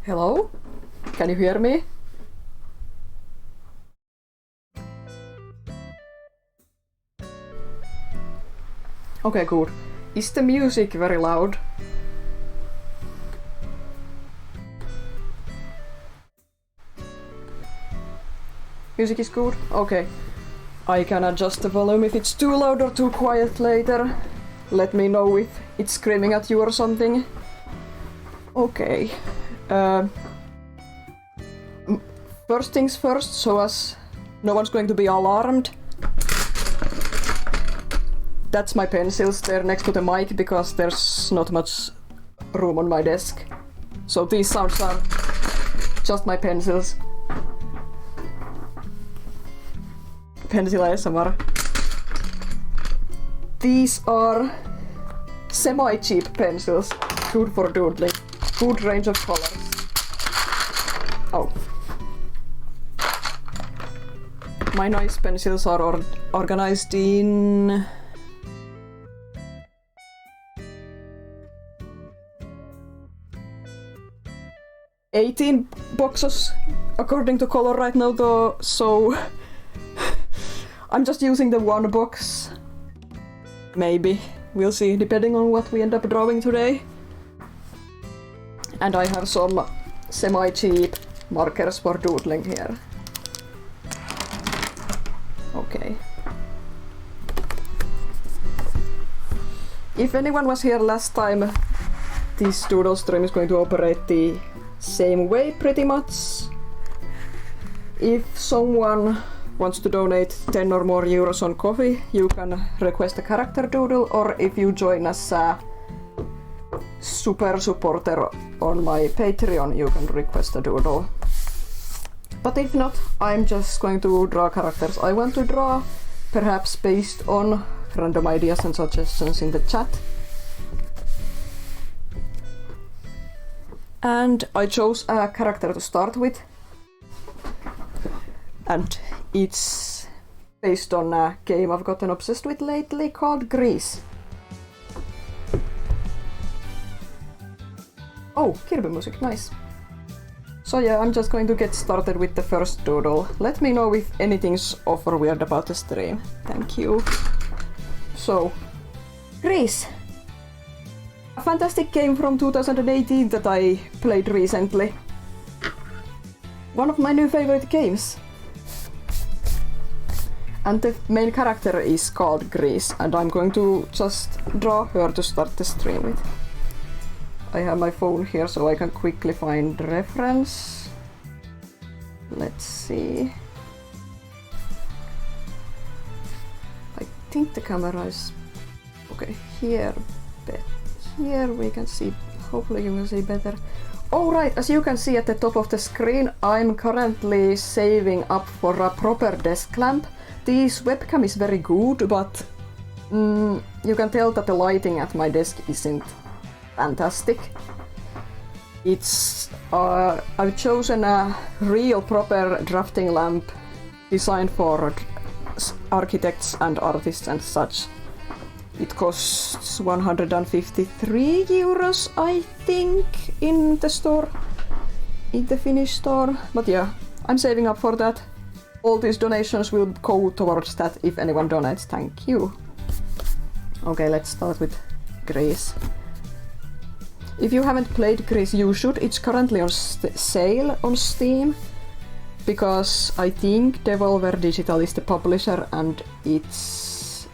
Hello? Can you hear me? Okay, good. Is the music very loud? Music is good? Okay. I can adjust the volume if it's too loud or too quiet later. Let me know if it's screaming at you or something. Okay. First things first, so as no one's going to be alarmed. That's my pencils, they're next to the mic because there's not much room on my desk. So these sounds are just my pencils. Pencil ASMR. These are semi-cheap pencils, good for doodling. Good range of colors. Oh. My nice pencils are organized in 18 boxes according to color right now though, so I'm just using the one box. Maybe. We'll see, depending on what we end up drawing today. And I have some semi-cheap markers for doodling here. Okay. If anyone was here last time, this Doodle Stream is going to operate the same way pretty much. If someone wants to donate 10 or more euros on coffee, you can request a character doodle, or if you join as a super supporter on my Patreon, you can request a doodle. But if not, I'm just going to draw characters I want to draw, perhaps based on random ideas and suggestions in the chat. And I chose a character to start with. And it's based on a game I've gotten obsessed with lately called Grease. Oh, Kirby music, nice. So yeah, I'm just going to get started with the first doodle. Let me know if anything's off or weird about the stream. Thank you. So, Grease. A fantastic game from 2018 that I played recently. One of my new favorite games. And the main character is called Grease, and I'm going to just draw her to start the stream with. I have my phone here so I can quickly find reference. Let's see. I think the camera is okay here, but here we can see, hopefully you will see better. Oh right, as you can see at the top of the screen, I'm currently saving up for a proper desk lamp. This webcam is very good, but you can tell that the lighting at my desk isn't fantastic. It's I've chosen a real proper drafting lamp designed for architects and artists and such. It costs 153 euros, I think, in the store, in the Finnish store. But yeah, I'm saving up for that. All these donations will go towards that if anyone donates. Thank you. Okay, let's start with Grease. If you haven't played Grease, you should. It's currently on sale on Steam, because I think Devolver Digital is the publisher and it's...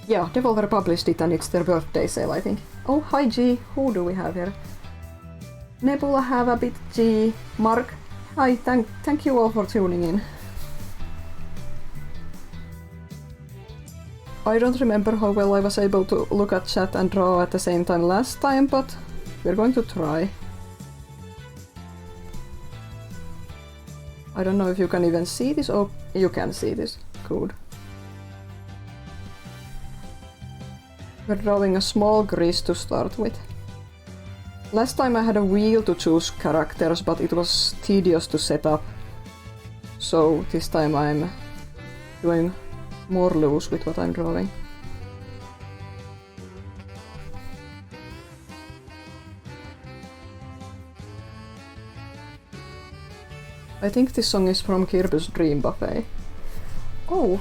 Yeah, Devolver published it and it's their birthday sale, I think. Oh, hi G, who do we have here? Nebula have a bit G, Mark. Hi, thank you all for tuning in. I don't remember how well I was able to look at chat and draw at the same time last time, but we're going to try. I don't know if you can even see this. Oh, you can see this. Good. We're drawing a small Grease to start with. Last time I had a wheel to choose characters, but it was tedious to set up. So this time I'm doing more loose with what I'm drawing. I think this song is from Kirby's Dream Buffet. Oh!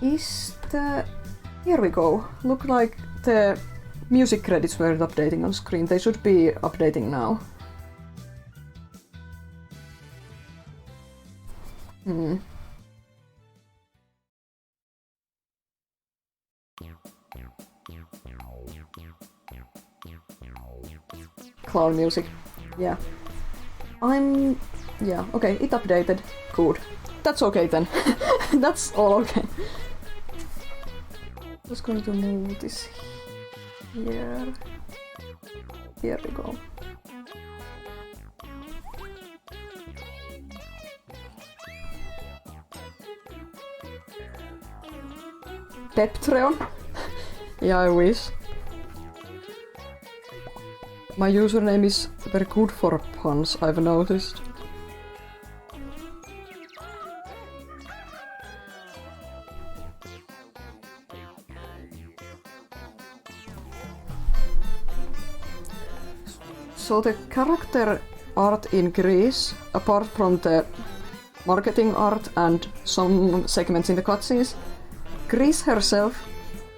Here we go. Look like the music credits weren't updating on screen. They should be updating now. Clown music. Yeah. Yeah, okay, it updated. Good. That's okay then. That's all okay. Just going to move this here. Here we go. Peptreon? Yeah, I wish. My username is very good for puns, I've noticed. So the character art in Greece, apart from the marketing art and some segments in the cutscenes, Greece herself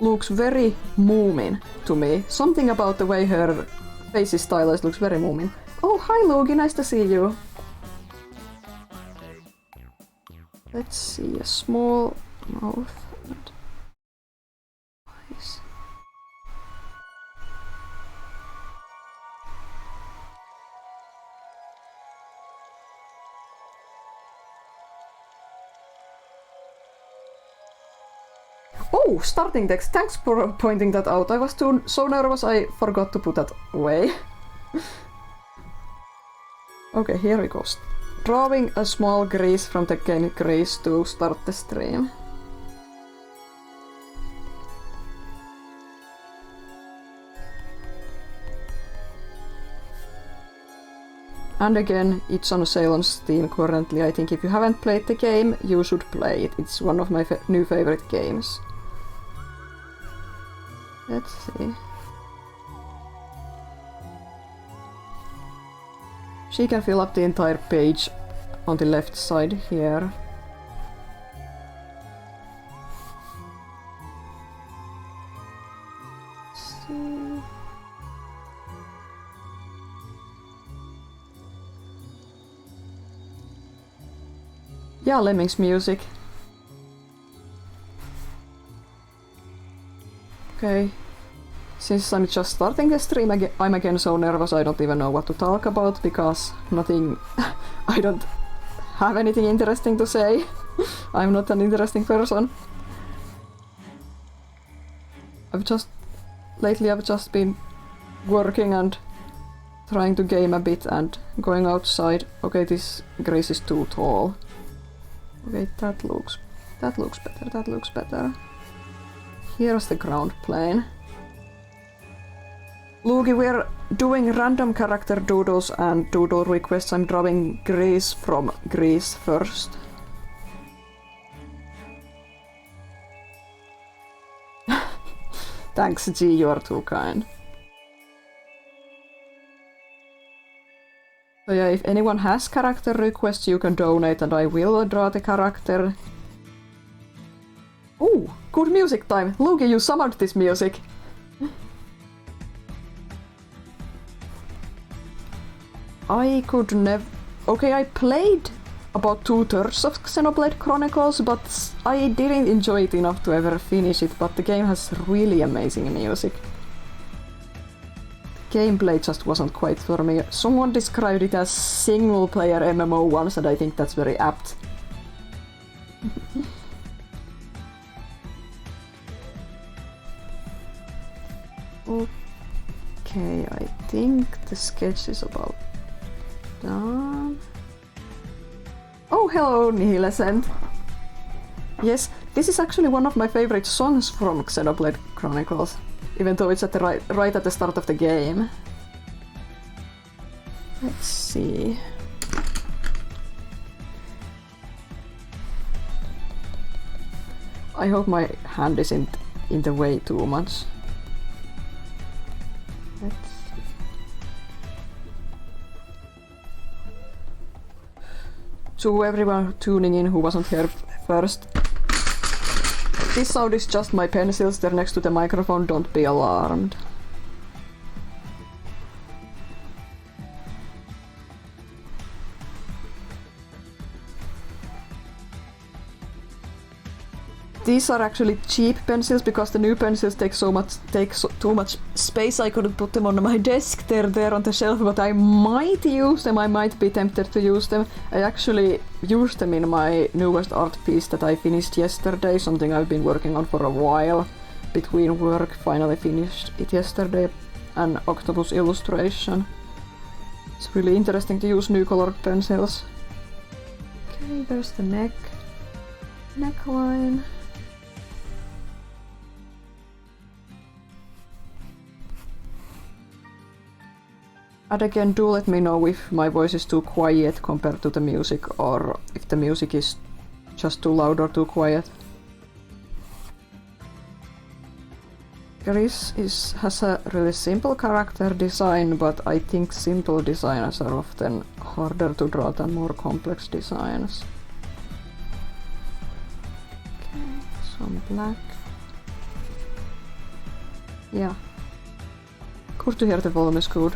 looks very Moomin to me. Something about the way her face is stylized looks very Moomin. Oh, hi Logie, nice to see you. Let's see, a small mouth and eyes. Oh, starting text. Thanks for pointing that out. I was so nervous I forgot to put that away. Okay, here we go. Drawing a small grease from the game Grease to start the stream. And again, it's on sale on Steam currently. I think if you haven't played the game, you should play it. It's one of my new favorite games. Let's see. She can fill up the entire page on the left side here. Let's see. Yeah, Lemmings music. Okay. Since I'm just starting the stream, I'm again so nervous I don't even know what to talk about, because nothing... I don't have anything interesting to say. I'm not an interesting person. Lately I've just been working and trying to game a bit and going outside. Okay, this grace is too tall. Okay, that looks better, that looks better. Here's the ground plane. Luigi, we're doing random character doodles and doodle requests. I'm drawing Greece from Greece first. Thanks, G, you are too kind. So yeah, if anyone has character requests, you can donate and I will draw the character. Ooh, good music time! Luigi, you summoned this music! I could never... Okay, I played about 2/3 of Xenoblade Chronicles, but I didn't enjoy it enough to ever finish it, but the game has really amazing music. Gameplay just wasn't quite for me. Someone described it as single-player MMO once, and I think that's very apt. Okay, I think the sketch is about done. Oh, hello, Nihilescent! Yes, this is actually one of my favorite songs from Xenoblade Chronicles, even though it's at the right at the start of the game. Let's see. I hope my hand isn't in the way too much. Let's see. to everyone tuning in who wasn't here first. This sound is just my pencils, they're next to the microphone, don't be alarmed. These are actually cheap pencils because the new pencils take too much space. I couldn't put them on my desk. They're there on the shelf, but I might use them. I might be tempted to use them. I actually used them in my newest art piece that I finished yesterday, something I've been working on for a while. Between work, finally finished it yesterday. An octopus illustration. It's really interesting to use new colored pencils. Okay, there's the neckline. And again, do let me know if my voice is too quiet compared to the music, or if the music is just too loud or too quiet. Chris has a really simple character design, but I think simple designs are often harder to draw than more complex designs. Okay, some black. Yeah. Good to hear the volume is good.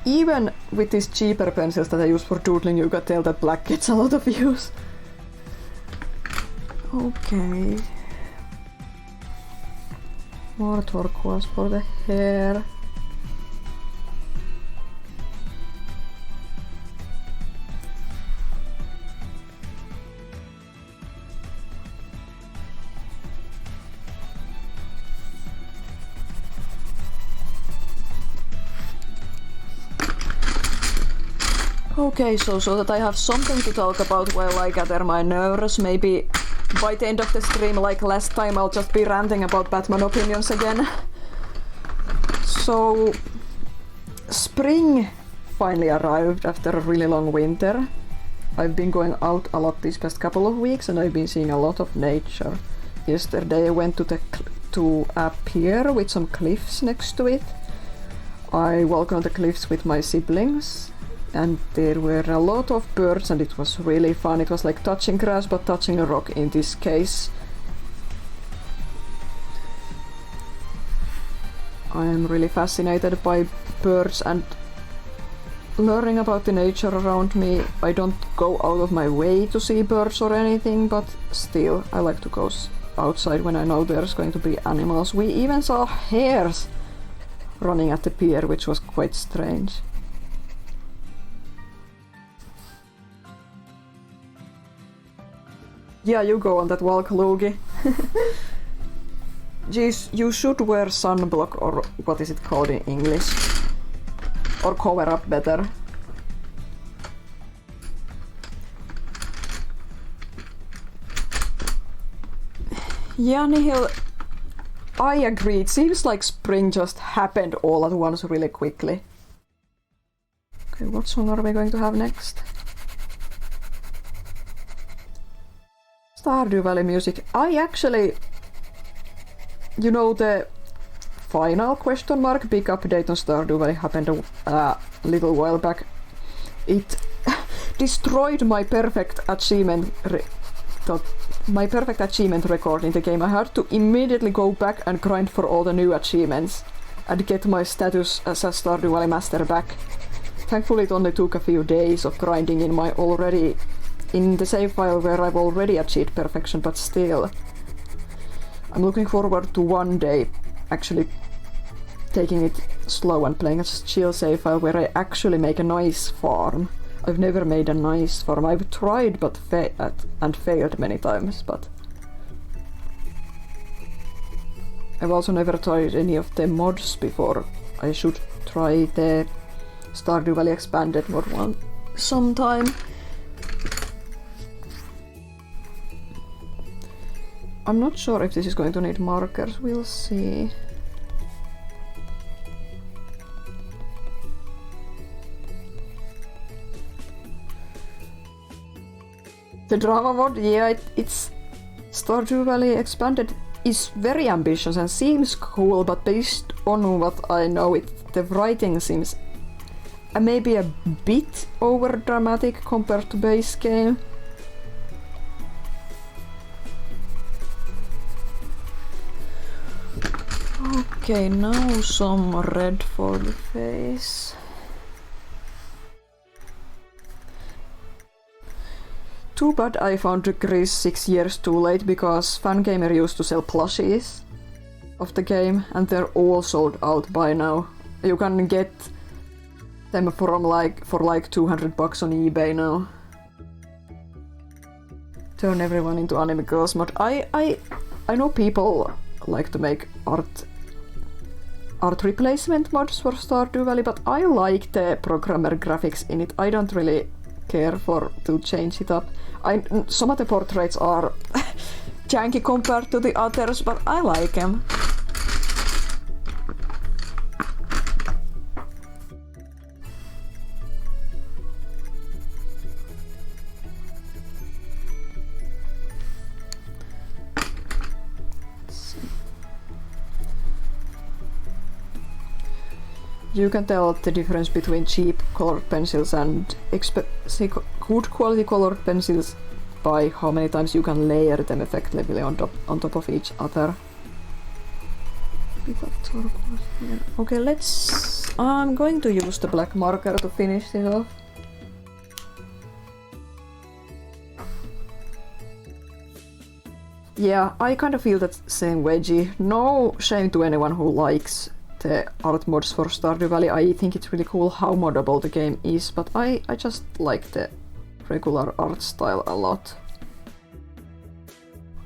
Even with these cheaper pencils that I use for doodling, you can tell that black gets a lot of use. Okay. More turquoise for the hair. Okay, so that I have something to talk about while I gather my nerves, maybe by the end of the stream, like last time, I'll just be ranting about Batman opinions again. So, spring finally arrived after a really long winter. I've been going out a lot these past couple of weeks and I've been seeing a lot of nature. Yesterday I went to a pier with some cliffs next to it. I walked on the cliffs with my siblings. And there were a lot of birds and it was really fun. It was like touching grass but touching a rock in this case. I am really fascinated by birds and learning about the nature around me. I don't go out of my way to see birds or anything, but still I like to go outside when I know there's going to be animals. We even saw hares running at the pier, which was quite strange. Yeah, you go on that walk, Luigi. Jeez, you should wear sunblock, or what is it called in English? Or cover up better. Yeah, Nihil, I agree. It seems like spring just happened all at once really quickly. Okay, what song are we going to have next? Stardew Valley music. I actually, you know, the final question mark big update on Stardew Valley happened a little while back. It destroyed my perfect achievement record in the game. I had to immediately go back and grind for all the new achievements and get my status as a Stardew Valley master back. Thankfully it only took a few days of grinding in the save file where I've already achieved perfection, but still. I'm looking forward to one day actually taking it slow and playing a chill save file where I actually make a nice farm. I've never made a nice farm. I've tried but failed many times, but I've also never tried any of the mods before. I should try the Stardew Valley expanded mod one sometime. I'm not sure if this is going to need markers, we'll see. The drama mod, yeah, it's Stardew Valley expanded is very ambitious and seems cool, but based on what I know, the writing seems maybe a bit over dramatic compared to base game. Okay, now some red for the face. Too bad I found Greece 6 years too late, because Fangamer used to sell plushies of the game and they're all sold out by now. You can get them for like $200 on eBay now. Turn everyone into anime girls mod. I know people like to make art replacement mods for Stardew Valley, but I like the programmer graphics in it. I don't really care to change it up. Some of the portraits are janky compared to the others, but I like them. You can tell the difference between cheap colored pencils and good quality colored pencils by how many times you can layer them effectively on top of each other. Okay, I'm going to use the black marker to finish this off. Yeah, I kind of feel that same way, G. No shame to anyone who likes the art mods for Stardew Valley. I think it's really cool how moddable the game is, but I just like the regular art style a lot.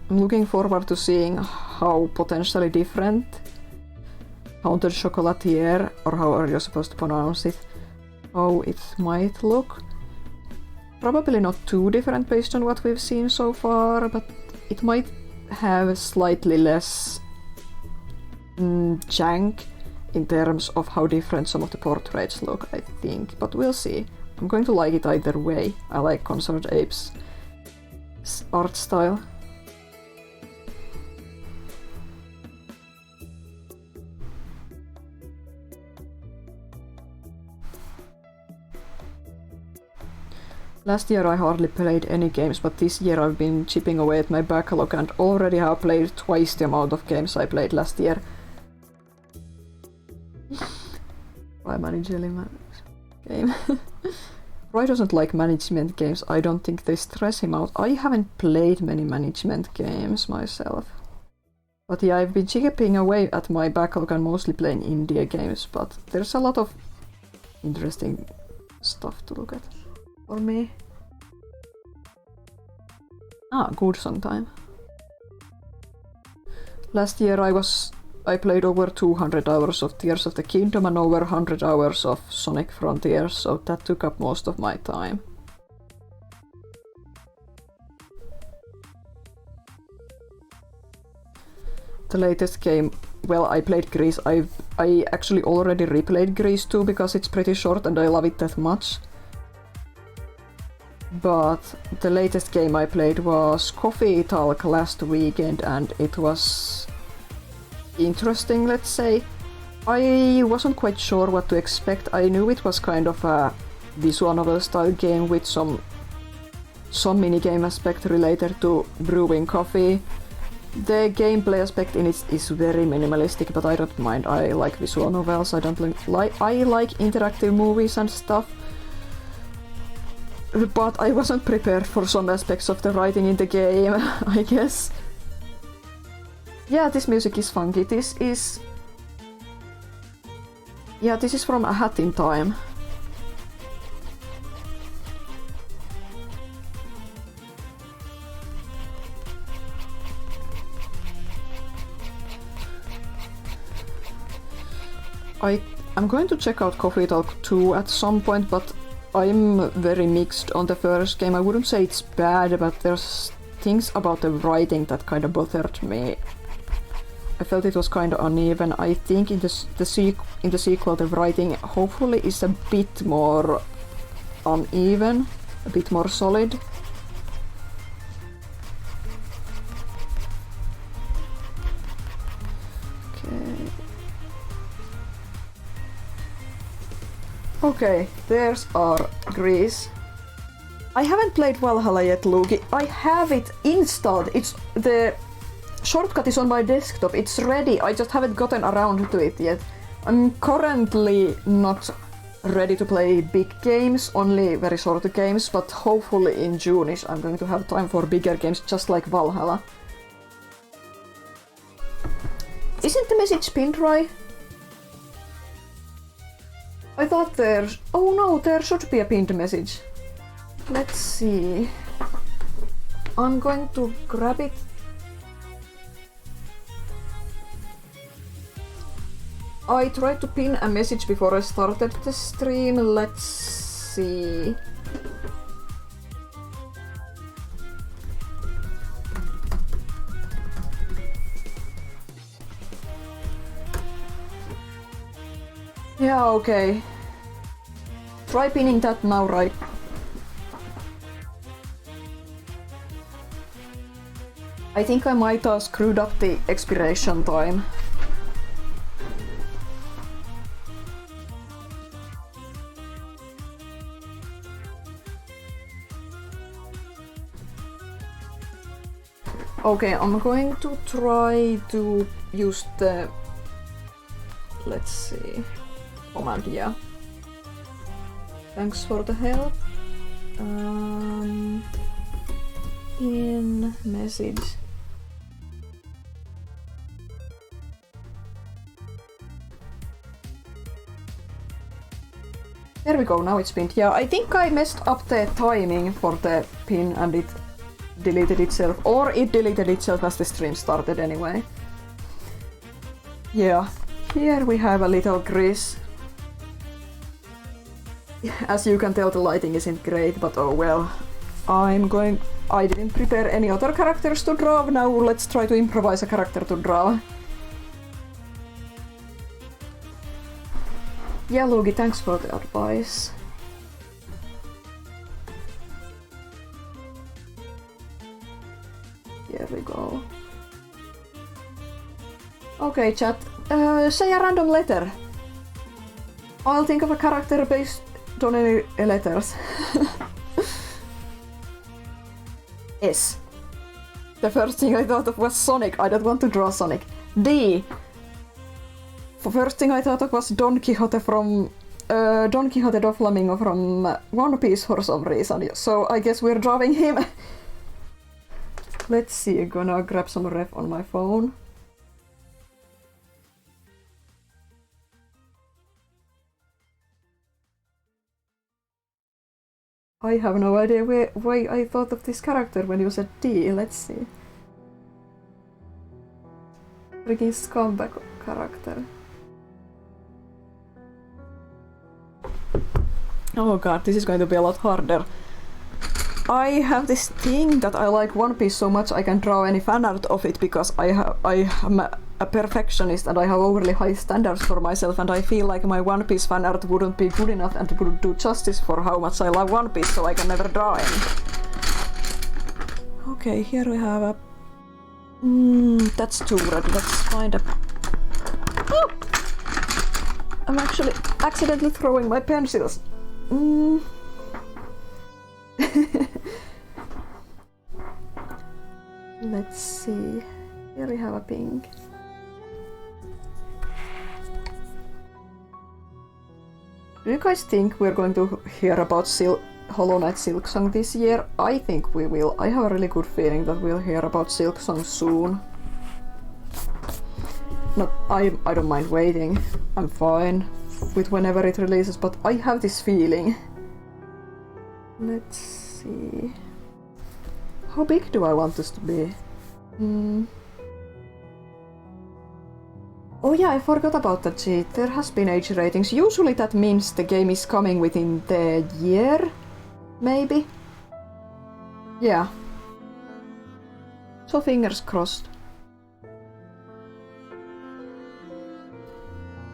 I'm looking forward to seeing how potentially different Haunted Chocolatier, or how are you supposed to pronounce it, how it might look. Probably not too different based on what we've seen so far, but it might have slightly less jank in terms of how different some of the portraits look, I think, but we'll see. I'm going to like it either way. I like Concert Ape's art style. Last year I hardly played any games, but this year I've been chipping away at my backlog and already have played twice the amount of games I played last year. I manage game. Roy doesn't like management games. I don't think they stress him out. I haven't played many management games myself. But yeah, I've been chipping away at my backlog and mostly playing indie games, but there's a lot of interesting stuff to look at for me. Good song time. Last year I played over 200 hours of Tears of the Kingdom and over 100 hours of Sonic Frontiers, so that took up most of my time. The latest game, well, I played Grease. I actually already replayed Grease 2 because it's pretty short and I love it that much. But the latest game I played was Coffee Talk last weekend and it was interesting, let's say. I wasn't quite sure what to expect. I knew it was kind of a visual novel style game with some minigame aspect related to brewing coffee. The gameplay aspect in it is very minimalistic, but I don't mind. I like visual novels. I like interactive movies and stuff. But I wasn't prepared for some aspects of the writing in the game, I guess. Yeah, this music is funky. This is from A Hat in Time. I'm going to check out Coffee Talk 2 at some point, but I'm very mixed on the first game. I wouldn't say it's bad, but there's things about the writing that kind of bothered me. I felt it was kind of uneven. I think in the sequel the writing hopefully is a bit more uneven, a bit more solid. Okay, there's our Greece. I haven't played Valhalla yet, Luki. I have it installed. It's the shortcut is on my desktop. It's ready. I just haven't gotten around to it yet. I'm currently not ready to play big games, only very short games, but hopefully in June-ish I'm going to have time for bigger games, just like Valhalla. Isn't the message pinned right? I thought there's... Oh no, there should be a pinned message. Let's see. I'm going to grab it. I tried to pin a message before I started the stream. Let's see. Yeah, okay. Try pinning that now, right? I think I might have screwed up the expiration time. Okay, I'm going to try to use the... Let's see... command, yeah. Thanks for the help. In message. There we go, now it's pinned. Yeah, I think I messed up the timing for the pin and it deleted itself. Or it deleted itself as the stream started anyway. Yeah, here we have a little Greece. As you can tell, the lighting isn't great, but oh well. I didn't prepare any other characters to draw. Now let's try to improvise a character to draw. Yeah, Lugi, thanks for the advice. Here we go. Okay, chat. Say a random letter. I'll think of a character based on any letters. S. The first thing I thought of was Sonic. I don't want to draw Sonic. D. The first thing I thought of was Don Quixote from... Don Quixote Doflamingo from One Piece for some reason. So I guess we're drawing him. Let's see, I'm gonna grab some ref on my phone. I have no idea why I thought of this character when you said D. Let's see. Freaking scumbag character. Oh god, this is going to be a lot harder. I have this thing that I like One Piece so much I can draw any fan art of it because I am a perfectionist and I have overly high standards for myself and I feel like my One Piece fan art wouldn't be good enough and wouldn't do justice for how much I love One Piece, so I can never draw any. Okay, here we have a... that's too red. Let's find a... Oh! I'm actually accidentally throwing my pencils. Let's see. Here we have a pink. Do you guys think we're going to hear about Hollow Knight Silksong this year? I think we will. I have a really good feeling that we'll hear about Silksong soon. I don't mind waiting. I'm fine with whenever it releases, but I have this feeling. Let's see. How big do I want this to be? Oh yeah, I forgot about that cheat. There has been age ratings. Usually that means the game is coming within the year, maybe? Yeah. So fingers crossed.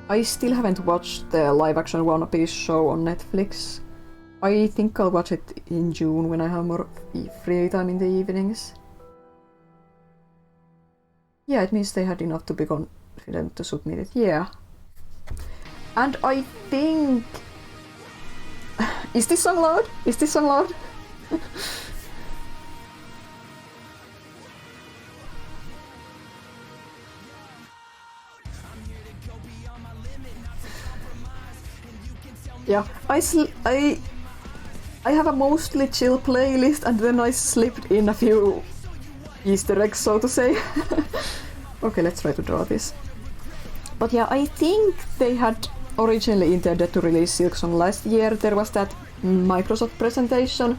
I still haven't watched the live-action One Piece show on Netflix. I think I'll watch it in June when I have more free time in the evenings. Yeah, it means they had enough to be confident to submit it. Yeah. And I think Is this song loud? Is this song loud? Yeah, I have a mostly chill playlist and then I slipped in a few Easter eggs, so to say. Okay, let's try to draw this. But yeah, I think they had originally intended to release Silksong last year. There was that Microsoft presentation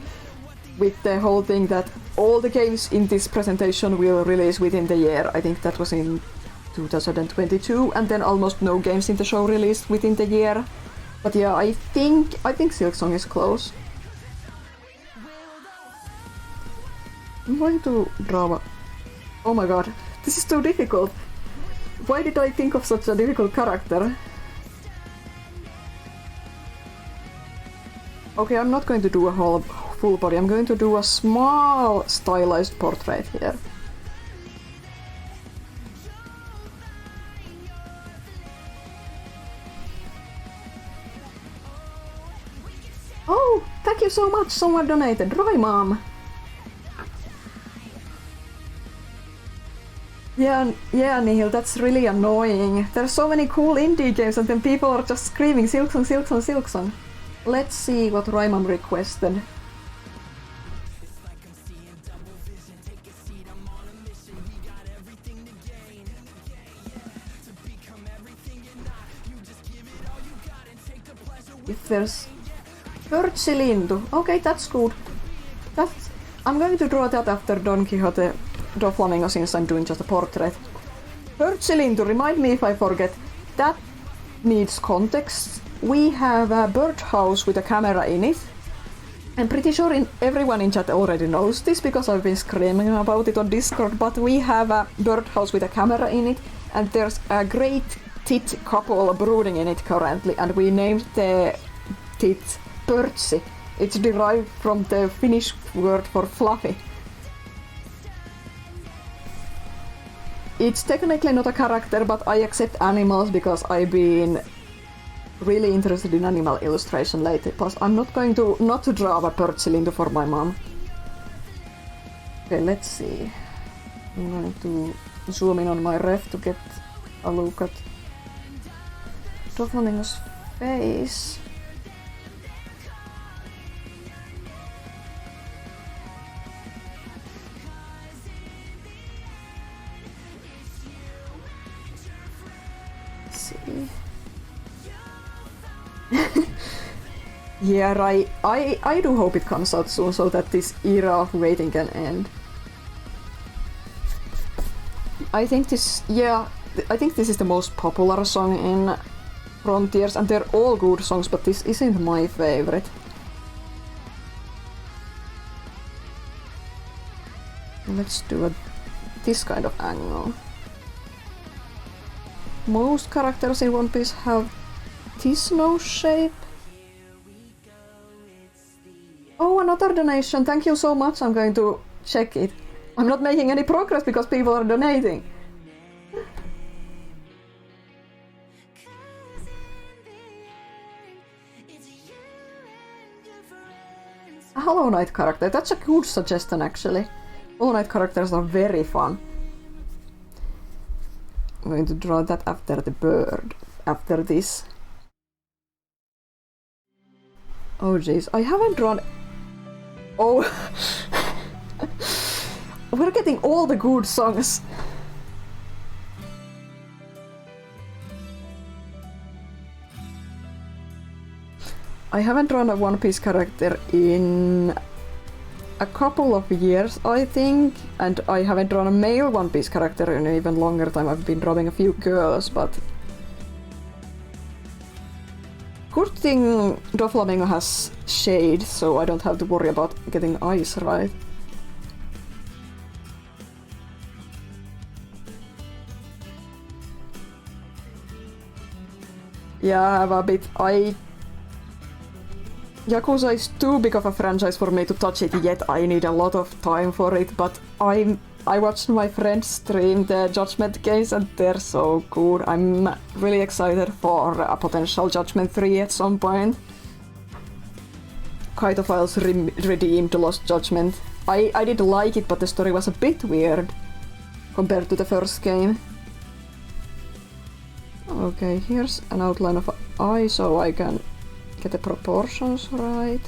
with the whole thing that all the games in this presentation will release within the year. I think that was in 2022, and then almost no games in the show released within the year. But yeah, I think Silksong is close. I'm going to draw. Oh my god, this is too difficult. Why did I think of such a difficult character? Okay, I'm not going to do a whole full body. I'm going to do a small stylized portrait here. Oh, thank you so much. Someone donated. Roy Mom. Yeah, Neil, that's really annoying. There's so many cool indie games and then people are just screaming Silksong, Silksong, Silksong. Let's see what Raimam requested. If there's Pörtsilintu. Okay, that's good. I'm going to draw that after Don Quixote do Flamingo since I'm doing just a portrait. Pörtsilintu, remind me if I forget. That needs context. We have a birdhouse with a camera in it. I'm pretty sure everyone in chat already knows this because I've been screaming about it on Discord, but we have a birdhouse with a camera in it, and there's a great tit couple brooding in it currently, and we named the tit Pörtsi. It's derived from the Finnish word for fluffy. It's technically not a character, but I accept animals because I've been really interested in animal illustration lately. Plus, I'm not going to not to draw a Pörtsilintu for my mom. Okay, let's see. I'm going to zoom in on my ref to get a look at Doflamingo's face. Yeah, right. I do hope it comes out soon so that this era of waiting can end. I think this is the most popular song in Frontiers, and they're all good songs, but this isn't my favorite. Let's do this kind of angle. Most characters in One Piece have this nose shape. Oh, another donation. Thank you so much. I'm going to check it. I'm not making any progress because people are donating. A Hollow Knight character. That's a good suggestion, actually. Hollow Knight characters are very fun. I'm going to draw that after the bird. After this. Oh jeez, I haven't drawn... Oh... We're getting all the good songs. I haven't drawn a One Piece character in a couple of years, I think, and I haven't drawn a male One Piece character in an even longer time. I've been drawing a few girls, but... Good thing Doflamingo has shade, so I don't have to worry about getting eyes right. Yeah, I have a bit... Yakuza is too big of a franchise for me to touch it yet. I need a lot of time for it, but I watched my friends stream the Judgment games and they're so good. I'm really excited for a potential Judgment 3 at some point. Kaitophiles redeemed Lost Judgment. I did like it, but the story was a bit weird compared to the first game. Okay, here's an outline of an eye so I can get the proportions right.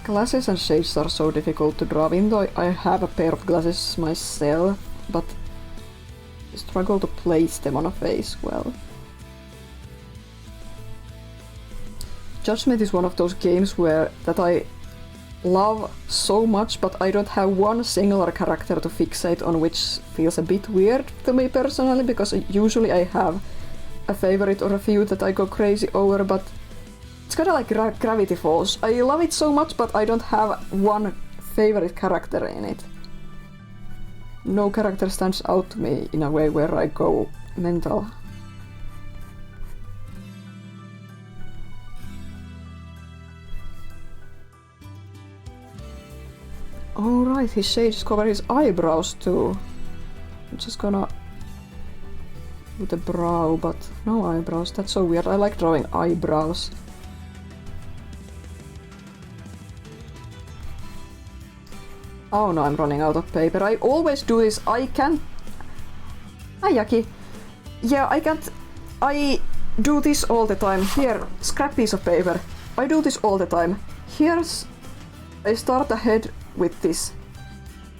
Glasses and shades are so difficult to draw, even though I have a pair of glasses myself, but I struggle to place them on a face well. Judgment is one of those games that I love so much, but I don't have one singular character to fixate on, which feels a bit weird to me personally, because usually I have a favorite or a few that I go crazy over, but it's kinda like Gravity Falls. I love it so much, but I don't have one favorite character in it. No character stands out to me in a way where I go mental. Alright, his shades cover his eyebrows too. I'm just gonna do the brow, but no eyebrows. That's so weird. I like drawing eyebrows. Oh no, I'm running out of paper. I always do this. I can't... Hi, Yaki. Yeah, I can't... I do this all the time. Here, scrap piece of paper. I do this all the time. Here's... I start the head with this.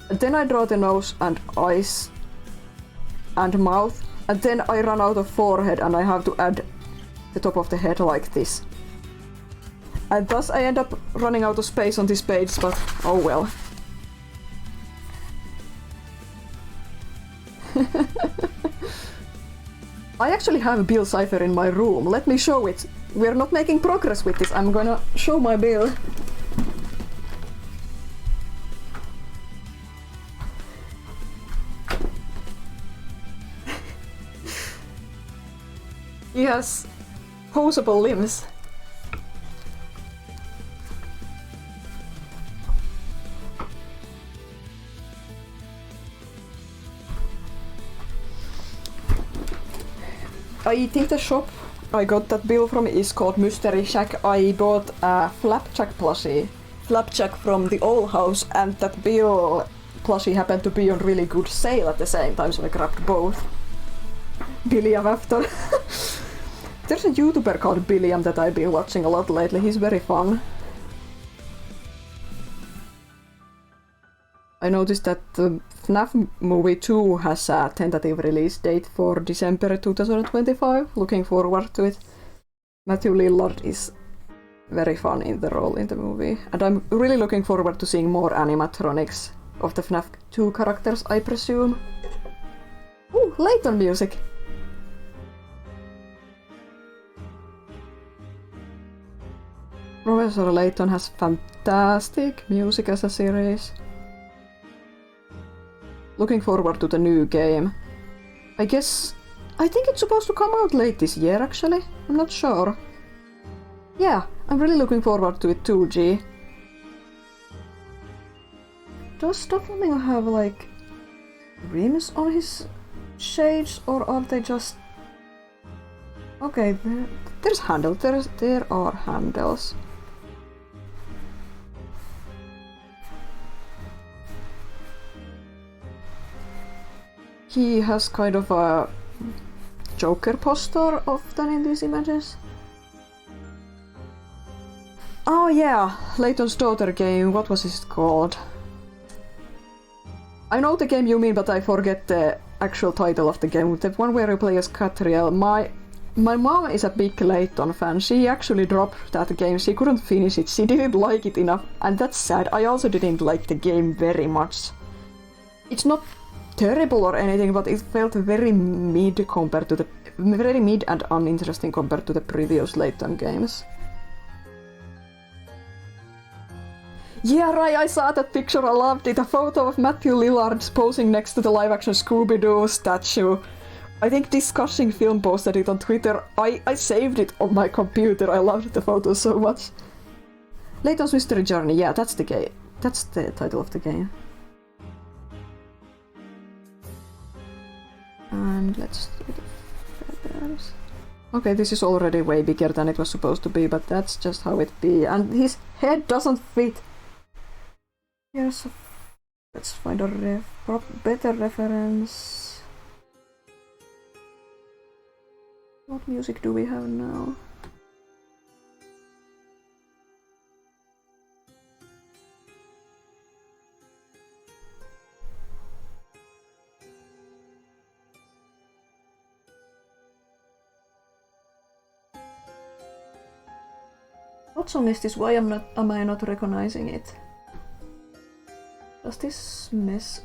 And then I draw the nose and eyes and mouth. And then I run out of forehead and I have to add the top of the head like this. And thus I end up running out of space on this page, but oh well. I actually have a bill cipher in my room. Let me show it. We're not making progress with this. I'm gonna show my bill. He has posable limbs. I think the shop I got that bill from is called Mystery Shack. I bought a Flapjack plushie. Flapjack from the old house, and that bill plushie happened to be on really good sale at the same time, so I grabbed both. Billiam after. There's a YouTuber called Billiam that I've been watching a lot lately. He's very fun. I noticed that the FNAF movie 2 has a tentative release date for December 2025. Looking forward to it. Matthew Lillard is very fun in the role in the movie. And I'm really looking forward to seeing more animatronics of the FNAF 2 characters, I presume. Ooh, Layton music! Professor Layton has fantastic music as a series. Looking forward to the new game. I think it's supposed to come out late this year actually. I'm not sure. Yeah, I'm really looking forward to it too, G. Does Doflamingo have like rims on his shades, or are they just... Okay, there's handles. There are handles. He has kind of a Joker posture often in these images. Oh yeah, Layton's daughter game, what was it called? I know the game you mean, but I forget the actual title of the game. The one where you play as Catriel. My mom is a big Layton fan. She actually dropped that game. She couldn't finish it. She didn't like it enough, and that's sad. I also didn't like the game very much. It's not terrible or anything, but it felt very mid and uninteresting compared to the previous Layton games. Yeah, right, I saw that picture, I loved it. A photo of Matthew Lillard posing next to the live-action Scooby-Doo statue. I think Discussing Film posted it on Twitter. I saved it on my computer. I loved the photo so much. Layton's Mystery Journey, yeah, that's the game. That's the title of the game. And let's do the feathers. Okay, this is already way bigger than it was supposed to be, but that's just how it be. And his head doesn't fit. Here's a... Let's find a better reference. What music do we have now? What song is this? Why am I not recognizing it? Does this mess?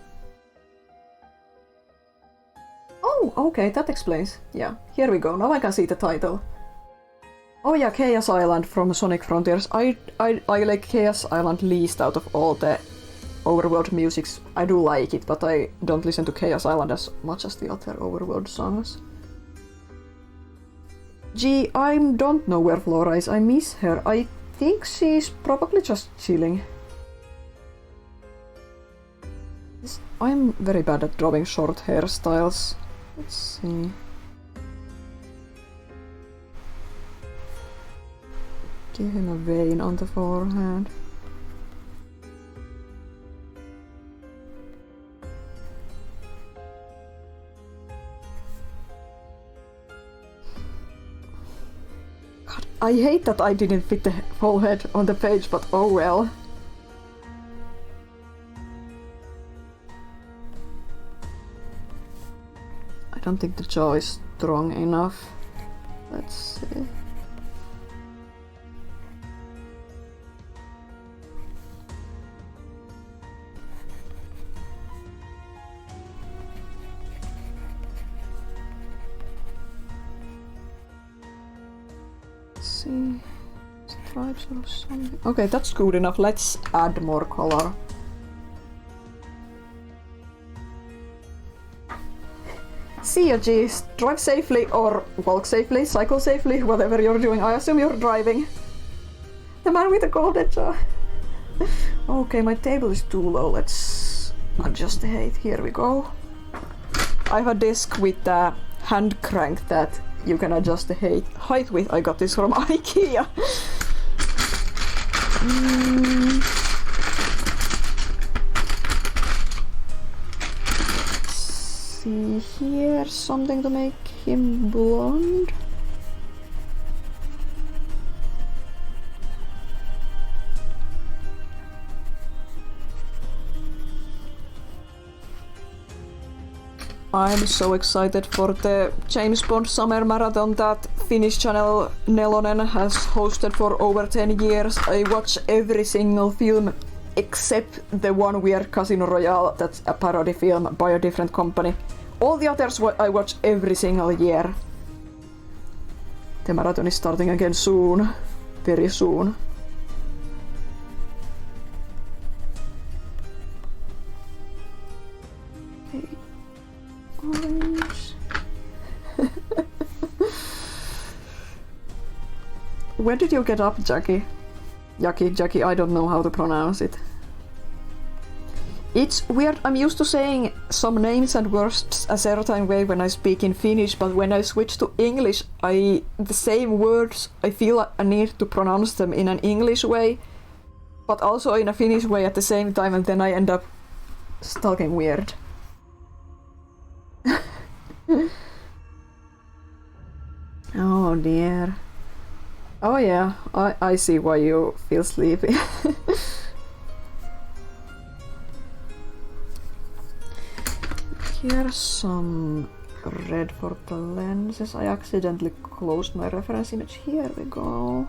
Oh, okay, that explains. Yeah, here we go. Now I can see the title. Oh yeah, Chaos Island from Sonic Frontiers. I like Chaos Island least out of all the overworld musics. I do like it, but I don't listen to Chaos Island as much as the other overworld songs. Gee, I don't know where Flora is. I miss her. I think she's probably just chilling. I'm very bad at drawing short hairstyles. Let's see. Give him a vein on the forehead. God, I hate that I didn't fit the whole head on the page, but oh well. I don't think the jaw is strong enough. Let's see. Let's see. Stripes or something. Okay, that's good enough. Let's add more color. See you, G's. Drive safely or walk safely, cycle safely, whatever you're doing. I assume you're driving. The man with the golden jaw. Okay, my table is too low. Let's adjust the height. Here we go. I have a desk with a hand crank that you can adjust the height with. I got this from IKEA. See here, something to make him blonde. I'm so excited for the James Bond Summer Marathon that Finnish channel Nelonen has hosted for over 10 years. I watch every single film except the one weird Casino Royale that's a parody film by a different company. All the others I watch every single year. The marathon is starting again soon. Very soon. Okay. Orange. Where did you get up, Jackie? Jackie, I don't know how to pronounce it. It's weird, I'm used to saying some names and words a certain way when I speak in Finnish, but when I switch to English, the same words, I feel a need to pronounce them in an English way, but also in a Finnish way at the same time, and then I end up talking weird. Oh dear. Oh yeah, I see why you feel sleepy. Here's some red for the lenses. I accidentally closed my reference image. Here we go.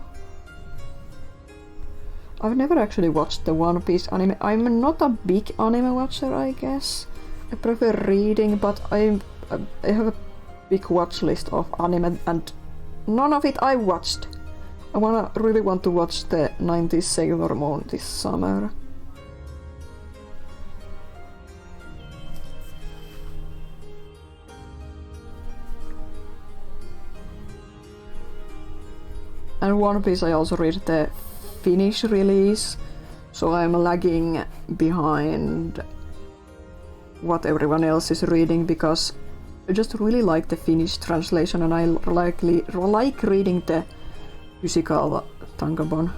I've never actually watched the One Piece anime. I'm not a big anime watcher, I guess. I prefer reading, but I have a big watch list of anime and none of it I watched. I really want to watch the 90s Sailor Moon this summer. And One Piece I also read the Finnish release, so I'm lagging behind what everyone else is reading because I just really like the Finnish translation and I like reading the physical tankobon.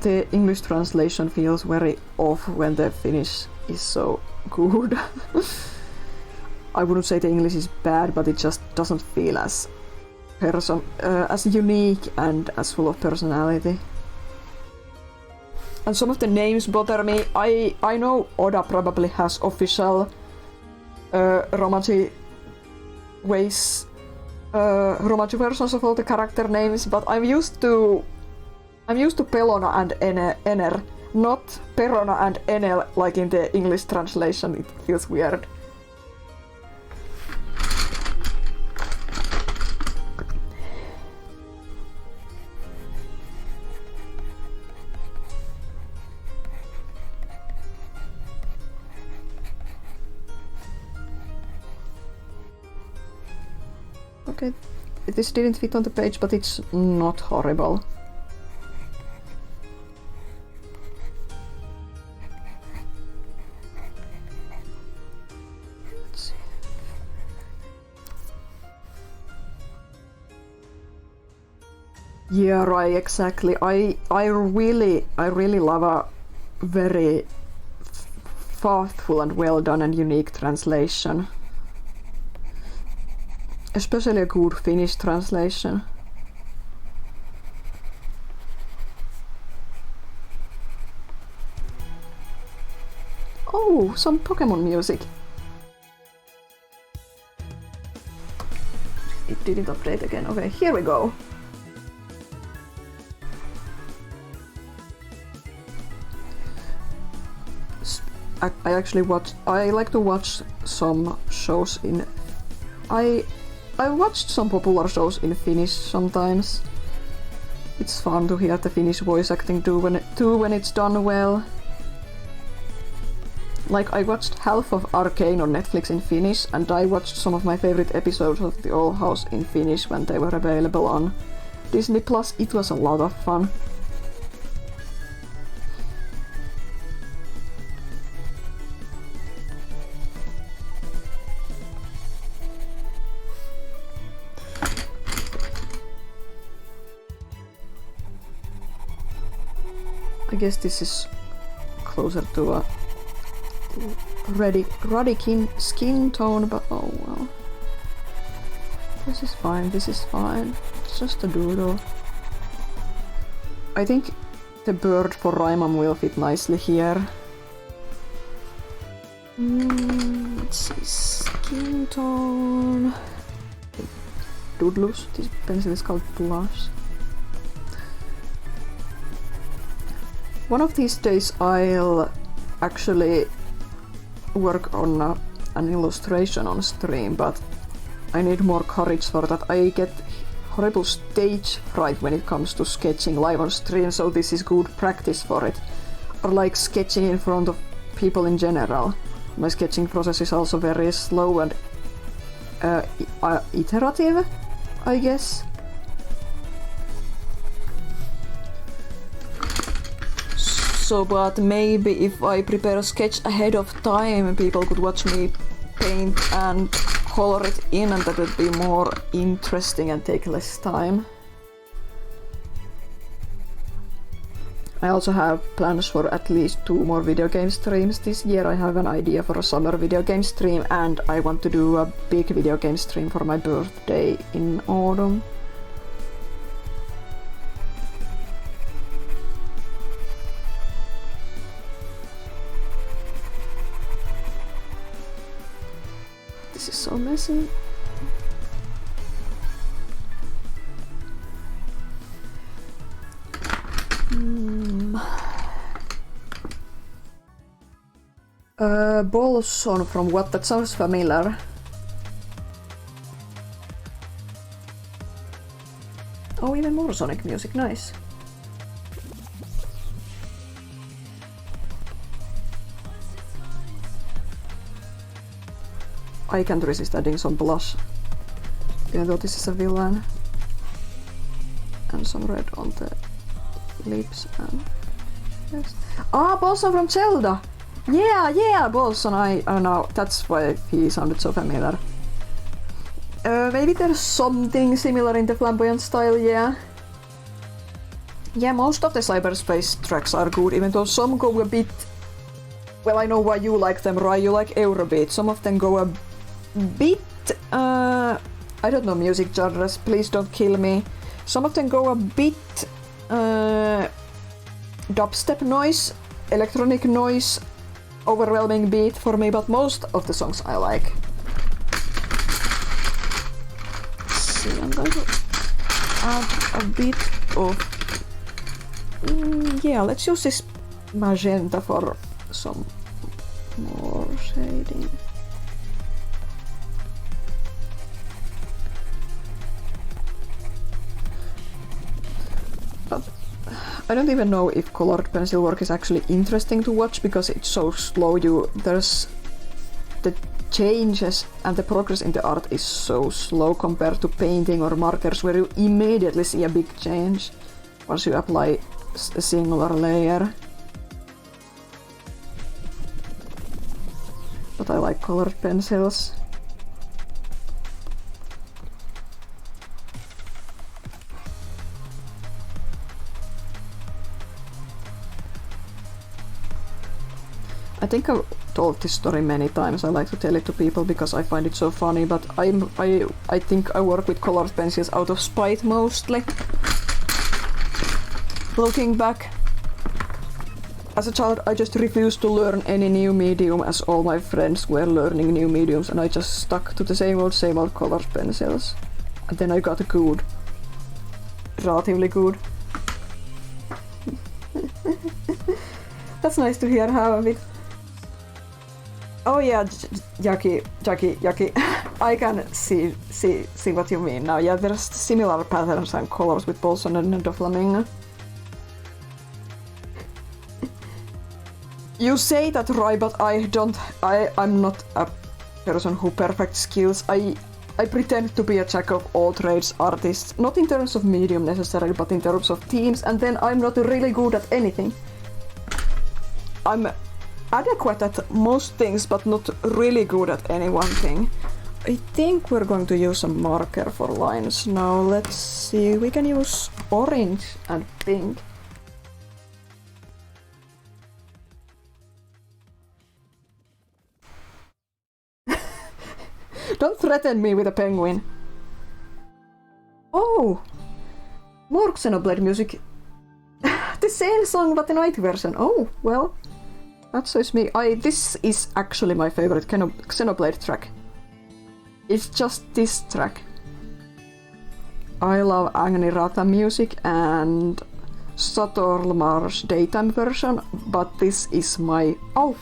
The English translation feels very off when the Finnish is so good. I wouldn't say the English is bad, but it just doesn't feel as unique and as full of personality. And some of the names bother me. I know Oda probably has official Romaji versions of all the character names, but I'm used to Pelona and Ener, not Perona and Enel like in the English translation. It feels weird. Okay, this didn't fit on the page, but it's not horrible. Let's see. Yeah, right, exactly. I really love a very thoughtful and well done and unique translation. Especially a good Finnish translation. Oh, some Pokemon music. It didn't update again. Okay, here we go. I like to watch some shows in... I watched some popular shows in Finnish sometimes. It's fun to hear the Finnish voice acting too when it's done well. Like, I watched half of Arcane on Netflix in Finnish, and I watched some of my favorite episodes of The Old House in Finnish when they were available on Disney+. It was a lot of fun. I guess this is closer to a ruddy skin tone, but oh well. This is fine, It's just a doodle. I think the bird for Raimam will fit nicely here. Let's see, skin tone. Doodlus, this pencil is called Blush. One of these days I'll actually work on an illustration on stream, but I need more courage for that. I get horrible stage fright when it comes to sketching live on stream, so this is good practice for it. Or like sketching in front of people in general. My sketching process is also very slow and iterative, I guess. So, but maybe if I prepare a sketch ahead of time, people could watch me paint and color it in, and that would be more interesting and take less time. I also have plans for at least 2 more video game streams this year. I have an idea for a summer video game stream, and I want to do a big video game stream for my birthday in autumn. This is so messy. Bolson from What? That sounds familiar. Oh, even more Sonic music, nice. I can't resist adding some blush, even though this is a villain. And some red on the lips and... Yes. Ah, Bolson from Zelda! Yeah, Bolson, I don't know, that's why he sounded so familiar. Maybe there's something similar in the flamboyant style, yeah. Yeah, most of the cyberspace tracks are good, even though some go a bit... Well, I know why you like them, right? You like Eurobeat. Some of them go a bit... I don't know music genres, please don't kill me. Some of them go a bit... dubstep noise, electronic noise, overwhelming beat for me, but most of the songs I like. Let's see, I'm going to add a bit of... yeah, let's use this magenta for some more shading. But I don't even know if colored pencil work is actually interesting to watch because it's so slow. There's the changes and the progress in the art is so slow compared to painting or markers where you immediately see a big change once you apply a singular layer. But I like colored pencils. I think I've told this story many times. I like to tell it to people because I find it so funny, but I think I work with colored pencils out of spite mostly. Looking back, as a child I just refused to learn any new medium as all my friends were learning new mediums and I just stuck to the same old colored pencils. And then I got good. Relatively good. That's nice to hear, have it. Oh yeah, Jackie. I can see what you mean now. Yeah, there's similar patterns and colors with Bolson and Doflamingo. You say that, right, but I'm not a person who perfects skills. I pretend to be a jack of all trades artist, not in terms of medium necessarily, but in terms of themes, and then I'm not really good at anything. I'm adequate at most things, but not really good at any one thing. I think we're going to use a marker for lines now. Let's see, we can use orange and pink. Don't threaten me with a penguin. Oh! More Xenoblade music. The same song but the night version. Oh, well. That says me. This is actually my favorite Xenoblade track. It's just this track. I love Agni Rata music and Satorlmar's daytime version, but this is my... Oh!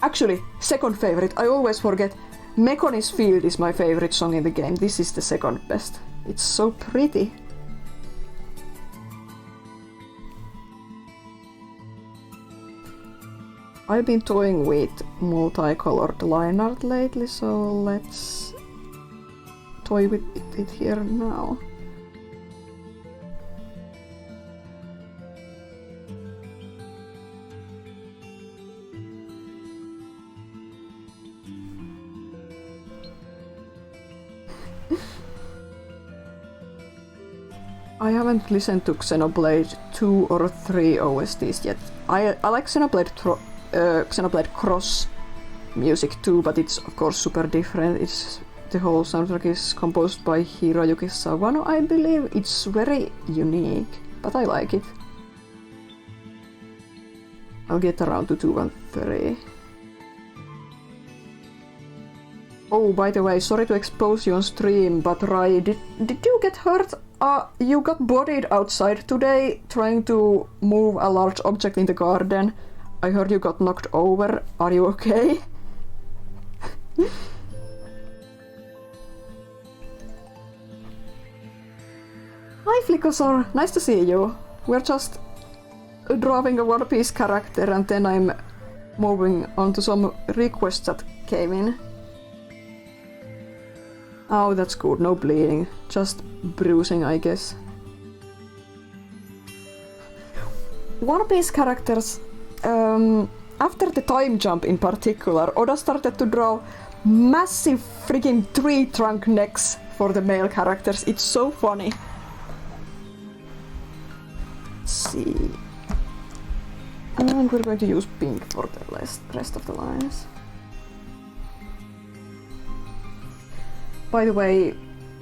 Actually, second favorite. I always forget. Mekonis Field is my favorite song in the game. This is the second best. It's so pretty. I've been toying with multicolored line art lately, so let's toy with it here now. I haven't listened to Xenoblade 2 or 3 OSTs yet. I like Xenoblade Cross music too, but it's of course super different. The whole soundtrack is composed by Hiroyuki Sawano, I believe. It's very unique, but I like it. I'll get around to 2 and 3. Oh, by the way, sorry to expose you on stream, but Rai, did you get hurt? You got bodied outside today trying to move a large object in the garden. I heard you got knocked over. Are you okay? Hi Flickosor, nice to see you. We're just drawing a One Piece character and then I'm moving on to some requests that came in. Oh, that's good, no bleeding. Just bruising, I guess. One Piece characters, after the time jump in particular, Oda started to draw massive freaking tree trunk necks for the male characters. It's so funny. Let's see. And we're going to use pink for the rest of the lines. By the way,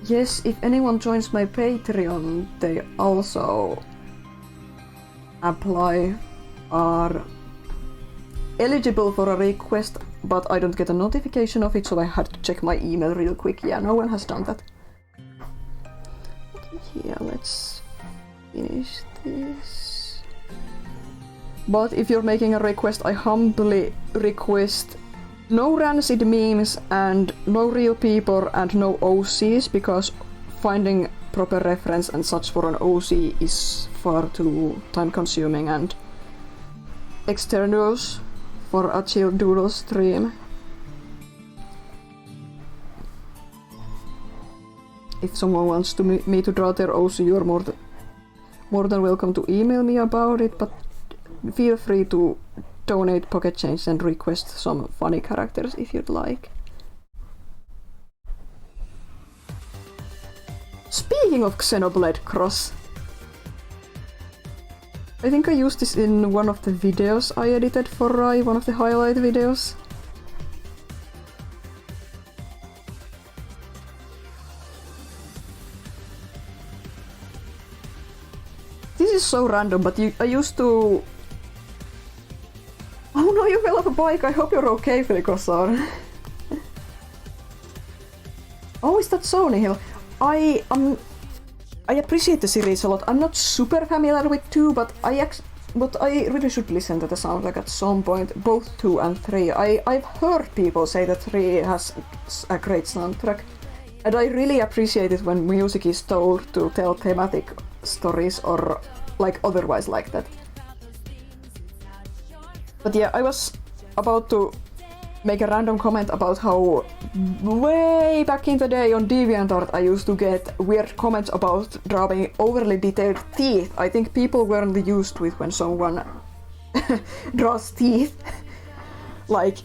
yes, if anyone joins my Patreon, they also are eligible for a request, but I don't get a notification of it, so I had to check my email real quick. Yeah, no one has done that. Okay, yeah, let's finish this. But if you're making a request, I humbly request no rancid memes and no real people and no OCs, because finding proper reference and such for an OC is far too time consuming and externals for a chill doodle stream. If someone wants me to draw their OC, you're more than welcome to email me about it, but feel free to donate pocket change and request some funny characters if you'd like. Speaking of Xenoblade Cross, I think I used this in one of the videos I edited for Rai, one of the highlight videos. This is so random, but I used to... Oh no, you fell off a bike! I hope you're okay, Frikosar. Oh, is that Sony Hill? I appreciate the series a lot. I'm not super familiar with 2, but I really should listen to the soundtrack at some point, both 2 and 3. I've heard people say that 3 has a great soundtrack, and I really appreciate it when music is told to tell thematic stories or like otherwise like that. But yeah, I was about to make a random comment about how way back in the day on DeviantArt I used to get weird comments about drawing overly detailed teeth. I think people weren't used with when someone draws teeth. Like,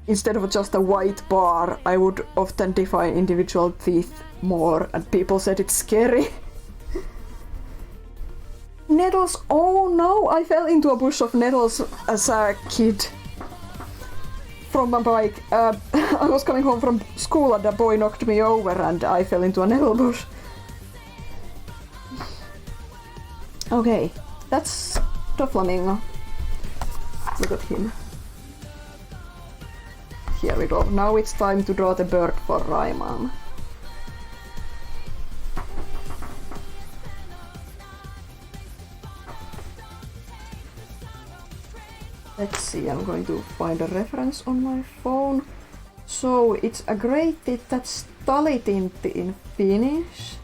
instead of just a white bar, I would often define individual teeth more, and people said it's scary. Nettles! Oh no! I fell into a bush of nettles as a kid. From my bike. I was coming home from school and a boy knocked me over and I fell into a nettle bush. Okay, that's the flamingo. Look at him. Here we go. Now it's time to draw the bird for Raiman. Let's see, I'm going to find a reference on my phone. So it's a great tit, that's talitintti in Finnish.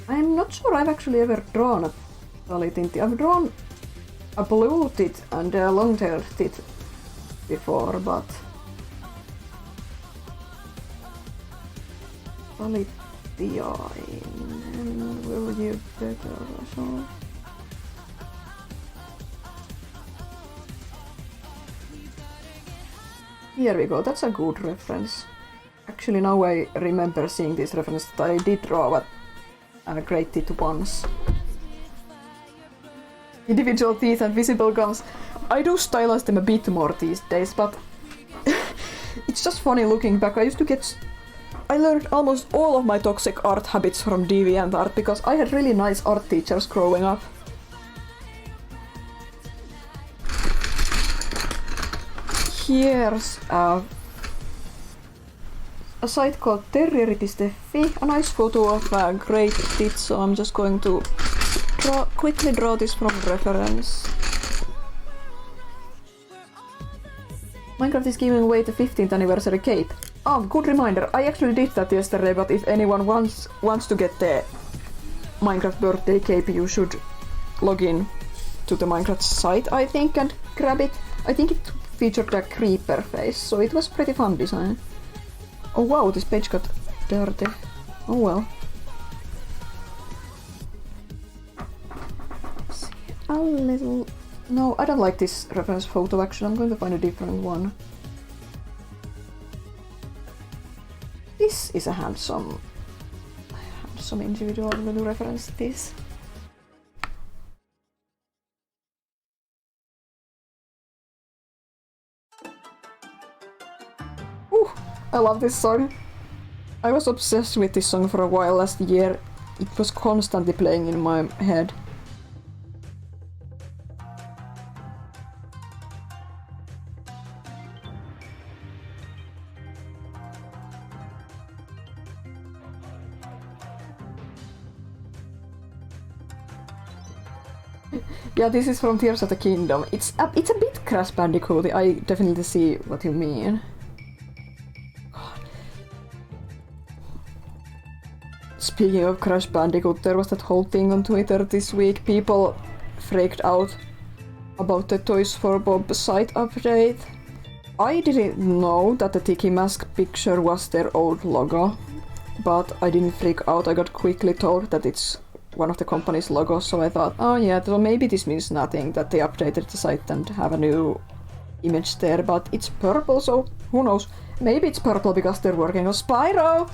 I'm not sure I've actually ever drawn a talitintti. I've drawn a blue tit and a long-tailed tit before, but talittiainen, will you better so? Here we go, that's a good reference. Actually, now I remember seeing this reference that I did draw a great tit once. Individual teeth and visible gums. I do stylize them a bit more these days, but it's just funny looking back. I learned almost all of my toxic art habits from DeviantArt because I had really nice art teachers growing up. Here's a site called terrieri.fi, a nice photo of a great tit, so I'm just going to quickly draw this from reference. Minecraft is giving away the 15th anniversary cape. Oh, good reminder, I actually did that yesterday, but if anyone wants to get the Minecraft birthday cape, you should log in to the Minecraft site, I think, and grab it. I think it featured a creeper face, so it was pretty fun design. Oh wow, this page got dirty. Oh well. a little... No, I don't like this reference photo actually. I'm going to find a different one. This is a handsome individual. I'm going to reference this. Ooh, I love this song. I was obsessed with this song for a while last year. It was constantly playing in my head. Yeah, this is from Tears of the Kingdom. It's a bit Crash Bandicoot. I definitely see what you mean. God. Speaking of Crash Bandicoot, there was that whole thing on Twitter this week. People freaked out about the Toys for Bob site update. I didn't know that the Tiki Mask picture was their old logo, but I didn't freak out. I got quickly told that it's one of the company's logos, so I thought, oh yeah, so maybe this means nothing, that they updated the site and have a new image there, but it's purple, so who knows? Maybe it's purple because they're working on Spyro,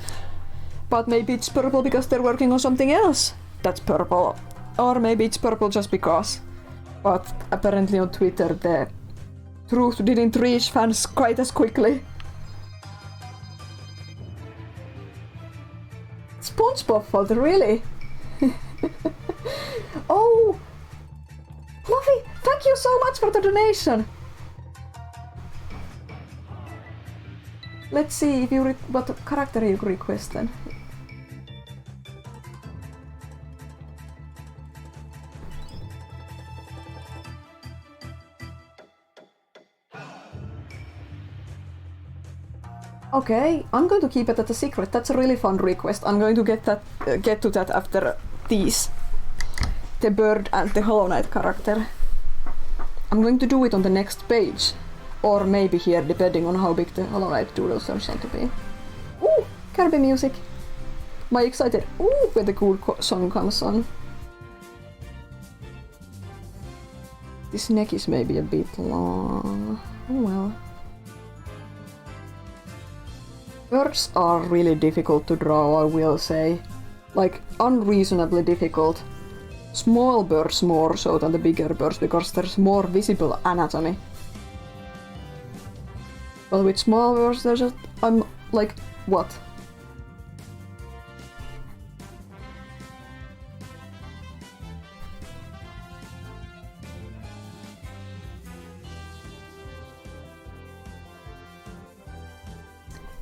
but maybe it's purple because they're working on something else that's purple, or maybe it's purple just because. But apparently on Twitter the truth didn't reach fans quite as quickly. SpongeBob fault, really? Oh! Fluffy, thank you so much for the donation! Let's see if you what character you requested. Okay, I'm going to keep it as a secret. That's a really fun request. I'm going to get to that after these. The bird and the Hollow Knight character. I'm going to do it on the next page. Or maybe here, depending on how big the Hollow Knight doodles turns out to be. Ooh! Kirby music! Am I excited? Ooh! When the cool song comes on. This neck is maybe a bit long. Oh well. Birds are really difficult to draw, I will say. Like, unreasonably difficult. Small birds more so than the bigger birds, because there's more visible anatomy. But with small birds, there's just... I'm like, what?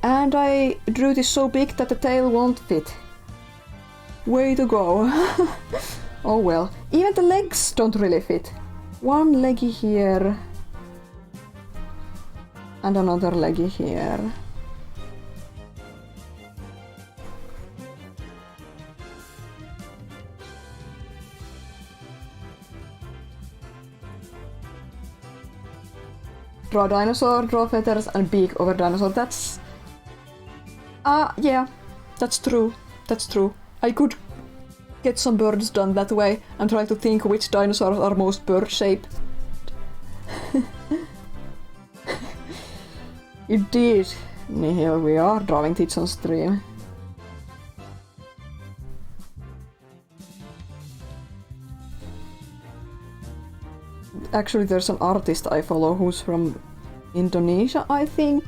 And I drew this so big that the tail won't fit. Way to go. Oh well. Even the legs don't really fit. One leggy here. And another leggy here. Draw dinosaur, draw feathers and beak over dinosaur. That's... yeah. That's true. That's true. I could get some birds done that way. I'm trying to think which dinosaurs are most bird-shaped. Indeed. Here we are, drawing tits on stream. Actually, there's an artist I follow who's from Indonesia, I think,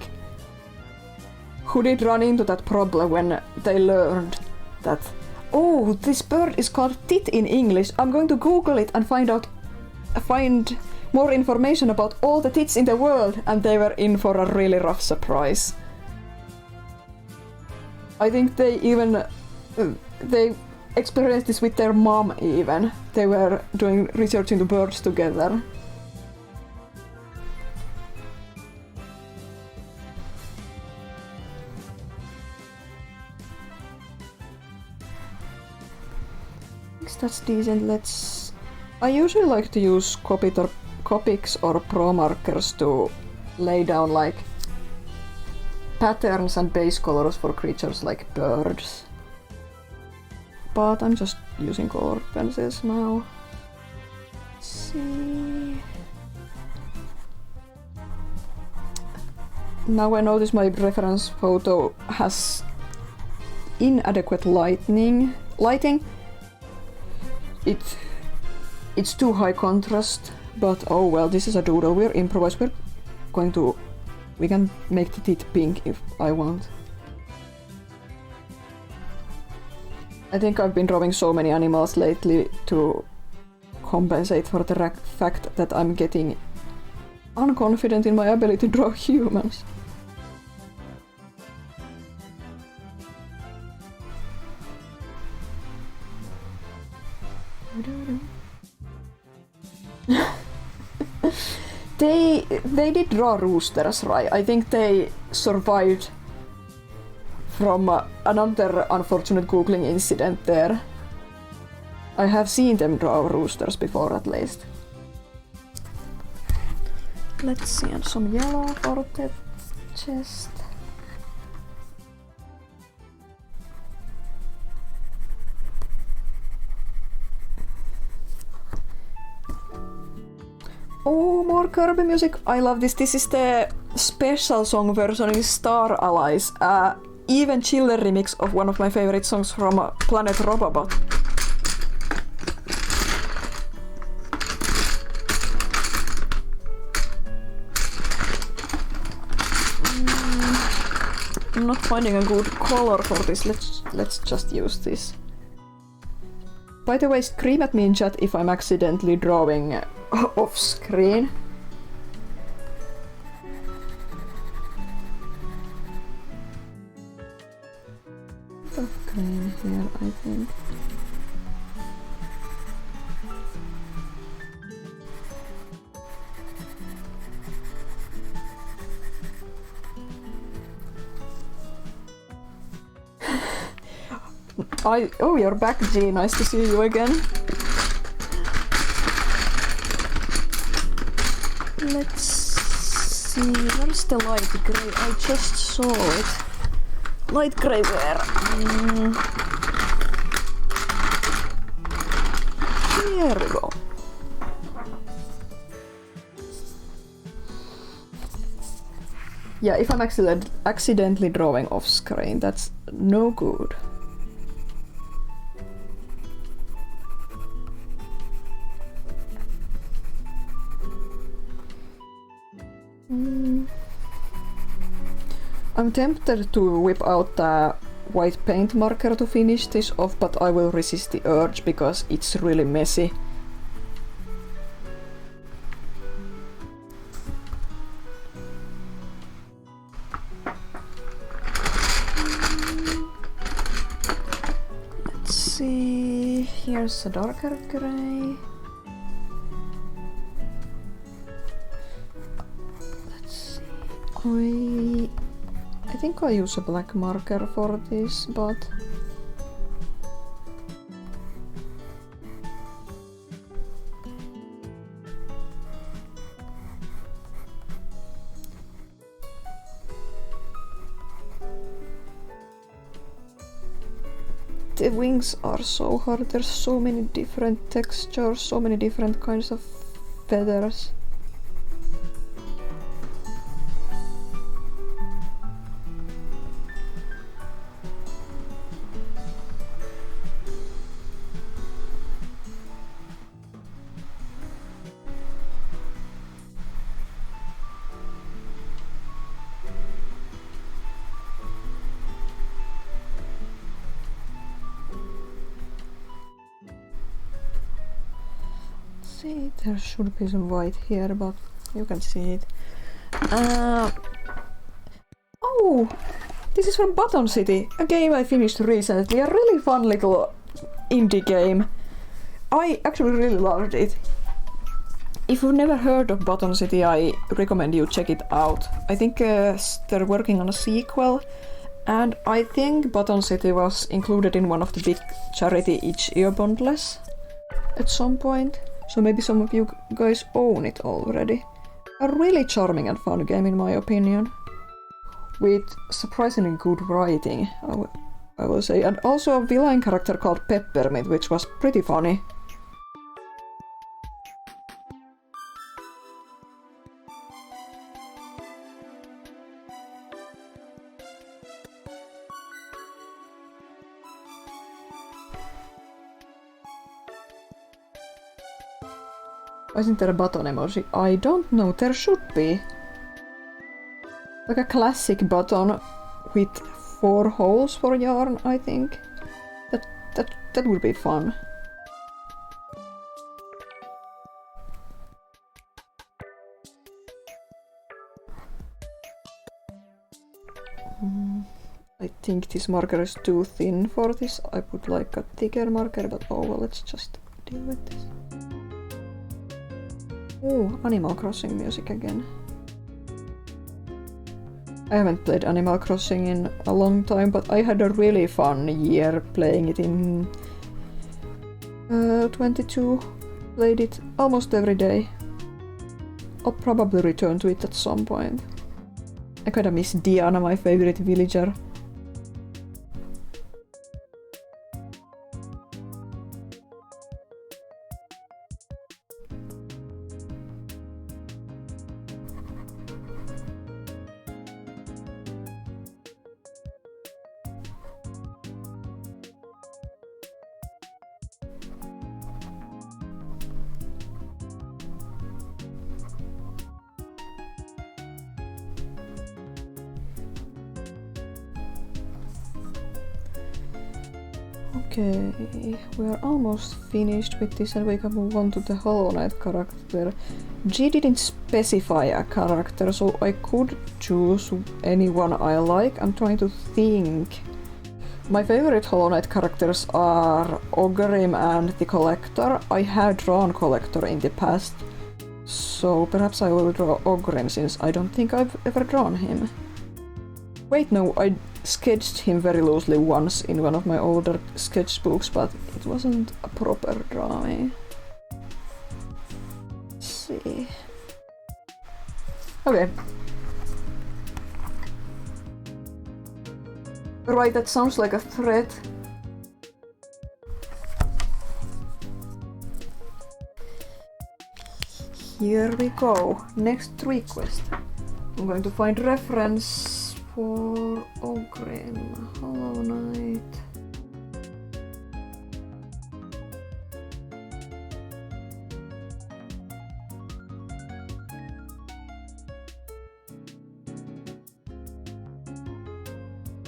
who did run into that problem when they learned that, oh, this bird is called tit in English. I'm going to Google it and find more information about all the tits in the world, and they were in for a really rough surprise. I think they even they experienced this with their mom even. They were doing research into birds together. That's decent. Let's... I usually like to use Copics or Pro markers to lay down like patterns and base colors for creatures like birds. But I'm just using colored pencils now. Let's see. Now I notice my reference photo has inadequate lighting. It's too high contrast, but oh well, this is a doodle. We're improvised. We can make the teeth pink if I want. I think I've been drawing so many animals lately to compensate for the fact that I'm getting unconfident in my ability to draw humans. They did draw roosters, right? I think they survived from another unfortunate googling incident there. I have seen them draw roosters before at least. Let's see, and some yellow for the chest. Oh, more Kirby music. I love this. This is the special song version in Star Allies. Even chiller remix of one of my favorite songs from Planet Robobot. I'm not finding a good color for this. Let's just use this. By the way, scream at me in chat if I'm accidentally drawing off screen. Of green here, I think. Oh, you're back, G. Nice to see you again. Let's see, where's the light grey? I just saw it. Light grey where? Here we go. Yeah, if I'm accidentally drawing off screen, that's no good. I'm tempted to whip out the white paint marker to finish this off, but I will resist the urge because it's really messy. Let's see, here's a darker gray. Let's see, I think I'll use a black marker for this, but the wings are so hard. There's so many different textures, so many different kinds of feathers. There should be some white here, but you can see it. Oh! This is from Button City, a game I finished recently. A really fun little indie game. I actually really loved it. If you've never heard of Button City, I recommend you check it out. I think they're working on a sequel, and I think Button City was included in one of the big charity itch.io bundles at some point. So maybe some of you guys own it already. A really charming and fun game in my opinion. With surprisingly good writing, I will say. And also a villain character called Peppermint, which was pretty funny. Why isn't there a button emoji? I don't know, there should be. Like a classic button with 4 holes for yarn, I think. That would be fun. I think this marker is too thin for this. I would like a thicker marker, but oh well, let's just deal with this. Ooh, Animal Crossing music again. I haven't played Animal Crossing in a long time, but I had a really fun year playing it in 22. Played it almost every day. I'll probably return to it at some point. I kinda miss Diana, my favorite villager. Okay, we are almost finished with this and we can move on to the Hollow Knight character. G didn't specify a character, so I could choose anyone I like. I'm trying to think. My favorite Hollow Knight characters are Ogrim and the Collector. I have drawn Collector in the past, so perhaps I will draw Ogrim since I don't think I've ever drawn him. Wait, no, I sketched him very loosely once in one of my older sketchbooks, but it wasn't a proper drawing. Let's see. Okay. Right, that sounds like a threat. Here we go. Next request. I'm going to find reference for Ogrim, Hollow Knight.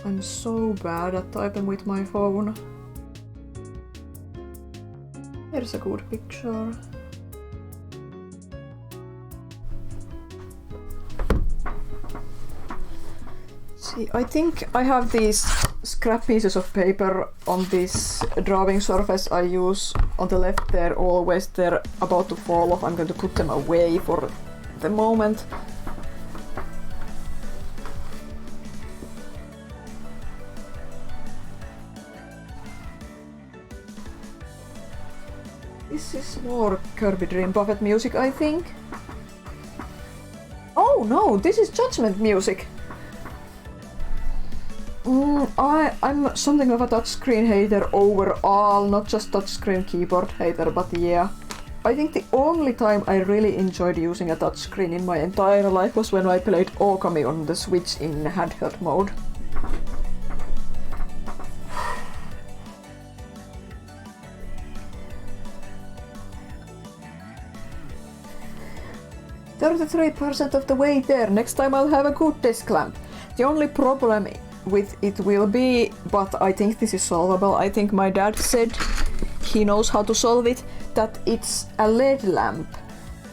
I'm so bad at typing with my phone. Here's a good picture. I think I have these scrap pieces of paper on this drawing surface I use on the left there always. They're about to fall off. I'm going to put them away for the moment. This is more Kirby Dream Buffet music, I think. Oh no, this is Judgment music! I'm something of a touchscreen hater overall, not just touchscreen keyboard hater, but yeah. I think the only time I really enjoyed using a touchscreen in my entire life was when I played Okami on the Switch in handheld mode. "33% of the way there, next time I'll have a good desk lamp. The only problem with it will be, but I think this is solvable, I think my dad said he knows how to solve it, that it's a LED lamp.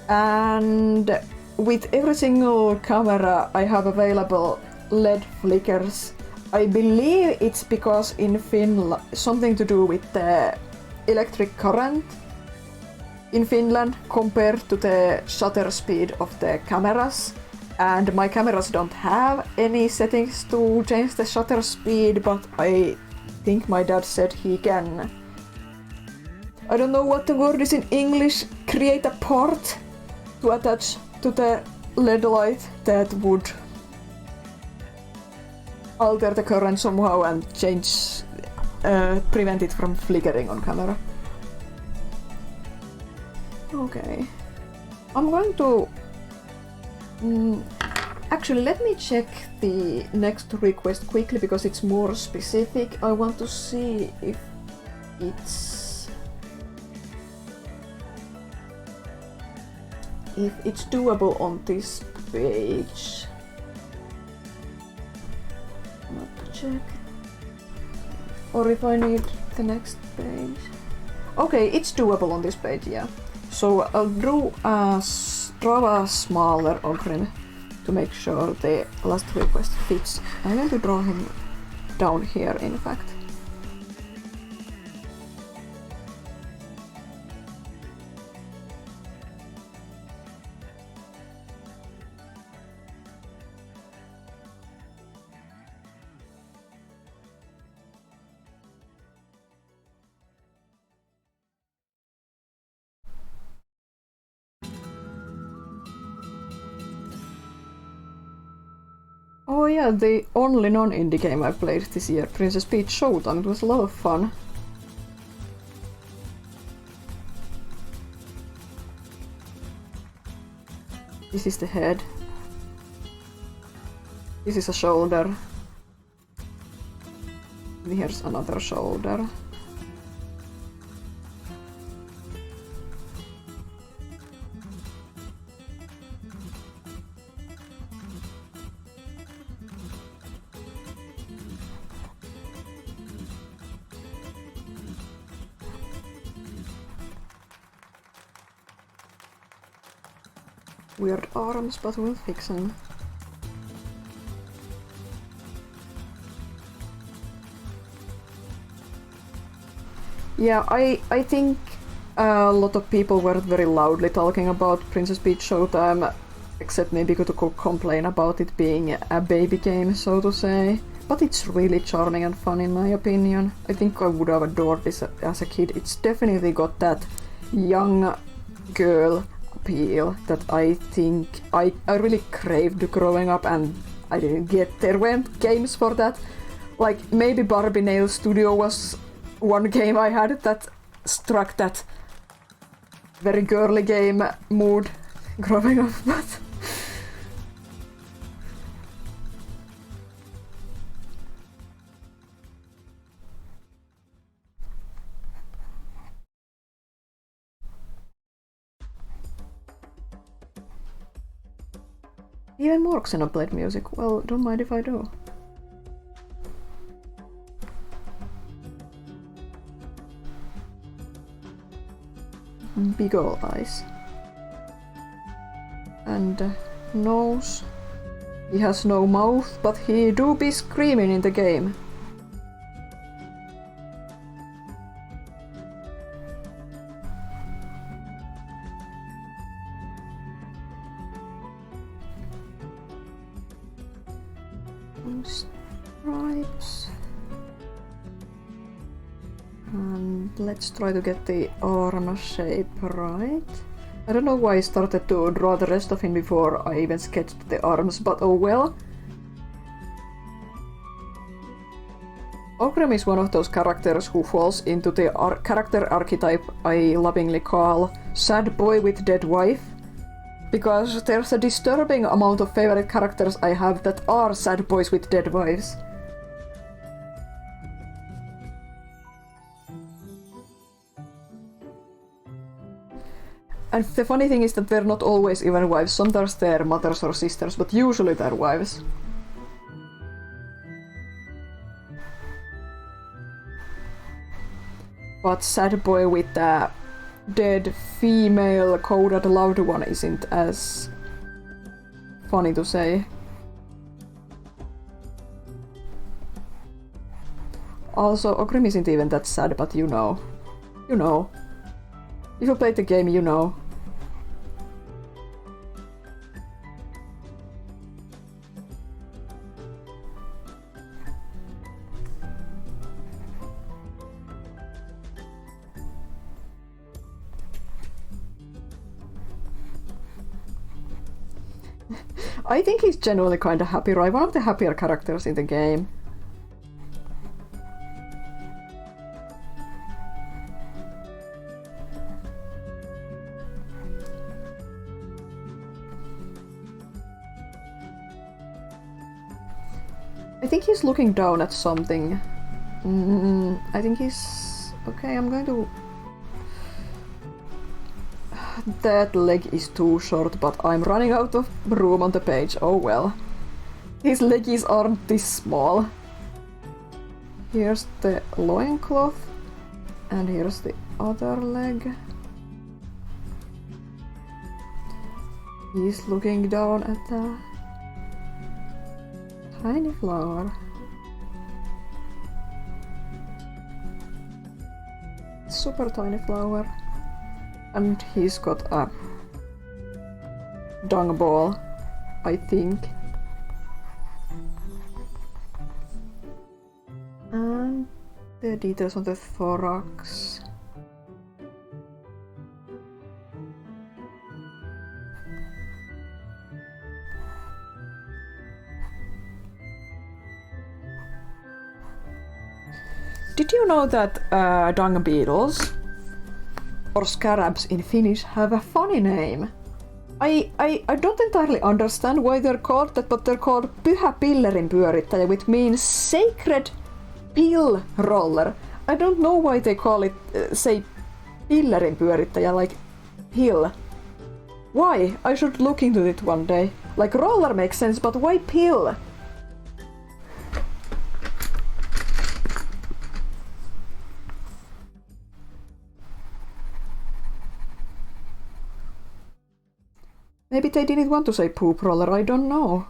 And with every single camera I have available LED flickers. I believe it's because in Finland, something to do with the electric current in Finland compared to the shutter speed of the cameras. And my cameras don't have any settings to change the shutter speed, but I think my dad said he can. I don't know what the word is in English. Create a port to attach to the LED light that would alter the current somehow and change, prevent it from flickering on camera. Okay. I'm going to actually, let me check the next request quickly because it's more specific. I want to see if it's... if it's doable on this page. Not check. Or if I need the next page. Okay, it's doable on this page, yeah. So I'll draw a smaller Ogren to make sure the last request fits. I'm going to draw him down here, in fact. Oh yeah, the only non-indie game I played this year, Princess Peach Showtime. It was a lot of fun. This is the head. This is a shoulder. Here's another shoulder. Weird arms, but we'll fix them. Yeah, I think a lot of people were very loudly talking about Princess Peach Showtime, except maybe to complain about it being a baby game, so to say. But it's really charming and fun in my opinion. I think I would have adored this as a kid. It's definitely got that young girl appeal that I think I really craved growing up, and I didn't get. There weren't games for that. Like maybe Barbie Nail Studio was one game I had that struck that very girly game mood growing up, but even more Xenoblade music. Well, don't mind if I do. Big ol' eyes. And nose. He has no mouth, but he do be screaming in the game. Stripes. And let's try to get the arm shape right. I don't know why I started to draw the rest of him before I even sketched the arms, but oh well. Ogrim is one of those characters who falls into the character archetype I lovingly call sad boy with dead wife. Because there's a disturbing amount of favorite characters I have that are sad boys with dead wives. And the funny thing is that they're not always even wives, sometimes they're mothers or sisters, but usually they're wives. But sad boy with a dead female coded loved one isn't as funny to say. Also, Ogrim isn't even that sad, but you know. You know. If you played the game, you know. I think he's genuinely kinda happy, right? One of the happier characters in the game. I think he's looking down at something. I think he's... Okay, I'm going to... that leg is too short, but I'm running out of room on the page. Oh well. His leggies aren't this small. Here's the loincloth. And here's the other leg. He's looking down at the tiny flower. Super tiny flower. And he's got a dung ball, I think. And the details on the thorax. Did you know that dung beetles, or scarabs in Finnish, have a funny name? I don't entirely understand why they're called that, but they're called Pyhä Pillerinpyörittäjä, which means sacred pill roller. I don't know why they call it, say, Pillerinpyörittäjä, like pill. Why? I should look into it one day. Like roller makes sense, but why pill? Maybe they didn't want to say poop roller, I don't know.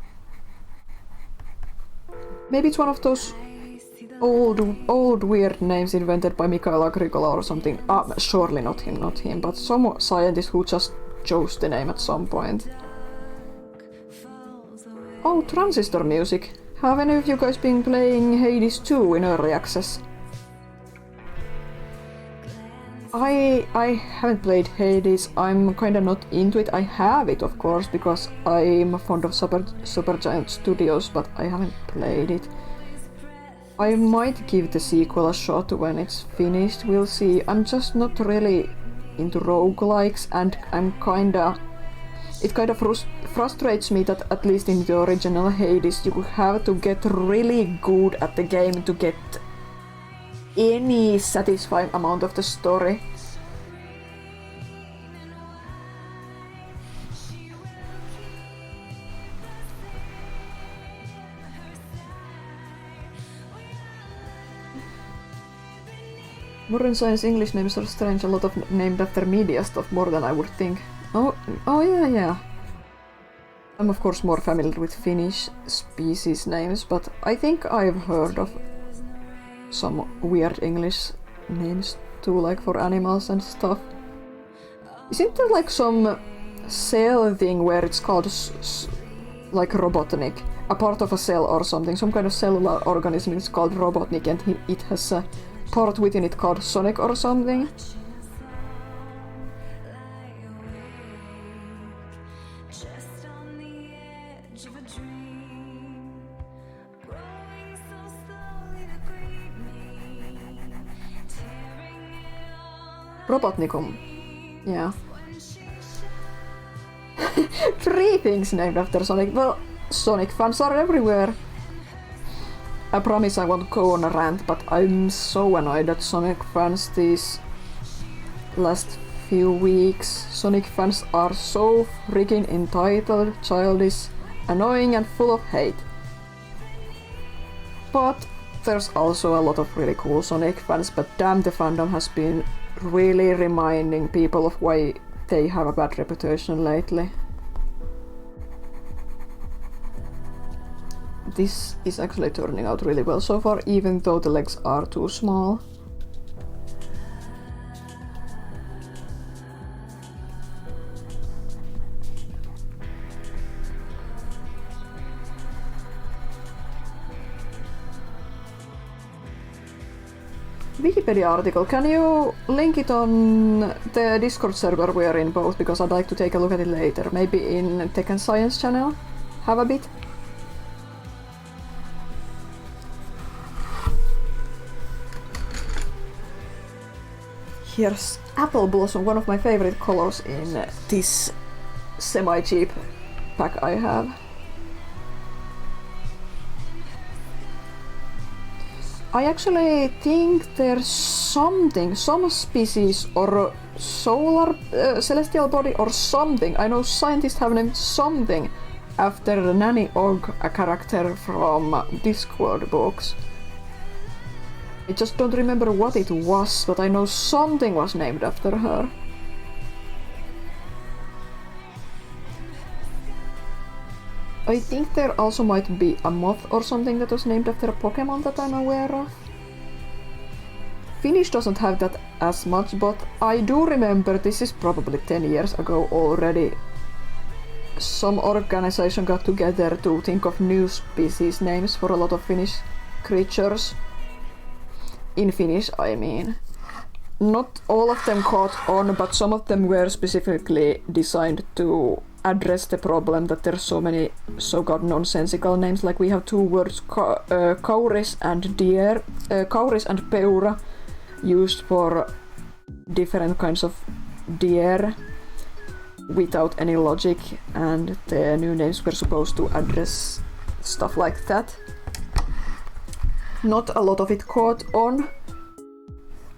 Maybe it's one of those old weird names invented by Mikael Agricola or something. Surely not him, but some scientist who just chose the name at some point. Oh, transistor music. Have any of you guys been playing Hades 2 in early access? I haven't played Hades, I'm kinda not into it. I have it, of course, because I'm fond of Supergiant Studios, but I haven't played it. I might give the sequel a shot when it's finished, we'll see. I'm just not really into roguelikes, and it kind of frustrates me that at least in the original Hades you have to get really good at the game to get any satisfying amount of the story. Modern science English names are strange, a lot of named after media stuff, more than I would think. Oh yeah. I'm of course more familiar with Finnish species names, but I think I've heard of some weird English names too, like for animals and stuff. Isn't there like some cell thing where it's called like Robotnik? A part of a cell or something, some kind of cellular organism is called Robotnik, and it has a part within it called Sonic or something. Robotnikum. Yeah. 3 things named after Sonic. Well, Sonic fans are everywhere. I promise I won't go on a rant, but I'm so annoyed at Sonic fans these last few weeks. Sonic fans are so freaking entitled, childish, annoying and full of hate. But there's also a lot of really cool Sonic fans, but damn, the fandom has been really reminding people of why they have a bad reputation lately. This is actually turning out really well so far, even though the legs are too small. Wikipedia article, can you link it on the Discord server we are in both, because I'd like to take a look at it later, maybe in Tech and Science channel? Have a bit? Here's Apple Blossom, one of my favorite colors in this semi-cheap pack I have. I actually think there's some species or solar celestial body or something. I know scientists have named something after Nanny Og, a character from Discworld books. I just don't remember what it was, but I know something was named after her. I think there also might be a moth or something that was named after a Pokemon that I'm aware of. Finnish doesn't have that as much, but I do remember, this is probably 10 years ago already, some organization got together to think of new species names for a lot of Finnish creatures. In Finnish, I mean. Not all of them caught on, but some of them were specifically designed to address the problem that there's so many so-called nonsensical names. Like we have two words, kauris and deer, kauris and peura, used for different kinds of deer without any logic, and the new names were supposed to address stuff like that. Not a lot of it caught on,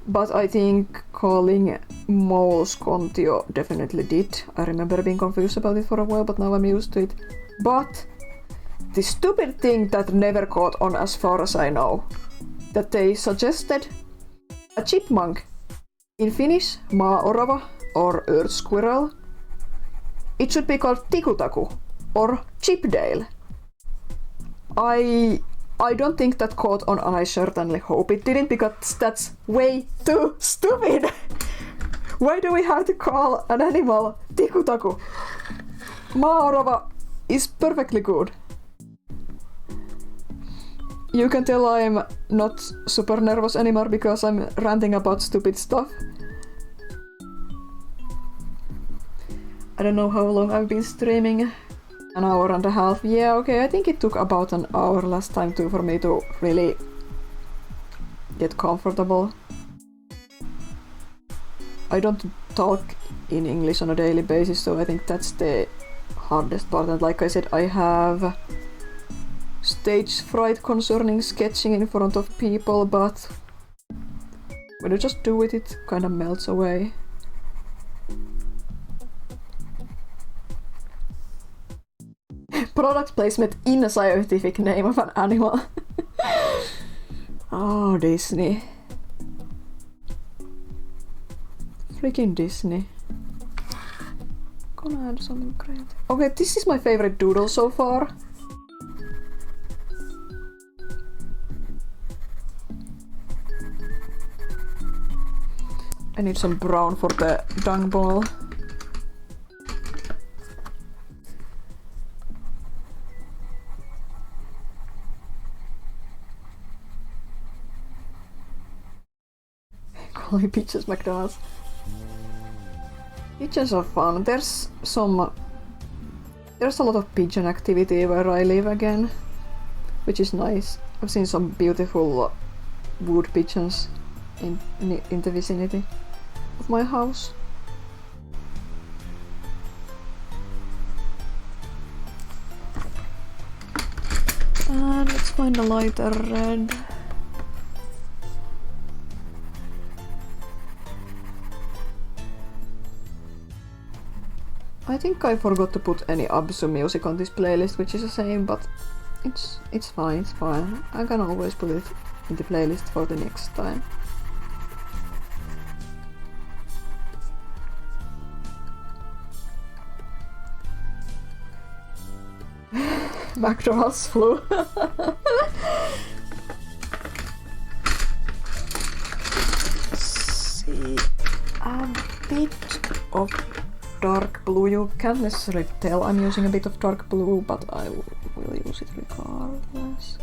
but I think calling moles Kontio definitely did. I remember being confused about it for a while, but now I'm used to it. But the stupid thing that never caught on as far as I know, that they suggested a chipmunk. In Finnish, maa-orava or earth squirrel, it should be called tikutaku or chipdale. I don't think that caught on, and I certainly hope it didn't, because that's way too stupid. Why do we have to call an animal tikutaku? Maa-orava is perfectly good. You can tell I'm not super nervous anymore because I'm ranting about stupid stuff. I don't know how long I've been streaming. An hour and a half. Yeah, okay, I think it took about an hour last time too for me to really get comfortable. I don't talk in English on a daily basis, so I think that's the hardest part. And like I said, I have stage fright concerning sketching in front of people, but when you just do it, it kind of melts away. Product placement in a scientific name of an animal. Oh, Disney. Freaking Disney. Gonna add something great. Okay, this is my favorite doodle so far. I need some brown for the dung ball. Calling pigeons McDonald's. Pigeons are fun. There's a lot of pigeon activity where I live again, which is nice. I've seen some beautiful wood pigeons in the vicinity of my house. And let's find a lighter red. I think I forgot to put any Absu music on this playlist, which is a shame, but it's fine, it's fine. I can always put it in the playlist for the next time. McDonald's flu. See, a bit of dark blue. You can't necessarily tell I'm using a bit of dark blue, but I will use it regardless.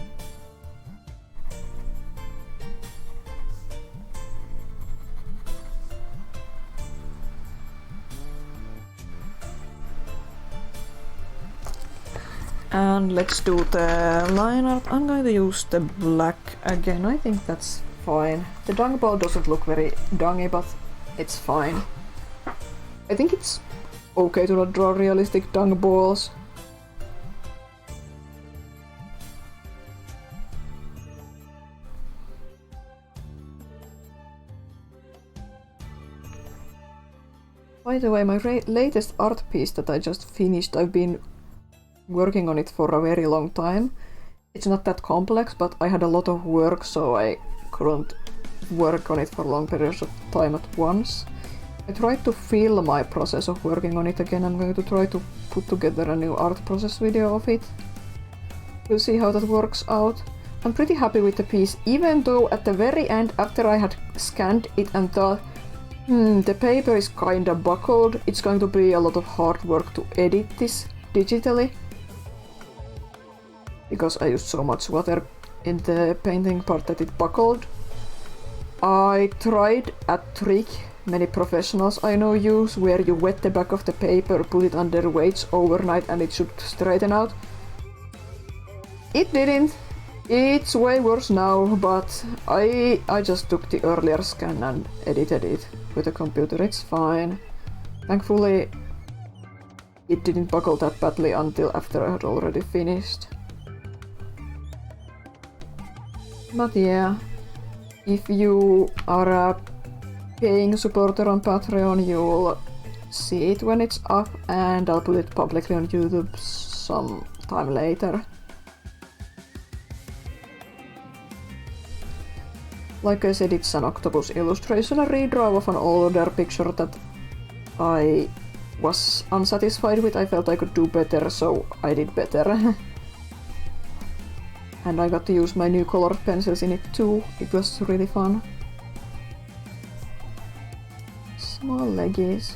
And let's do the line art. I'm going to use the black again. I think that's fine. The dung ball doesn't look very dungy, but it's fine. I think it's okay to not draw realistic dung balls. By the way, my latest art piece that I just finished, I've been working on it for a very long time. It's not that complex, but I had a lot of work, so I couldn't work on it for long periods of time at once. I tried to film my process of working on it again. I'm going to try to put together a new art process video of it. We'll see how that works out. I'm pretty happy with the piece, even though at the very end, after I had scanned it and thought, the paper is kinda buckled, it's going to be a lot of hard work to edit this digitally. Because I used so much water in the painting part that it buckled. I tried a trick many professionals I know use, where you wet the back of the paper, put it under weights overnight and it should straighten out. It didn't. It's way worse now, but I just took the earlier scan and edited it with a computer. It's fine. Thankfully, it didn't buckle that badly until after I had already finished. But yeah, if you are a paying supporter on Patreon, you'll see it when it's up, and I'll put it publicly on YouTube sometime later. Like I said, it's an octopus illustration, a redraw of an older picture that I was unsatisfied with. I felt I could do better, so I did better. And I got to use my new colored pencils in it too. It was really fun. Small leggies.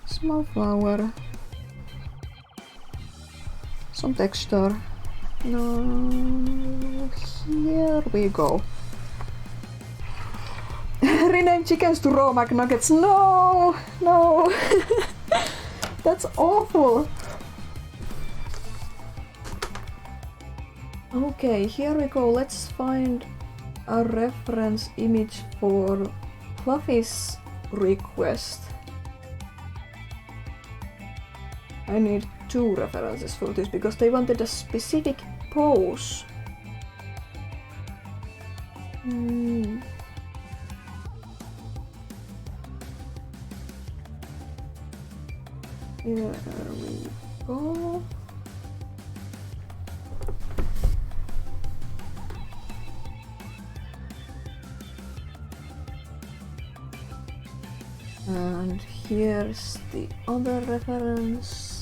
Small flower. Some texture. No, here we go. Rename chickens to raw McNuggets. No, no. That's awful. Okay, here we go. Let's find a reference image for Fluffy's request. I need 2 references for this because they wanted a specific pose. Here we go. And here's the other reference.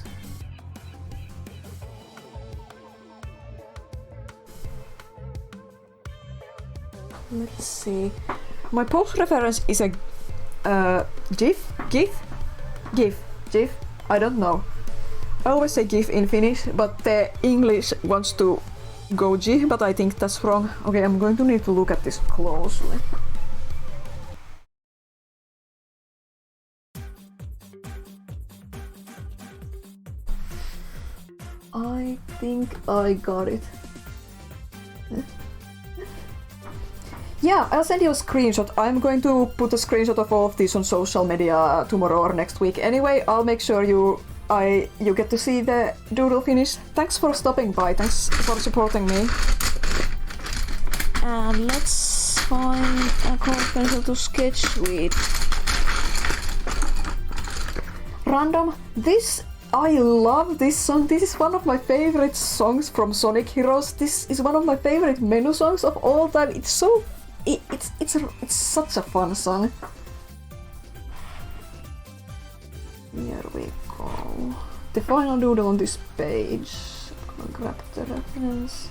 Let's see. My post reference is a GIF. I don't know. I always say GIF in Finnish, but the English wants to go GIF, but I think that's wrong. Okay, I'm going to need to look at this closely. I think I got it. Yeah, I'll send you a screenshot. I'm going to put a screenshot of all of these on social media tomorrow or next week. Anyway, I'll make sure you get to see the doodle finish. Thanks for stopping by. Thanks for supporting me. And let's find a colored pencil to sketch with. Random. I love this song. This is one of my favorite songs from Sonic Heroes. This is one of my favorite menu songs of all time. It's so... It's such a fun song. Here we go. The final doodle on this page. I'll grab the reference.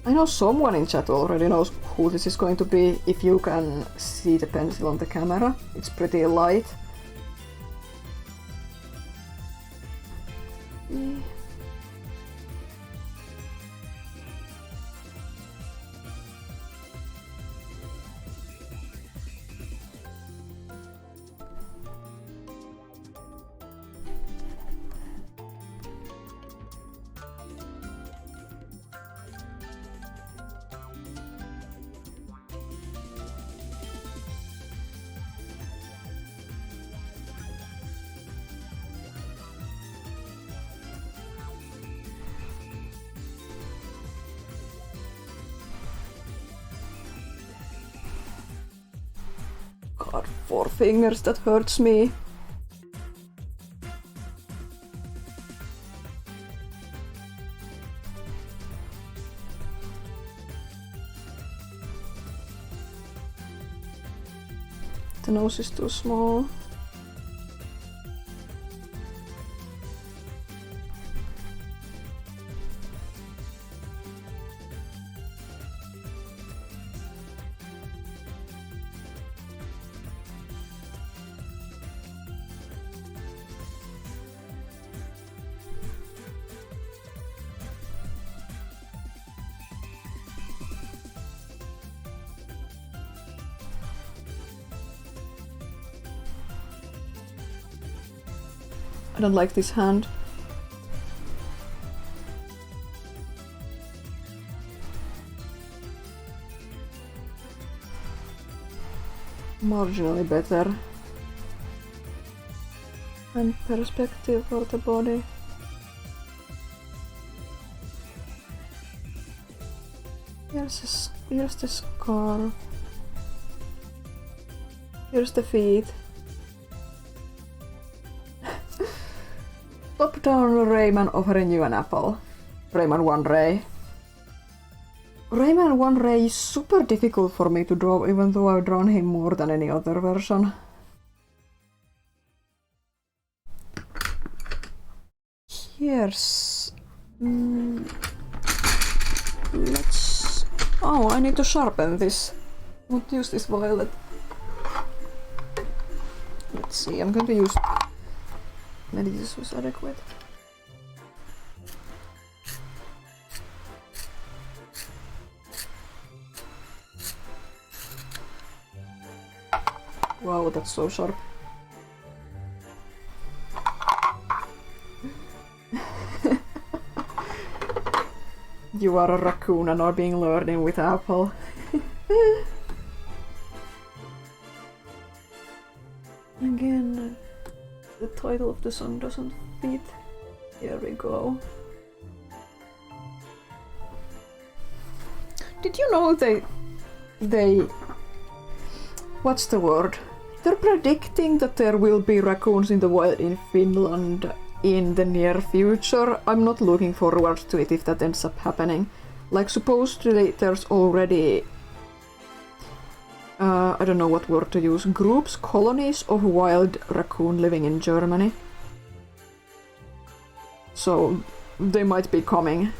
I know someone in chat already knows who this is going to be, if you can see the pencil on the camera. It's pretty light. 4 fingers that hurts me. The nose is too small. I don't like this hand. Marginally better. And perspective for the body. Here's the scar. Here's the feet. Top down Rayman offering you an apple. Rayman 1 Ray. Rayman 1 Ray is super difficult for me to draw, even though I've drawn him more than any other version. Here's... let's... Oh, I need to sharpen this. I want to use this violet. Let's see, I'm going to use... Maybe this was adequate. Wow, that's so sharp. You are a raccoon and are being lured in with apple. Again, the title of the song doesn't fit. Here we go. Did you know they... What's the word? They're predicting that there will be raccoons in the wild in Finland in the near future. I'm not looking forward to it if that ends up happening. Like, supposedly there's already... I don't know what word to use. Groups, colonies of wild raccoon living in Germany. So, they might be coming.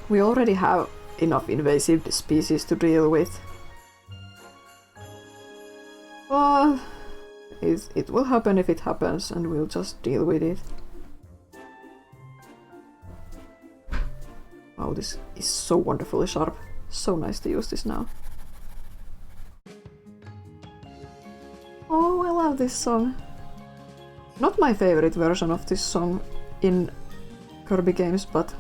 We already have enough invasive species to deal with. But it will happen if it happens, and we'll just deal with it. Oh, this is so wonderfully sharp. So nice to use this now. Oh, I love this song. Not my favorite version of this song in Kirby games, but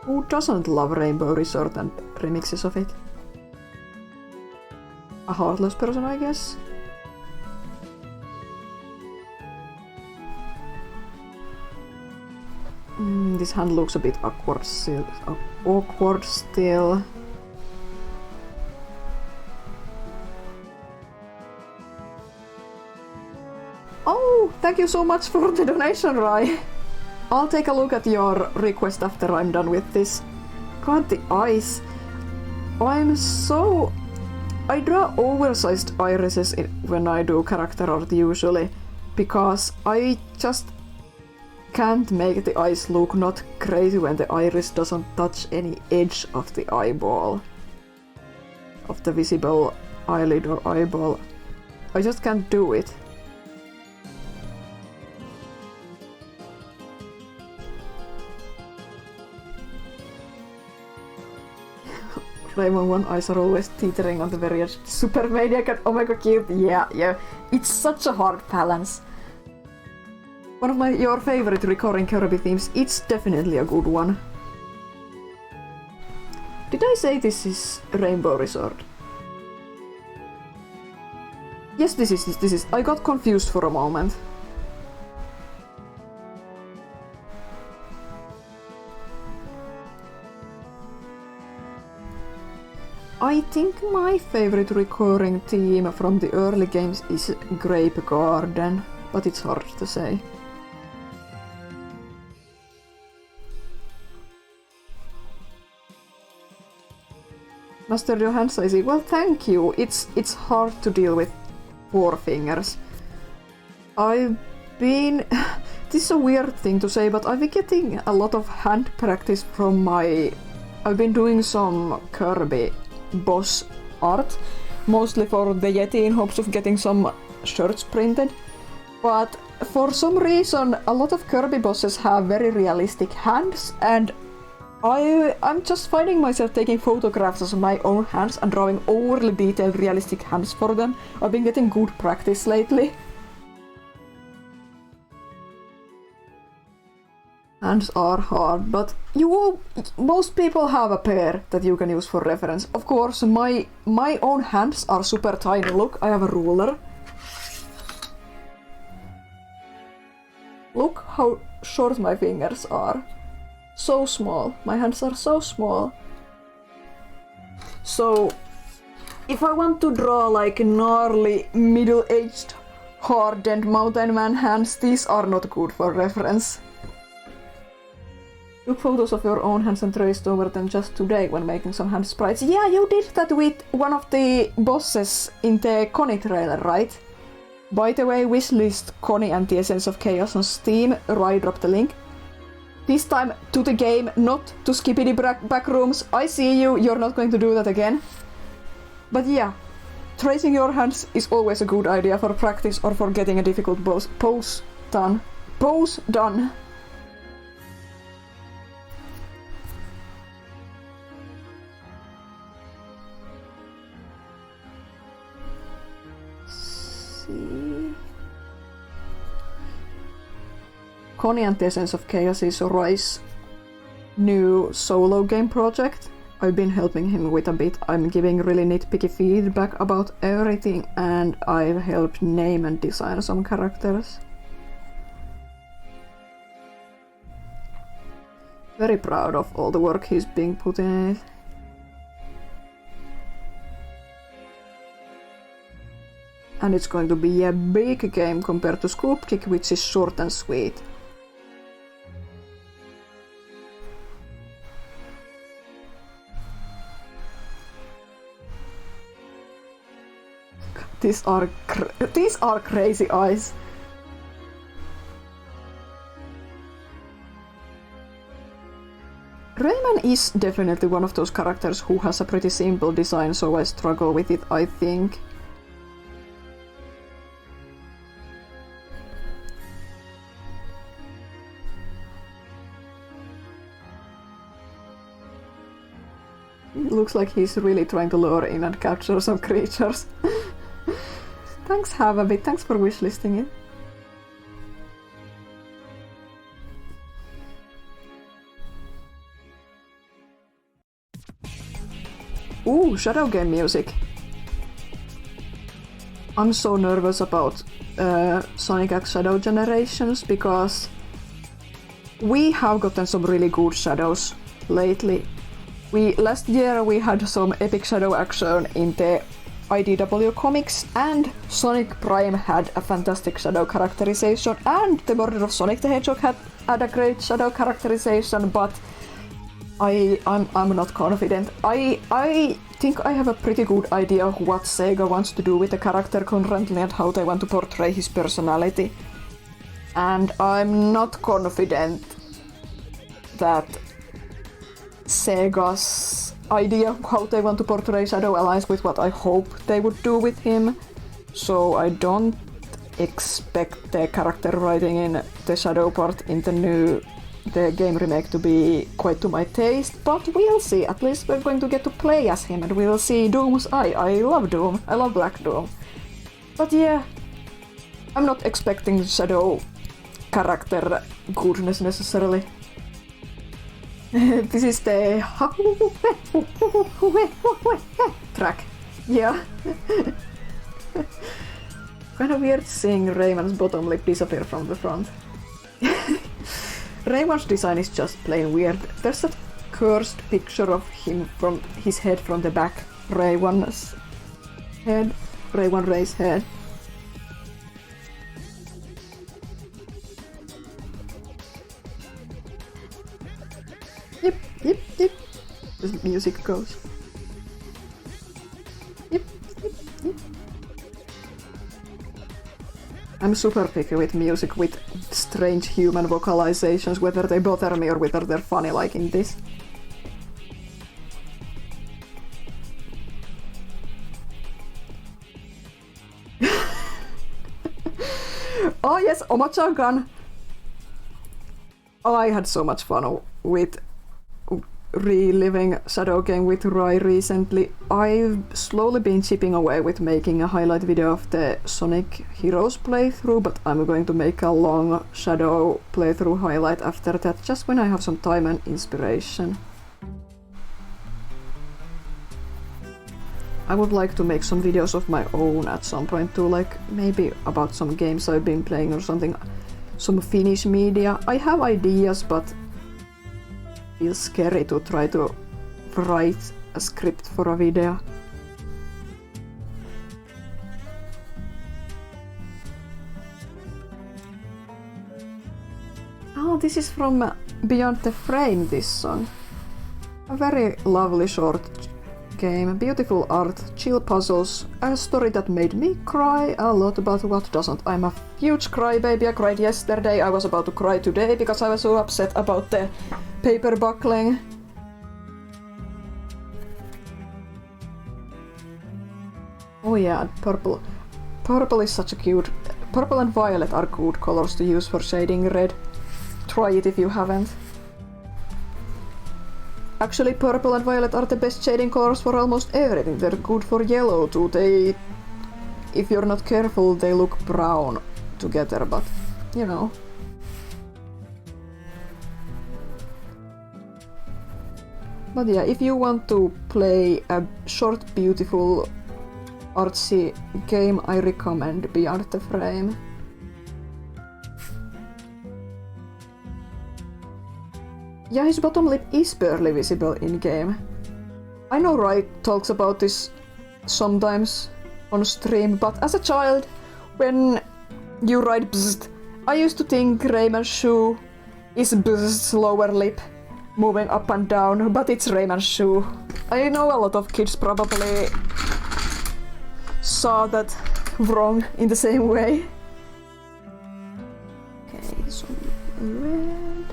who doesn't love Rainbow Resort and remixes of it? A heartless person, I guess. This hand looks a bit awkward still. Oh, thank you so much for the donation, Rai. I'll take a look at your request after I'm done with this. God, the eyes. I draw oversized irises when I do character art usually, because I just can't make the eyes look not crazy when the iris doesn't touch any edge of the eyeball. Of the visible eyelid or eyeball. I just can't do it. Raymond 1 eyes are always teetering on the very edge. Super maniac and omega cute. Yeah. It's such a hard balance. One of your favorite recurring Kirby themes. It's definitely a good one. Did I say this is Rainbow Resort? Yes, this is. I got confused for a moment. think my favorite recurring theme from the early games is Grape Garden, but it's hard to say. Master Johansson is well, thank you. It's hard to deal with 4 fingers. I've been... This is a weird thing to say, but I've been getting a lot of hand practice from my... I've been doing some Kirby boss art, mostly for the Yeti in hopes of getting some shirts printed. But for some reason, a lot of Kirby bosses have very realistic hands, and I'm just finding myself taking photographs of my own hands and drawing overly detailed realistic hands for them. I've been getting good practice lately. Hands are hard, but most people have a pair that you can use for reference. Of course, my own hands are super tiny. Look, I have a ruler. Look how short my fingers are. So small. My hands are so small. So, if I want to draw like gnarly, middle-aged, hardened mountain man hands, these are not good for reference. Took photos of your own hands and traced over them just today when making some hand sprites. Yeah, you did that with one of the bosses in the Connie trailer, right? By the way, wishlist Connie and the Essence of Chaos on Steam, I dropped the link. This time to the game, not to skippity back rooms. I see you, you're not going to do that again. But yeah, tracing your hands is always a good idea for practice or for getting a difficult pose done. Pose done. See. Connie and the Essence of Chaos is Rai's new solo game project. I've been helping him with a bit. I'm giving really nitpicky feedback about everything, and I've helped name and design some characters. Very proud of all the work he's been putting in it. And it's going to be a big game compared to Scoop Kick, which is short and sweet. These are crazy eyes. Rayman is definitely one of those characters who has a pretty simple design, so I struggle with it, I think. It looks like he's really trying to lure in and capture some creatures. Thanks, Havabit. Thanks for wishlisting it. Ooh, shadow game music. I'm so nervous about Sonic X Shadow Generations because we have gotten some really good shadows lately. Last year we had some epic shadow action in the IDW comics, and Sonic Prime had a fantastic shadow characterization, and the Murder of Sonic the Hedgehog had a great shadow characterization, but I'm not confident. I think I have a pretty good idea of what Sega wants to do with the character currently and how they want to portray his personality. And I'm not confident that Sega's idea of how they want to portray Shadow aligns with what I hope they would do with him. So I don't expect the character writing in the Shadow part in the game remake to be quite to my taste, but we'll see. At least we're going to get to play as him and we'll see Doom's eye. I love Doom. I love Black Doom. But yeah, I'm not expecting Shadow character goodness necessarily. This is the track. Yeah. Kind of weird seeing Rayman's bottom lip disappear from the front. Rayman's design is just plain weird. There's that cursed picture of him from his head from the back. Ray1's head. Ray's head. Yep. The music goes. Yep. I'm super picky with music with strange human vocalizations, whether they bother me or whether they're funny like in this. Oh yes, Omacha-gun! I had so much fun with reliving Shadow game with Rai recently. I've slowly been chipping away with making a highlight video of the Sonic Heroes playthrough, but I'm going to make a long Shadow playthrough highlight after that, just when I have some time and inspiration. I would like to make some videos of my own at some point too, like maybe about some games I've been playing or something, some Finnish media. I have ideas, but it feels scary to try to write a script for a video. Oh, this is from Beyond the Frame, this song. A very lovely short game, beautiful art, chill puzzles, a story that made me cry a lot, but what doesn't? I'm a huge crybaby. I cried yesterday, I was about to cry today because I was so upset about the paper buckling. Oh yeah, purple. Purple is such a cute... Purple and violet are good colors to use for shading red. Try it if you haven't. Actually, purple and violet are the best shading colors for almost everything. They're good for yellow too. They... If you're not careful, they look brown together, but... you know. But yeah, if you want to play a short, beautiful, artsy game, I recommend Beyond the Frame. Yeah, his bottom lip is barely visible in-game. I know Rai talks about this sometimes on stream, but as a child, when you write bzzzt, I used to think Rayman's shoe is bzzzt lower lip, moving up and down, but it's Rayman's shoe. I know a lot of kids probably saw that wrong in the same way. Okay, so red.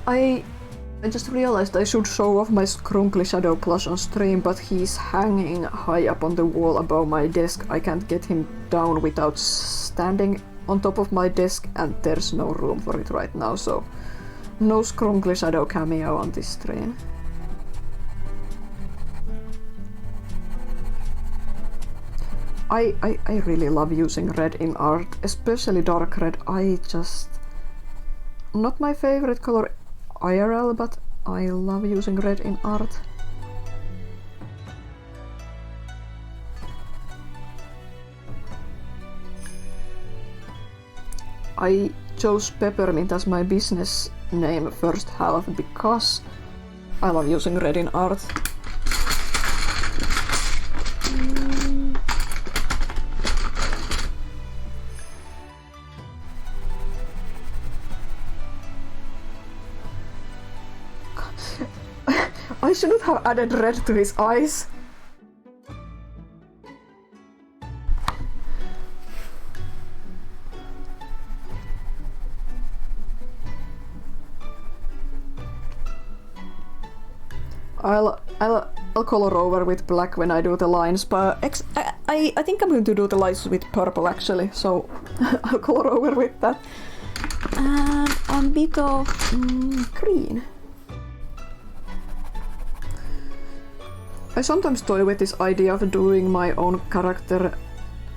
I just realized I should show off my Skrunkly Shadow plush on stream, but he's hanging high up on the wall above my desk. I can't get him down without standing on top of my desk, and there's no room for it right now, so no Skrunkly Shadow cameo on this stream. I really love using red in art, especially dark red. Not my favorite color IRL, but I love using red in art. I chose Peppermint as my business name first half because I love using red in art. I shouldn't have added red to his eyes. I'll color over with black when I do the lines, but I think I'm going to do the lines with purple actually, so I'll color over with that. And a bit of green. I sometimes toy with this idea of doing my own character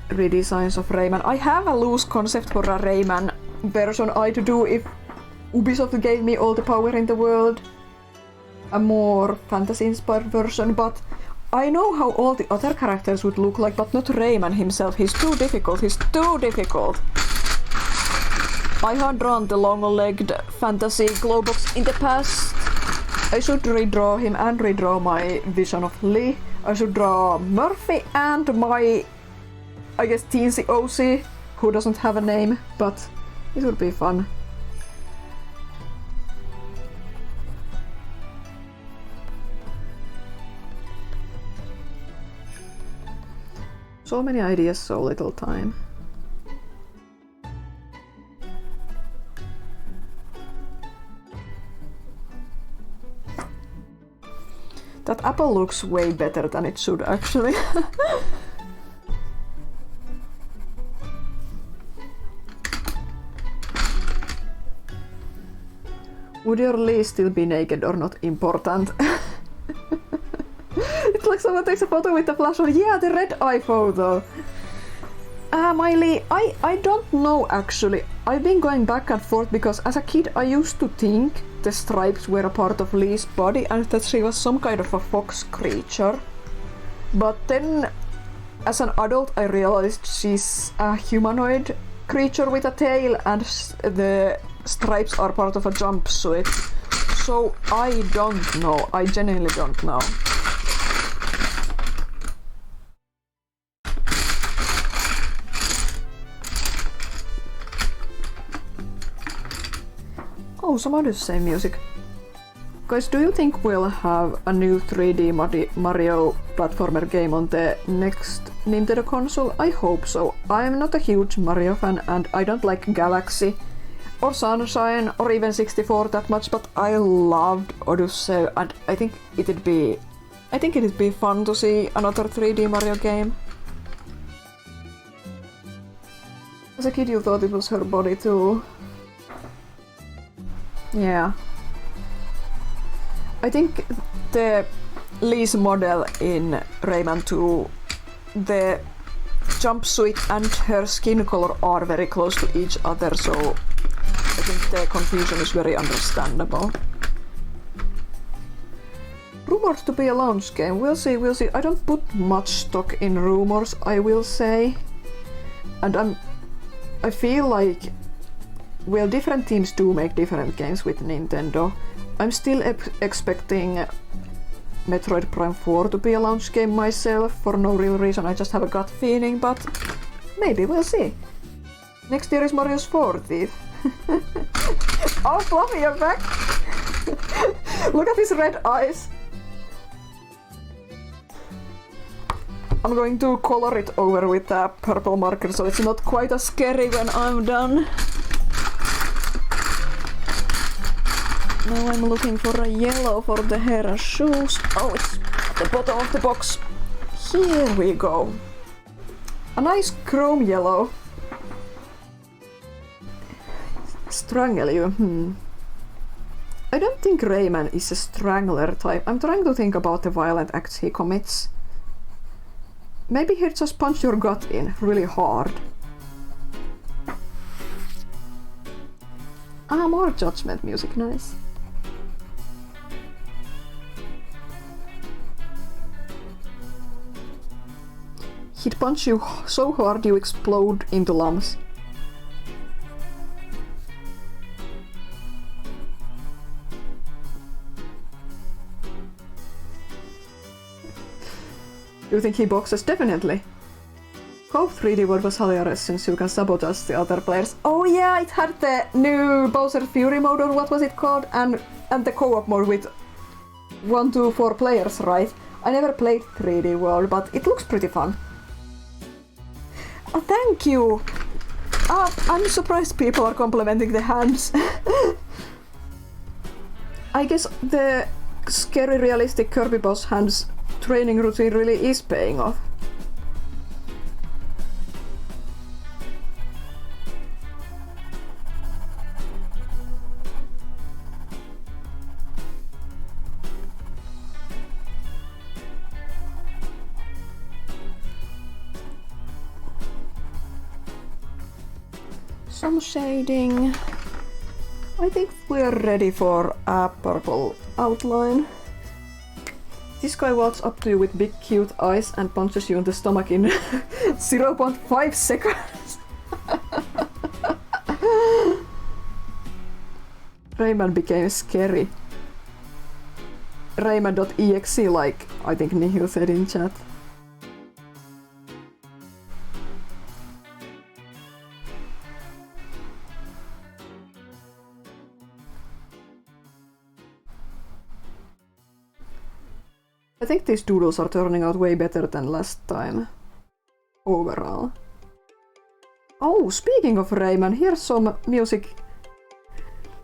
redesigns of Rayman. I have a loose concept for a Rayman version I'd do if Ubisoft gave me all the power in the world. A more fantasy-inspired version, but I know how all the other characters would look like, but not Rayman himself. He's too difficult. I had drawn the long-legged fantasy Glowbox in the past. I should redraw him and redraw my vision of Lee. I should draw Murphy and my, I guess, teensy OC, who doesn't have a name, but it would be fun. So many ideas, so little time. That apple looks way better than it should, actually. Would your Lee still be naked or not important? It's like someone takes a photo with the flash on. Yeah, the red eye photo. My Lee, I don't know actually. I've been going back and forth because as a kid I used to think the stripes were a part of Lee's body and that she was some kind of a fox creature. But then as an adult I realized she's a humanoid creature with a tail and the stripes are part of a jumpsuit. So I don't know. I genuinely don't know. Oh, some Odyssey music. Guys, do you think we'll have a new 3D Mario platformer game on the next Nintendo console? I hope so. I'm not a huge Mario fan and I don't like Galaxy or Sunshine or even 64 that much, but I loved Odyssey and I think it'd be fun to see another 3D Mario game. As a kid you thought it was her body too. Yeah. I think the Lee's model in Rayman 2, the jumpsuit and her skin color are very close to each other, so I think the confusion is very understandable. Rumored to be a launch game. We'll see. I don't put much stock in rumors, I will say. And I feel like, well, different teams do make different games with Nintendo. I'm still expecting Metroid Prime 4 to be a launch game myself, for no real reason, I just have a gut feeling, but maybe we'll see. Next year is Mario's 40th. Oh, Fluffy, you're back! Look at his red eyes! I'm going to color it over with a purple marker so it's not quite as scary when I'm done. Now I'm looking for a yellow for the hair and shoes. Oh, it's at the bottom of the box. Here we go. A nice chrome yellow. Strangle you, I don't think Rayman is a strangler type. I'm trying to think about the violent acts he commits. Maybe he'll just punch your gut in really hard. Ah, more Judgment music, nice. He'd punch you so hard you explode into lumps. Do you think he boxes? Definitely. Co-op 3D World was hilarious since you can sabotage the other players. Oh yeah, it had the new Bowser Fury mode or what was it called? And the co-op mode with 1 to 4 players, right? I never played 3D World, but it looks pretty fun. Oh, thank you! I'm surprised people are complimenting the hands. I guess the scary realistic Kirby boss hands training routine really is paying off. Some shading. I think we're ready for a purple outline. This guy walks up to you with big cute eyes and punches you in the stomach in 0.5 seconds. Rayman became scary. Rayman.exe, like I think Nihil said in chat. I think these doodles are turning out way better than last time. Overall. Oh, speaking of Rayman, here's some music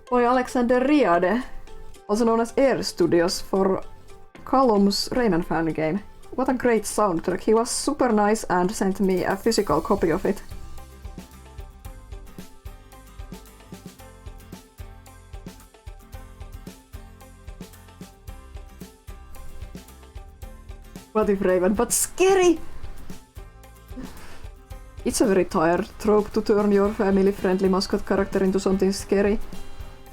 by Alexander Riade, also known as Air Studios, for Callum's Rayman fan game. What a great soundtrack. He was super nice and sent me a physical copy of it. What if Raven, but scary! It's a very tired trope to turn your family-friendly mascot character into something scary.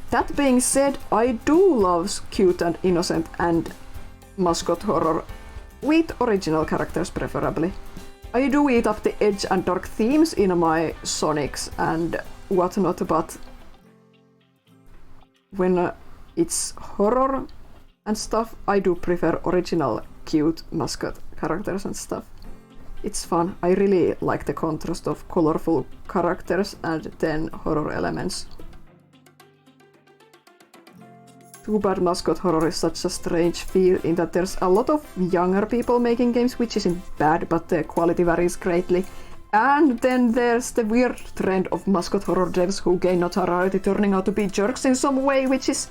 That being said, I do love cute and innocent and mascot horror, with original characters preferably. I do eat up the edge and dark themes in my Sonics and whatnot, but when it's horror and stuff, I do prefer original cute mascot characters and stuff. It's fun. I really like the contrast of colorful characters and then horror elements. Too bad mascot horror is such a strange field in that there's a lot of younger people making games, which isn't bad, but the quality varies greatly. And then there's the weird trend of mascot horror devs who gain notoriety turning out to be jerks in some way, which is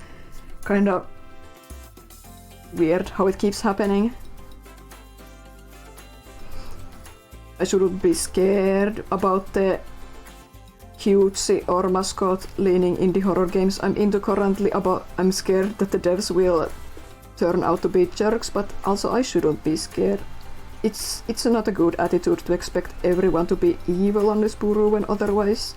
kinda weird how it keeps happening. I shouldn't be scared about the cutesy or mascot leaning indie horror games I'm into currently. I'm scared that the devs will turn out to be jerks, but also I shouldn't be scared. It's not a good attitude to expect everyone to be evil unless proven otherwise.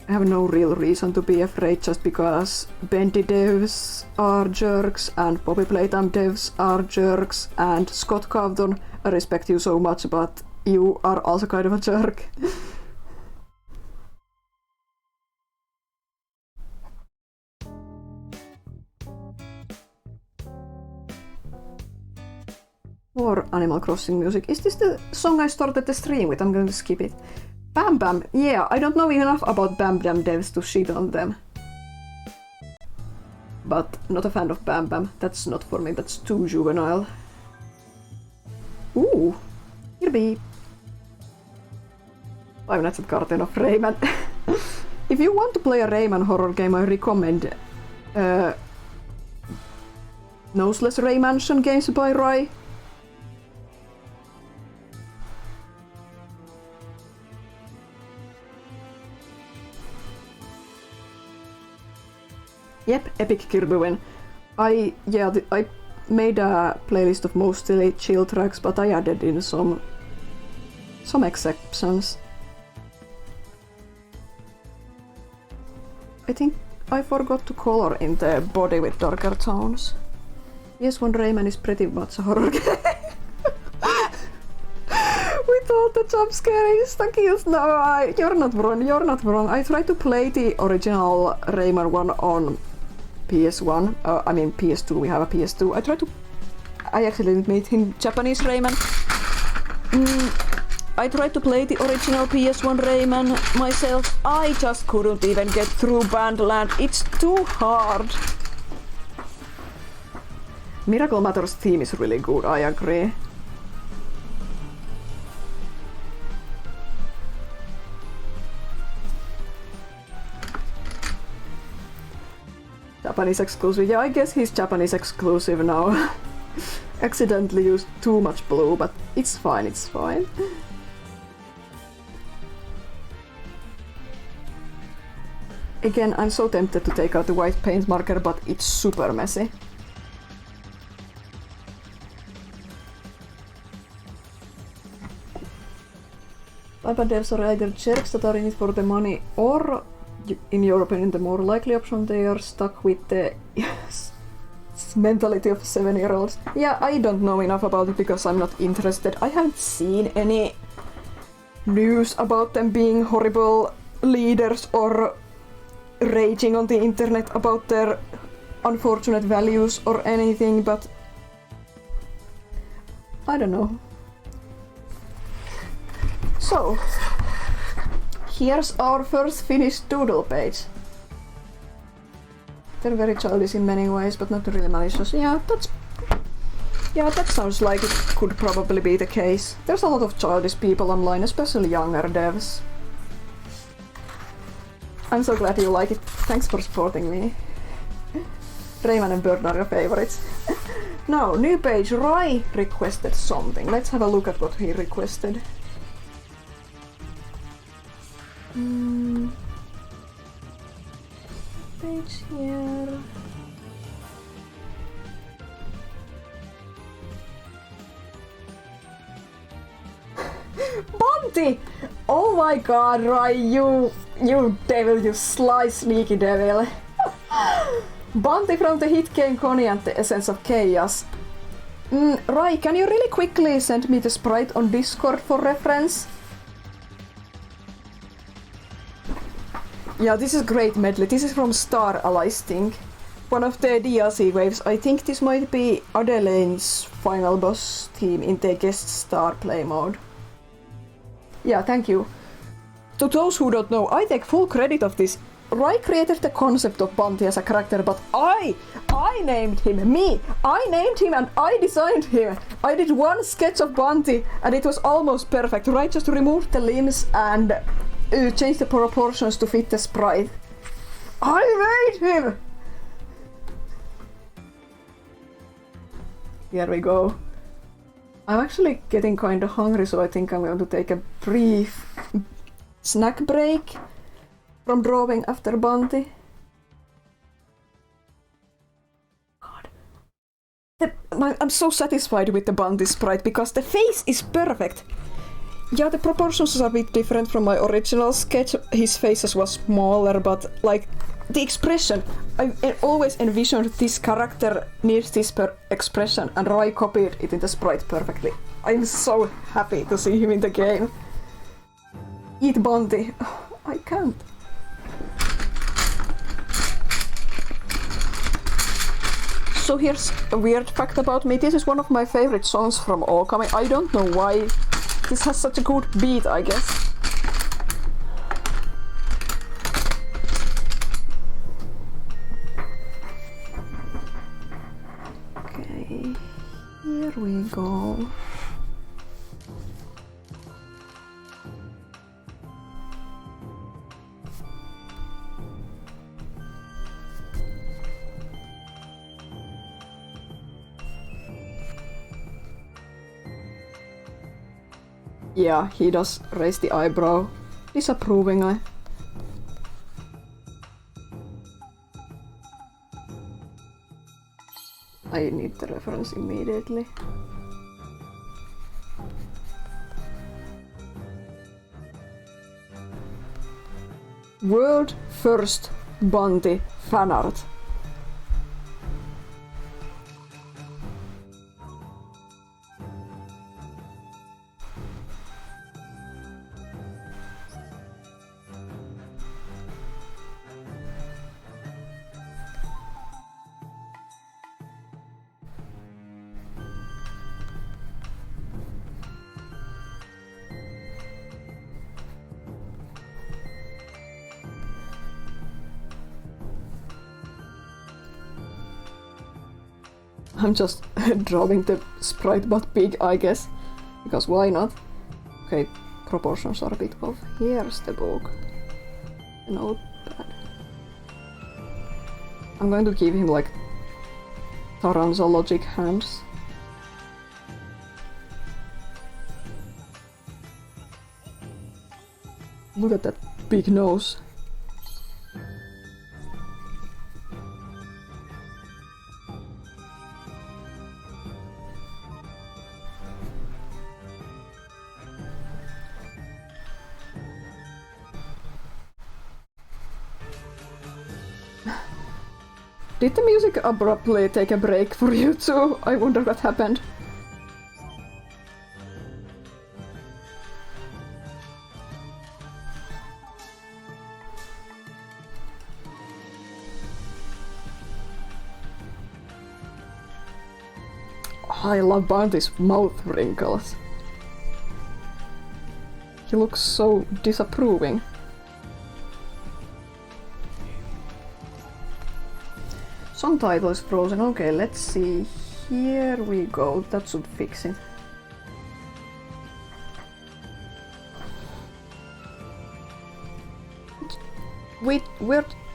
I have no real reason to be afraid just because Bendy devs are jerks and Poppy Playtime devs are jerks and Scott Cawthon, I respect you so much, but you are also kind of a jerk. More Animal Crossing music. Is this the song I started the stream with? I'm going to skip it. Bam Bam! Yeah, I don't know enough about Bam Bam devs to shit on them. But not a fan of Bam Bam. That's not for me, that's too juvenile. Ooh! Kirby! Five Nights at Garden of Rayman. If you want to play a Rayman horror game, I recommend Noseless Raymansion games by Rai. Yep, epic Kirby win. I made a playlist of mostly chill tracks, but I added in some exceptions. I think I forgot to color in the body with darker tones. Yes, one Rayman is pretty much a horror game. With all the jump scares, the kills. No, you're not wrong. I tried to play the original Rayman one on PS1, I mean PS2, we have a PS2. I actually didn't meet him Japanese Rayman. I tried to play the original PS1 Rayman myself. I just couldn't even get through Bandland. It's too hard. Miracle Matter's theme is really good, I agree. Japanese exclusive. Yeah, I guess he's Japanese exclusive now. Accidentally used too much blue, but it's fine, it's fine. Again, I'm so tempted to take out the white paint marker, but it's super messy. Papa devs are either jerks that are in it for the money, or in your opinion, the more likely option, they are stuck with the mentality of 7-year-olds. Yeah, I don't know enough about it because I'm not interested. I haven't seen any news about them being horrible leaders or raging on the internet about their unfortunate values or anything, but I don't know. So, here's our first Finnish doodle page. They're very childish in many ways, but not really malicious. Yeah, that sounds like it could probably be the case. There's a lot of childish people online, especially younger devs. I'm so glad you like it. Thanks for supporting me. Rayman and Bird are your favorites. Now, new page. Rai requested something. Let's have a look at what he requested. Page here. Bunty! Oh my god, Rai, you devil, you sly sneaky devil. Bunty from the hit game Coney and the Essence of Chaos. Rai, can you really quickly send me the sprite on Discord for reference? Yeah, this is great medley. This is from Star Allies thing. One of the DLC waves. I think this might be Adelaine's final boss team in the guest star play mode. Yeah, thank you. To those who don't know, I take full credit of this. Rai created the concept of Bunty as a character, but I named him. I named him and I designed him. I did one sketch of Bunty and it was almost perfect. Rai just removed the limbs and changed the proportions to fit the sprite. I made him! Here we go. I'm actually getting kinda hungry, so I think I'm going to take a brief snack break from drawing after Bunty. God. I'm so satisfied with the Bunty sprite because the face is perfect. Yeah, the proportions are a bit different from my original sketch. His faces was smaller, but like the expression, I always envisioned this character needs this expression, and Rai copied it in the sprite perfectly. I'm so happy to see him in the game. Eat Bunty. I can't. So here's a weird fact about me. This is one of my favorite songs from Okami. I don't know why. This has such a good beat, I guess. Okay, here we go. Yeah, he does raise the eyebrow disapprovingly. I need the reference immediately. World first Bunty fan art. I'm just drawing the sprite but big, I guess, because why not? Okay, proportions are a bit off. Here's the book. Notepad. I'm going to give him like Taranza-logic hands. Look at that big nose. Did the music abruptly take a break for you too? I wonder what happened. I love Bounty's mouth wrinkles. He looks so disapproving. Song title is frozen. Okay, let's see. Here we go. That should fix it.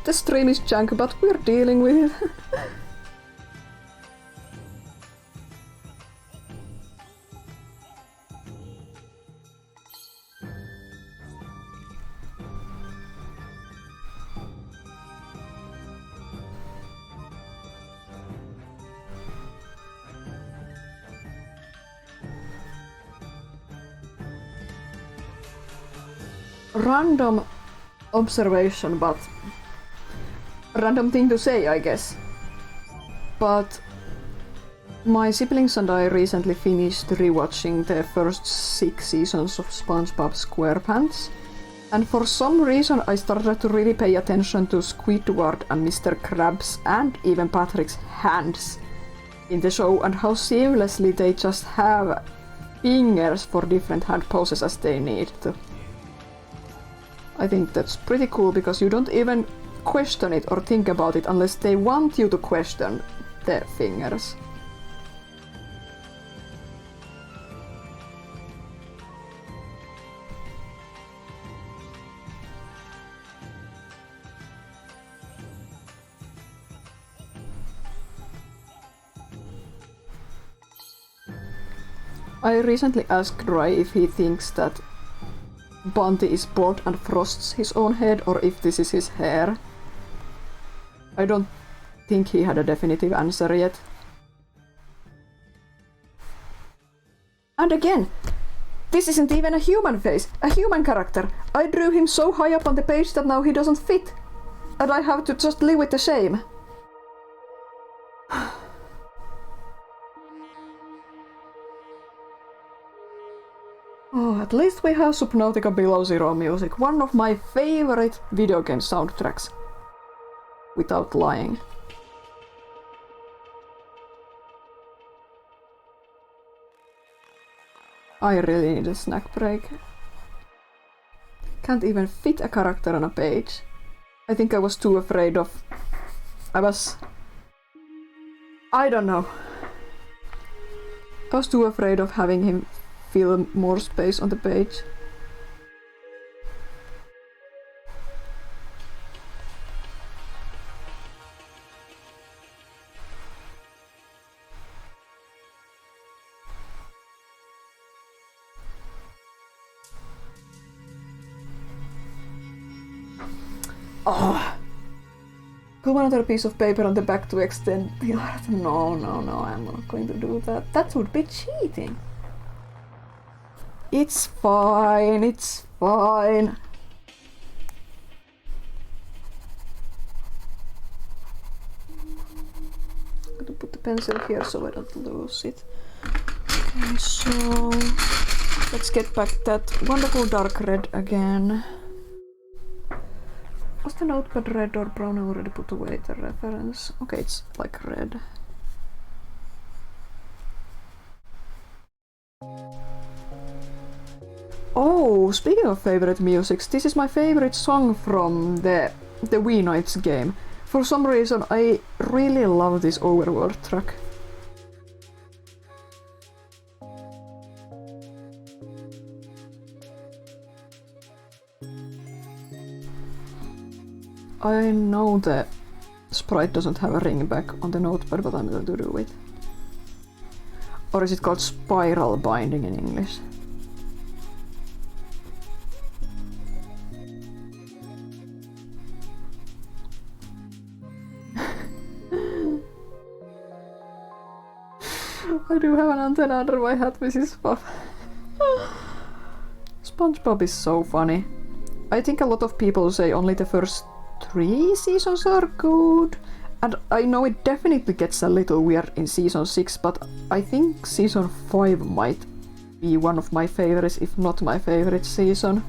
The stream is junk, but we're dealing with it. Random observation, but random thing to say, I guess. But my siblings and I recently finished rewatching the first 6 seasons of SpongeBob SquarePants, and for some reason I started to really pay attention to Squidward and Mr. Krabs and even Patrick's hands in the show, and how seamlessly they just have fingers for different hand poses as they need to. I think that's pretty cool, because you don't even question it or think about it unless they want you to question the fingers. I recently asked Rai if he thinks that Bounty is bald and frosts his own head, or if this is his hair. I don't think he had a definitive answer yet. And again, this isn't even a human face, a human character. I drew him so high up on the page that now he doesn't fit. And I have to just live with the shame. Oh, at least we have Subnautica Below Zero music, one of my favorite video game soundtracks. Without lying. I really need a snack break. Can't even fit a character on a page. I think I was too afraid of... I don't know. I was too afraid of having him fill more space on the page. Oh! Glue another piece of paper on the back to extend the art. No, I'm not going to do that. That would be cheating. It's fine, it's fine. I'm gonna put the pencil here so I don't lose it. Okay, so let's get back that wonderful dark red again. Was the notepad red or brown? I already put away the reference. Okay, it's like red. Oh, speaking of favorite musics, this is my favorite song from the Wii Nights game. For some reason, I really love this overworld track. I know the sprite doesn't have a ring back on the notepad, but I'm going to do it. Or is it called spiral binding in English? I do have an antenna under my hat, Mrs. Puff. SpongeBob is so funny. I think a lot of people say only the first 3 seasons are good, And I know it definitely gets a little weird in season 6, but I think season 5 might be one of my favorites, if not my favorite season.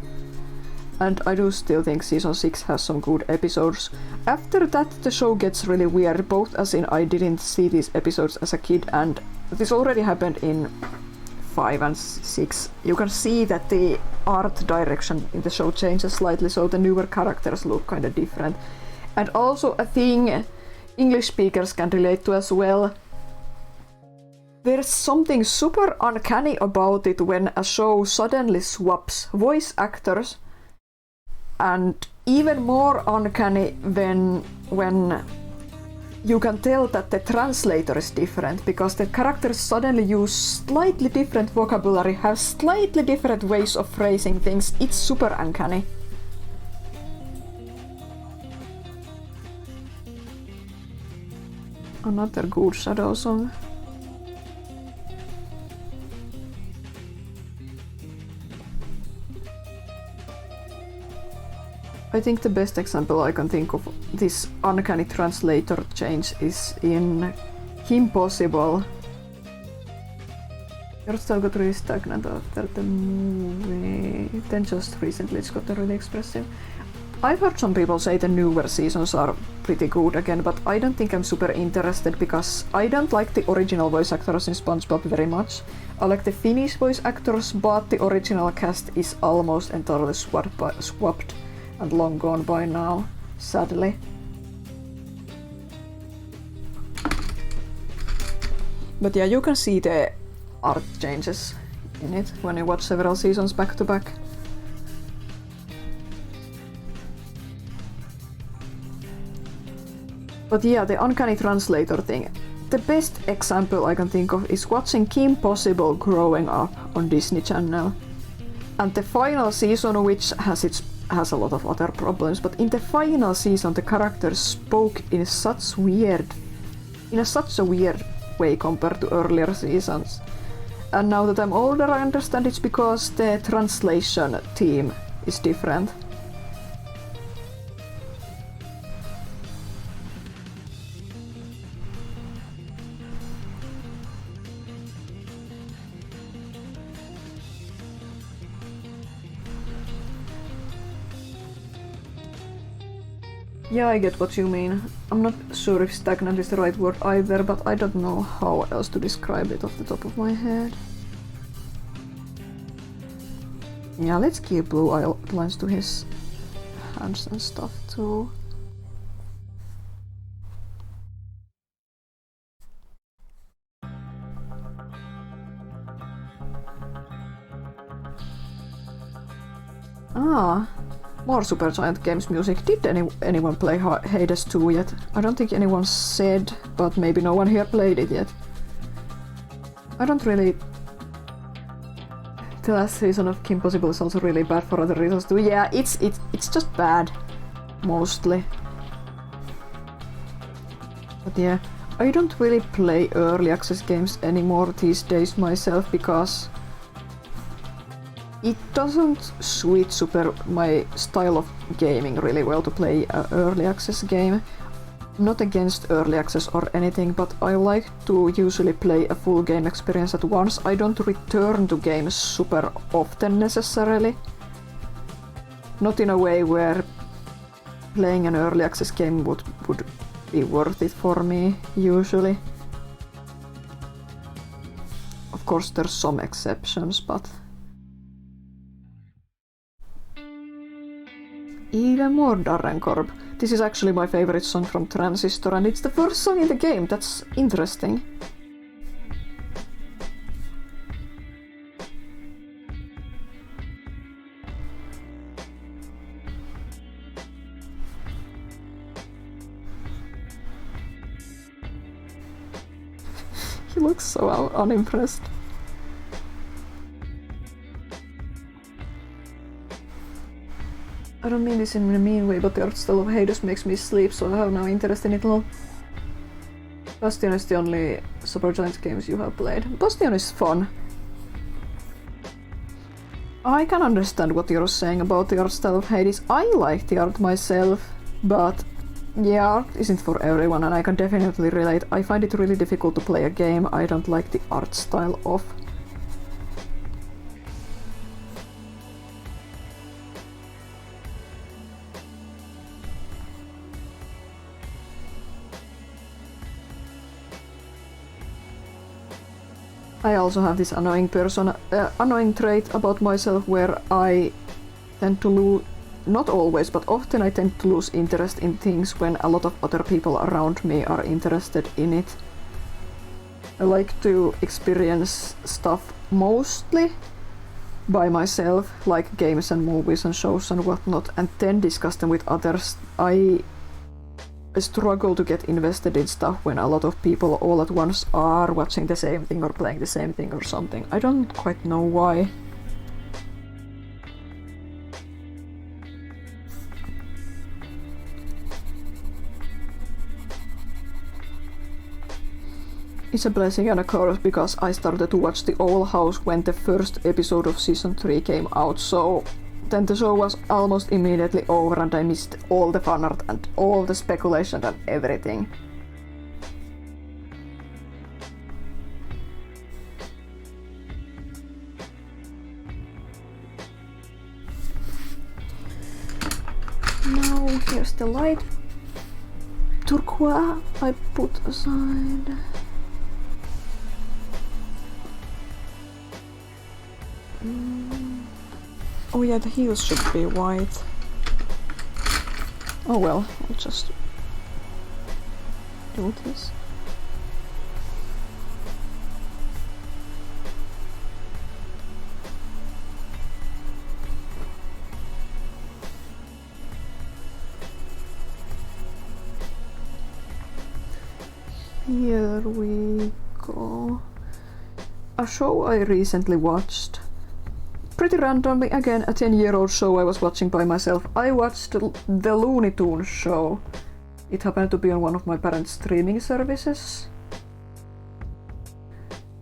And I do still think season 6 has some good episodes. After that the show gets really weird, both as in I didn't see these episodes as a kid, and this already happened in 5 and 6. You can see that the art direction in the show changes slightly, so the newer characters look kind of different. And also a thing English speakers can relate to as well. There's something super uncanny about it when a show suddenly swaps voice actors, and even more uncanny when you can tell that the translator is different, because the characters suddenly use slightly different vocabulary, have slightly different ways of phrasing things. It's super uncanny. Another good shadow song. I think the best example I can think of this uncanny translator change is in Kim Possible. Your style got really stagnant after the movie, then just recently it's got really expressive. I've heard some people say the newer seasons are pretty good again, but I don't think I'm super interested because I don't like the original voice actors in SpongeBob very much. I like the Finnish voice actors, but the original cast is almost entirely swapped and long gone by now, sadly. But yeah, you can see the art changes in it when you watch several seasons back to back. But yeah, the uncanny translator thing. The best example I can think of is watching Kim Possible growing up on Disney Channel. And the final season, which has a lot of other problems, but in the final season the characters spoke in such a weird way compared to earlier seasons. And now that I'm older, I understand it's because the translation team is different. Yeah, I get what you mean. I'm not sure if stagnant is the right word either, but I don't know how else to describe it off the top of my head. Yeah, let's give blue outlines to his hands and stuff too. Ah. More Supergiant Games music. Did anyone play Hades 2 yet? I don't think anyone said, but maybe no one here played it yet. I don't really... The last season of Kim Possible is also really bad for other reasons too. Yeah, it's just bad. Mostly. But yeah, I don't really play early access games anymore these days myself because it doesn't suit my style of gaming really well to play an early access game. Not against early access or anything, but I like to usually play a full game experience at once. I don't return to games super often necessarily. Not in a way where playing an early access game would be worth it for me, usually. Of course there's some exceptions, but... Even more Darrenkorb. This is actually my favorite song from Transistor, and it's the first song in the game. That's interesting. He looks so unimpressed. I don't mean this in a mean way, but the art style of Hades makes me sleep, so I have no interest in it at all. Bastion is the only Supergiant games you have played. Bastion is fun. I can understand what you're saying about the art style of Hades. I like the art myself, but Yeah, art isn't for everyone, and I can definitely relate. I find it really difficult to play a game I don't like the art style of. I also have this annoying trait about myself where I tend to lose, not always, but often I tend to lose interest in things when a lot of other people around me are interested in it. I like to experience stuff mostly by myself, like games and movies and shows and whatnot, and then discuss them with others. I struggle to get invested in stuff when a lot of people all at once are watching the same thing or playing the same thing or something. I don't quite know why. It's a blessing and a curse because I started to watch The Owl House when the first episode of season 3 came out, so then the show was almost immediately over and I missed all the fun art and all the speculation and everything. Now here's the light turquoise I put aside. Oh yeah, the heels should be white. Oh well, I'll just do this. Here we go. A show I recently watched. Pretty randomly, again, a 10-year-old show I was watching by myself. I watched the Looney Tunes show. It happened to be on one of my parents' streaming services.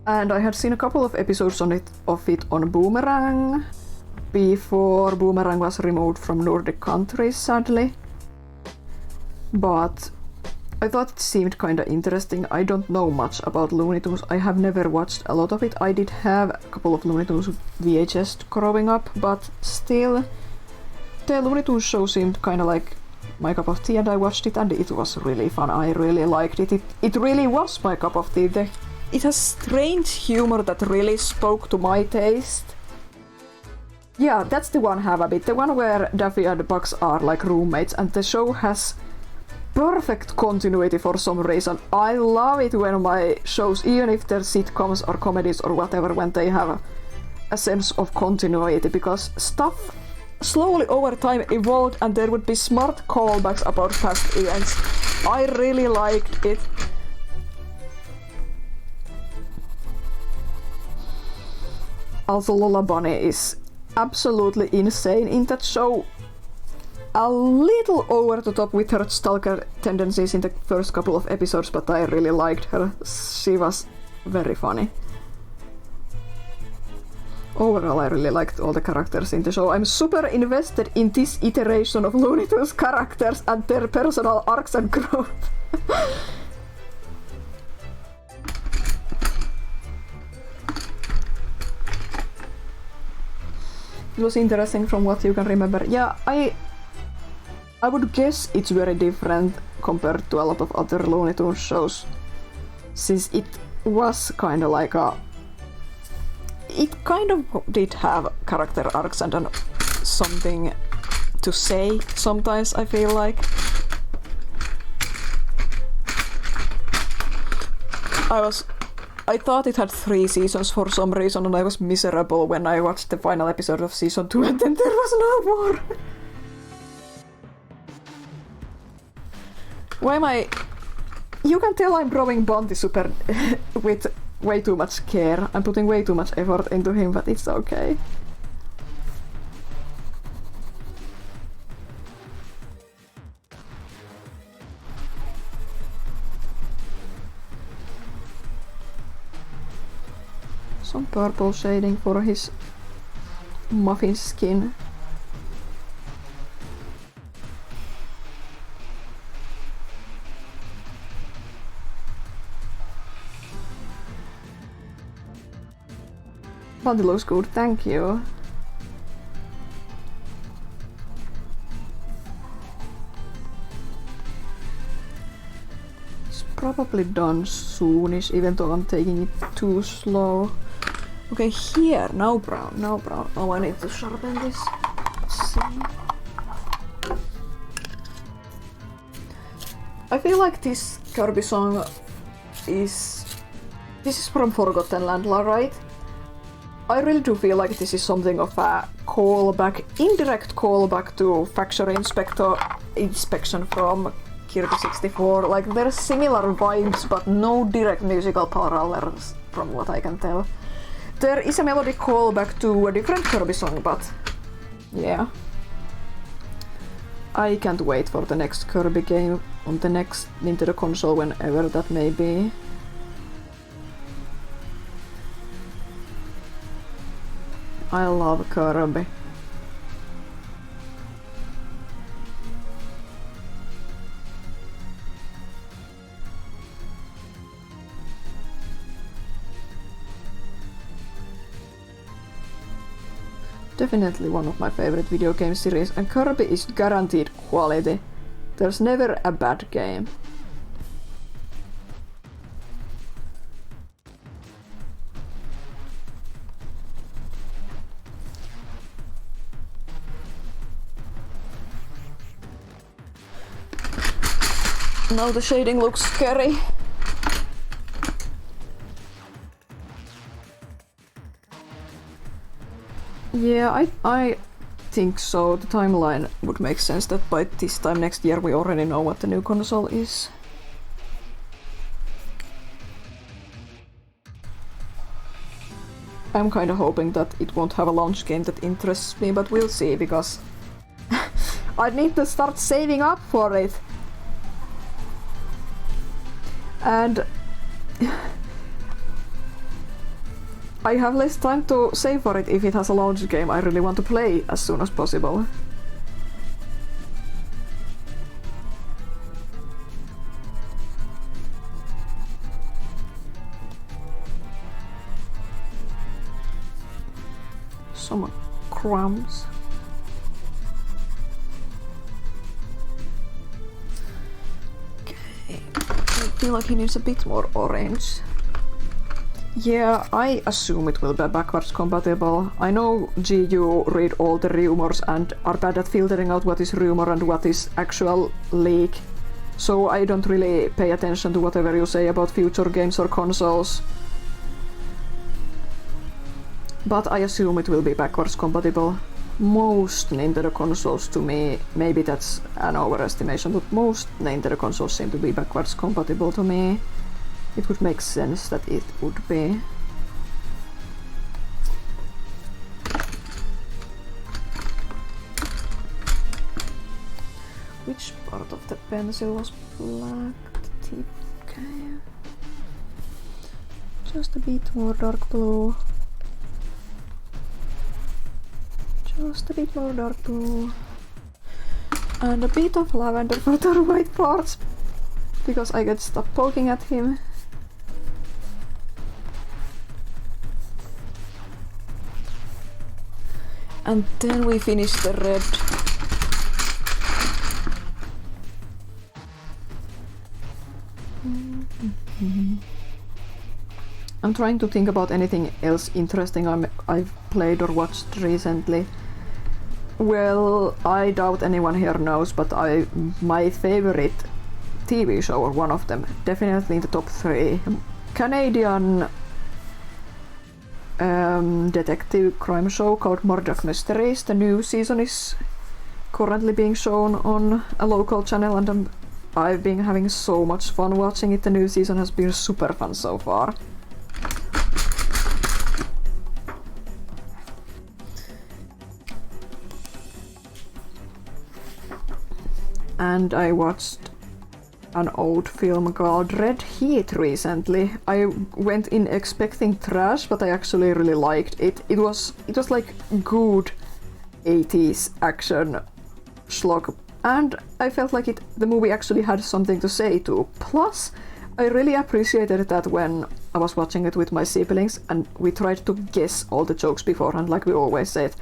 And I had seen a couple of episodes of it on Boomerang before Boomerang was removed from Nordic countries, sadly. But I thought it seemed kinda interesting. I don't know much about Looney Tunes. I have never watched a lot of it. I did have a couple of Looney Tunes VHS growing up, but still, the Looney Tunes show seemed kinda like my cup of tea, and I watched it and it was really fun. I really liked it. It really was my cup of tea. It has strange humor that really spoke to my taste. Yeah, that's the one have a bit. The one where Daffy and Bugs are like roommates, and the show has perfect continuity for some reason. I love it when my shows, even if they're sitcoms or comedies or whatever, when they have a sense of continuity, because stuff slowly over time evolved and there would be smart callbacks about past events. I really liked it. Also, Lola Bunny is absolutely insane in that show. A little over the top with her stalker tendencies in the first couple of episodes, but I really liked her. She was very funny. Overall, I really liked all the characters in the show. I'm super invested in this iteration of Looney Tunes characters and their personal arcs and growth. It was interesting from what you can remember. Yeah, I would guess it's very different compared to a lot of other Looney Tunes shows, since it was kind of like it kind of did have character arcs and something to say sometimes, I feel like. I thought it had 3 seasons for some reason, and I was miserable when I watched the final episode of season 2 and then there was no more. Why am I... You can tell I'm drawing Bounty Super with way too much care. I'm putting way too much effort into him, but it's okay. Some purple shading for his muffin skin. But it looks good, thank you. It's probably done soonish, even though I'm taking it too slow. Okay, here, now brown, now brown. Oh, I need to sharpen this. Let's see. I feel like this Kirby song is... This is from Forgotten Land, right? I really do feel like this is something of a callback, indirect callback to Factory Inspection from Kirby 64. Like, there's similar vibes, but no direct musical parallels, from what I can tell. There is a melodic callback to a different Kirby song, but yeah. I can't wait for the next Kirby game on the next Nintendo console, whenever that may be. I love Kirby. Definitely one of my favorite video game series, and Kirby is guaranteed quality. There's never a bad game. Now the shading looks scary. Yeah, I think so. The timeline would make sense that by this time next year we already know what the new console is. I'm kinda hoping that it won't have a launch game that interests me, but we'll see, because I need to start saving up for it. And I have less time to save for it if it has a launch game I really want to play as soon as possible. Some crumbs. Okay, I feel like he needs a bit more orange. Yeah, I assume it will be backwards compatible. I know GU read all the rumors and are bad at filtering out what is rumor and what is actual leak. So I don't really pay attention to whatever you say about future games or consoles. But I assume it will be backwards compatible. Most Nintendo consoles, to me, maybe that's an overestimation, but most Nintendo consoles seem to be backwards compatible to me. It would make sense that it would be. Which part of the pencil was black? The tip, okay. Just a bit more dark blue. Just a bit more dark blue. And a bit of lavender for the white parts, because I get stuck poking at him. And then we finish the red. I'm trying to think about anything else interesting I've played or watched recently. Well, I doubt anyone here knows, but my favorite TV show, or one of them, definitely in the top 3, Canadian detective crime show called Murdoch Mysteries. The new season is currently being shown on a local channel, and I've been having so much fun watching it. The new season has been super fun so far. And I watched an old film called Red Heat recently. I went in expecting trash, but I actually really liked it. It was like good 80s action schlock, and I felt like the movie actually had something to say too. Plus, I really appreciated that when I was watching it with my siblings, and we tried to guess all the jokes beforehand, like we always said.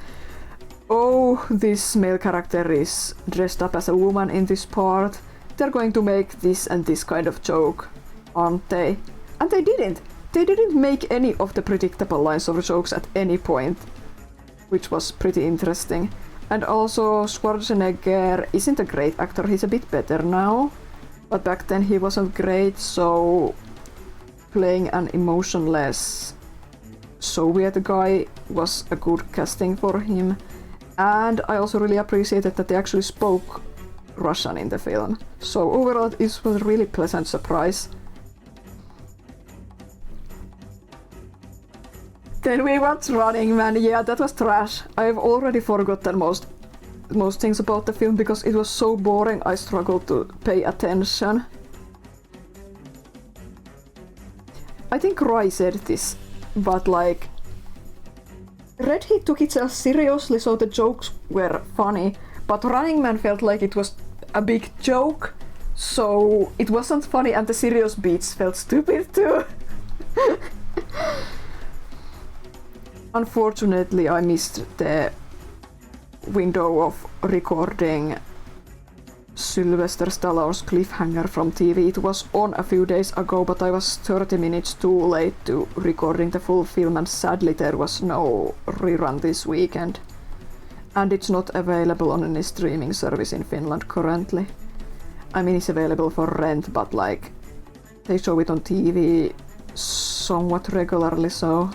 Oh, this male character is dressed up as a woman in this part. They're going to make this and this kind of joke, aren't they? And they didn't. They didn't make any of the predictable lines or jokes at any point, which was pretty interesting. And also, Schwarzenegger isn't a great actor, he's a bit better now. But back then he wasn't great, so playing an emotionless Soviet guy was a good casting for him. And I also really appreciated that they actually spoke Russian in the film. So overall it was a really pleasant surprise. Then we watched Running Man. Yeah, that was trash. I've already forgotten most things about the film because it was so boring I struggled to pay attention. I think Roy said this, but like Red Heat took itself seriously, so the jokes were funny, but Running Man felt like it was a big joke, so it wasn't funny, and the serious beats felt stupid too. Unfortunately, I missed the window of recording Sylvester Stallone's cliffhanger from TV. It was on a few days ago, but I was 30 minutes too late to recording the full film, and sadly there was no rerun this weekend. And it's not available on any streaming service in Finland currently. I mean, it's available for rent, but like, they show it on TV somewhat regularly, so...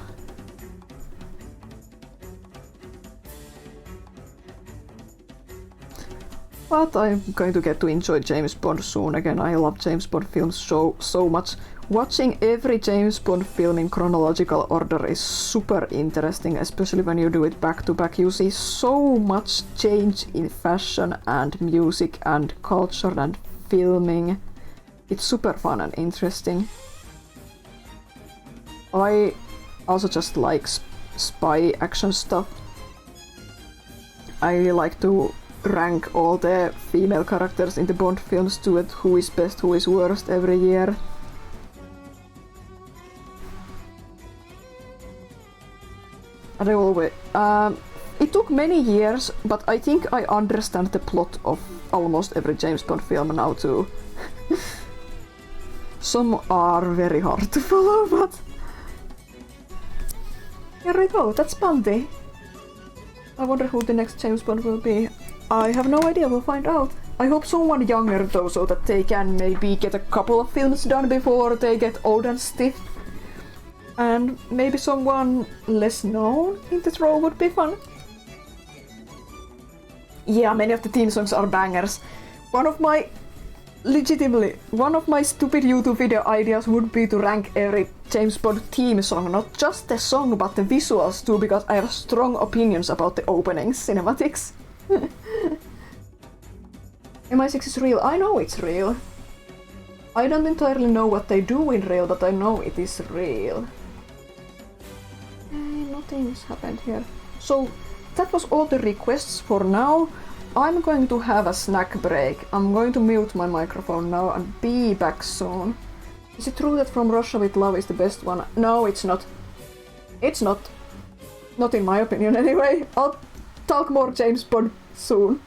But I'm going to get to enjoy James Bond soon again. I love James Bond films so much. Watching every James Bond film in chronological order is super interesting, especially when you do it back to back. You see so much change in fashion and music and culture and filming. It's super fun and interesting. I also just like spy action stuff. I like to rank all the female characters in the Bond films to it, who is best, who is worst every year. And I always... it took many years, but I think I understand the plot of almost every James Bond film now too. Some are very hard to follow, but... Here we go, that's Bunty. I wonder who the next James Bond will be. I have no idea, we'll find out. I hope someone younger though, so that they can maybe get a couple of films done before they get old and stiff. And maybe someone less known in this role would be fun. Yeah, many of the theme songs are bangers. One of my stupid YouTube video ideas would be to rank every James Bond theme song, not just the song but the visuals too, because I have strong opinions about the opening cinematics. MI6 is real. I know it's real. I don't entirely know what they do in real, but I know it is real. Nothing's happened here. So that was all the requests for now. I'm going to have a snack break. I'm going to mute my microphone now and be back soon. Is it true that From Russia with Love is the best one? No, it's not. It's not. Not in my opinion anyway. I'll talk more James Bond soon.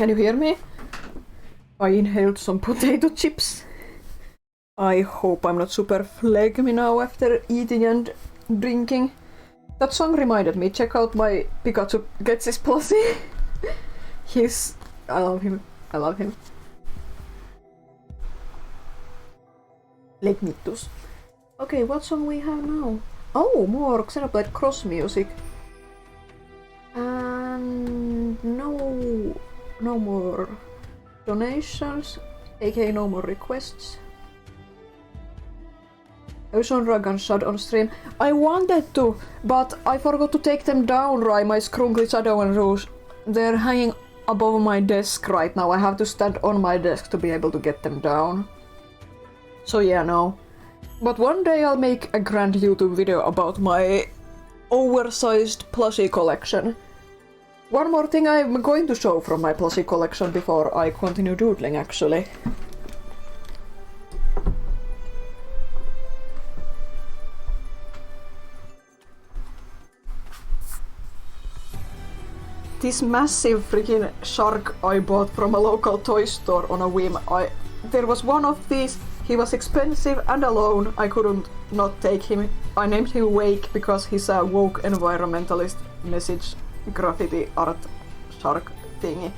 Can you hear me? I inhaled some potato chips. I hope I'm not super phlegmy now after eating and drinking. That song reminded me, check out my Pikachu Gets His plushie. I love him. I love him. Legnitus. Okay, what song we have now? Oh, more Xenoblade Cross music. And no more donations, aka no more requests. I was on Rag and Shad on stream. I wanted to, but I forgot to take them down, right? My Scrunkly Shadow and Rouge. They're hanging above my desk right now. I have to stand on my desk to be able to get them down. So yeah, no. But one day I'll make a grand YouTube video about my oversized plushie collection. One more thing I'm going to show from my plushie collection before I continue doodling, actually. This massive freaking shark I bought from a local toy store on a whim. There was one of these, he was expensive and alone, I couldn't not take him. I named him Wake because he's a woke environmentalist message graffiti art shark thingy.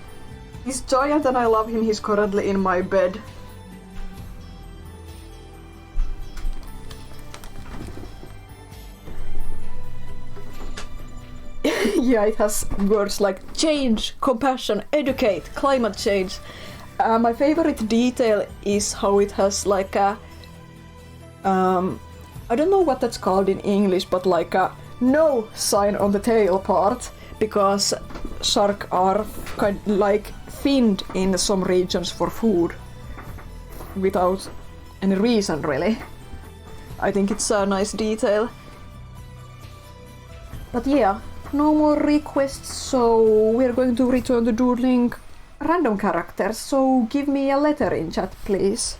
He's giant and I love him, he's currently in my bed. Yeah, it has words like change, compassion, educate, climate change. My favorite detail is how it has like a... I don't know what that's called in English, but like a no sign on the tail part, because sharks are kind of like finned in some regions for food without any reason, really. I think it's a nice detail. But yeah, no more requests, so we're going to return to doodling random characters, so give me a letter in chat, please.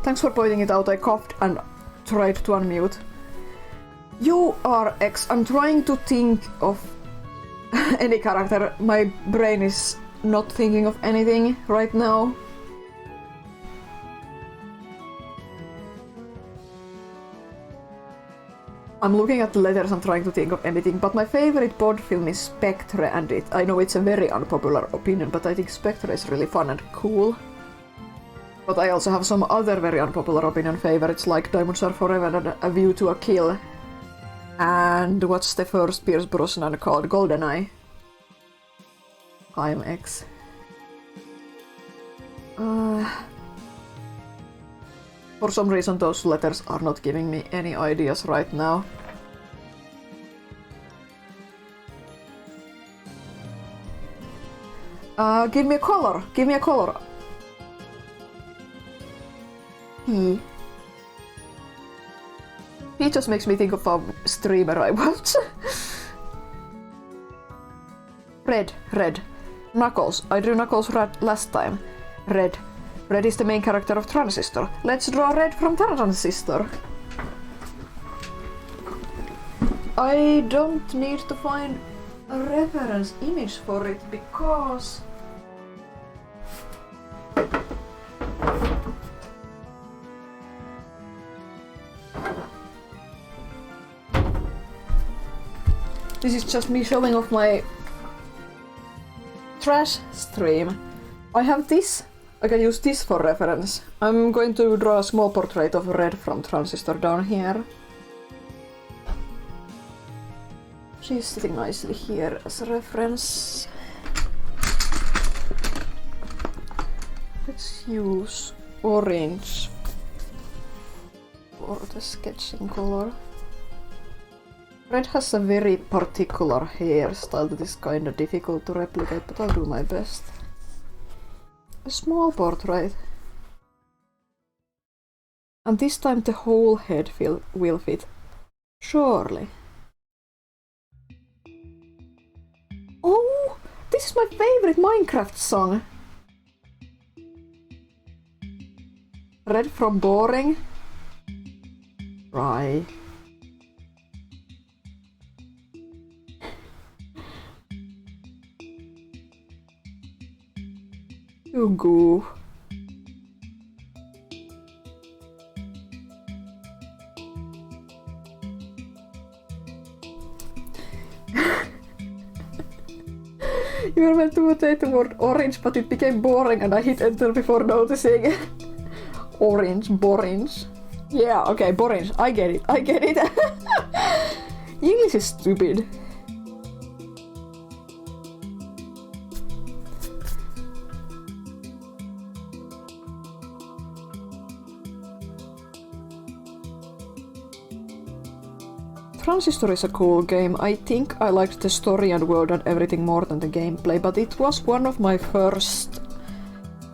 Thanks for pointing it out, I coughed and tried to unmute. You are X. I'm trying to think of any character. My brain is not thinking of anything right now. I'm looking at the letters and trying to think of anything, but my favorite Bond film is Spectre, and I know it's a very unpopular opinion, but I think Spectre is really fun and cool. But I also have some other very unpopular opinion favorites like Diamonds Are Forever and A View to a Kill. And what's the first Pierce Brosnan called? GoldenEye. I'm X. For some reason those letters are not giving me any ideas right now. Give me a color! Give me a color! He just makes me think of a streamer I watch. Red. Knuckles. I drew Knuckles last time. Red. Red is the main character of Transistor. Let's draw Red from Transistor. I don't need to find a reference image for it because... This is just me showing off my trash stream. I have this. I can use this for reference. I'm going to draw a small portrait of Red from Transistor down here. She's sitting nicely here as a reference. Let's use orange for the sketching color. Red has a very particular hairstyle that is kinda difficult to replicate, but I'll do my best. A small portrait. And this time the whole head will fit. Surely. Oh! This is my favorite Minecraft song! Red from boring. Right. You goo. You were meant to mutate the word orange, but it became boring and I hit enter before noticing. Orange, borange. Yeah, okay, borange. I get it. English is stupid. Transistor is a cool game. I think I liked the story and world and everything more than the gameplay, but it was one of my first...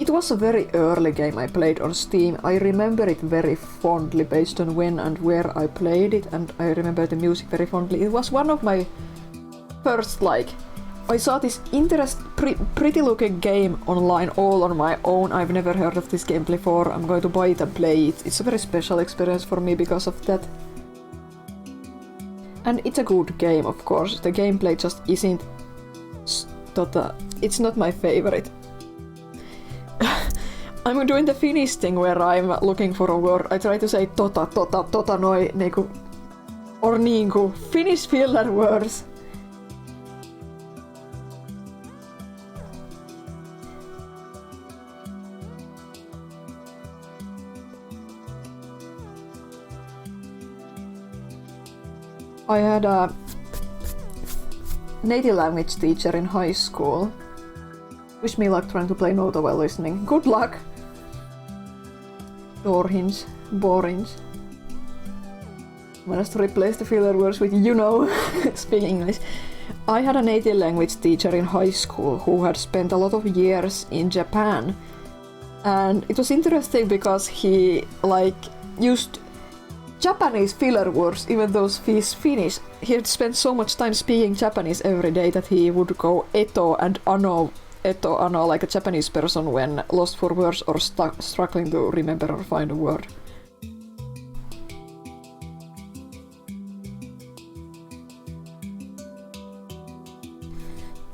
It was a very early game I played on Steam. I remember it very fondly based on when and where I played it, and I remember the music very fondly. It was one of my first, like... I saw this pretty looking game online all on my own. I've never heard of this game before. I'm going to buy it and play it. It's a very special experience for me because of that. And it's a good game, of course. The gameplay just isn't... It's not my favorite. I'm doing the Finnish thing where I'm looking for a word. I try to say tota noi niinku... Or niinku Finnish filler words. I had a native language teacher in high school. Wish me luck trying to play Note while listening. Good luck! Door hinge, boring. Managed to replace the filler words with you know, speak English. I had a native language teacher in high school who had spent a lot of years in Japan. And it was interesting because he used Japanese filler words, even though he's Finnish. He had spent so much time speaking Japanese every day that he would go eto and ano like a Japanese person when lost for words or struggling to remember or find a word.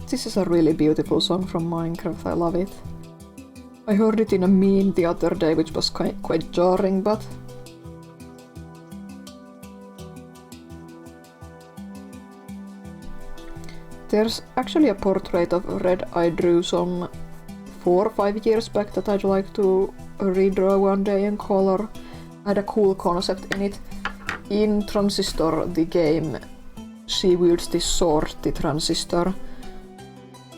This is a really beautiful song from Minecraft, I love it. I heard it in a meme the other day, which was quite jarring, but... There's actually a portrait of Red I drew some 4 or 5 years back that I'd like to redraw one day in color. I had a cool concept in it. In Transistor, the game, she wields this sword, the Transistor,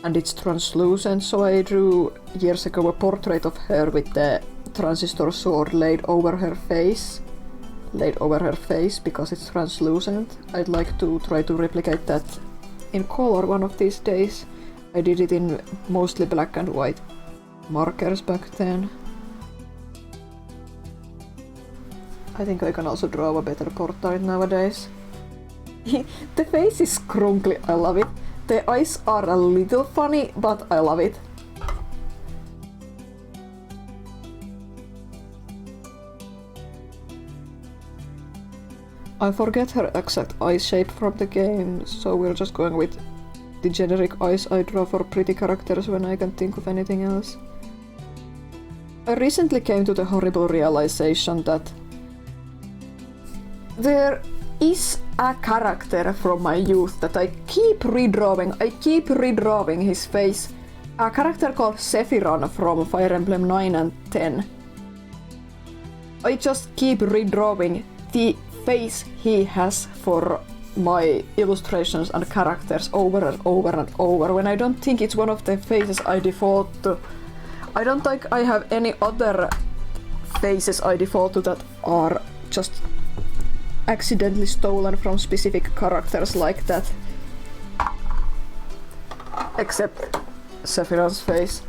and it's translucent, so I drew years ago a portrait of her with the Transistor sword laid over her face because it's translucent. I'd like to try to replicate that in color one of these days. I did it in mostly black and white markers back then. I think I can also draw a better portrait nowadays. The face is scrunkly, I love it. The eyes are a little funny, but I love it. I forget her exact eye shape from the game, so we're just going with the generic eyes I draw for pretty characters when I can't think of anything else. I recently came to the horrible realization that there is a character from my youth that I keep redrawing his face. A character called Sephiron from Fire Emblem 9 and 10. I just keep redrawing the face he has for my illustrations and characters over and over and over when I don't think it's one of the faces I default to. I don't think I have any other faces I default to that are just accidentally stolen from specific characters like that. Except Sephiroth's face.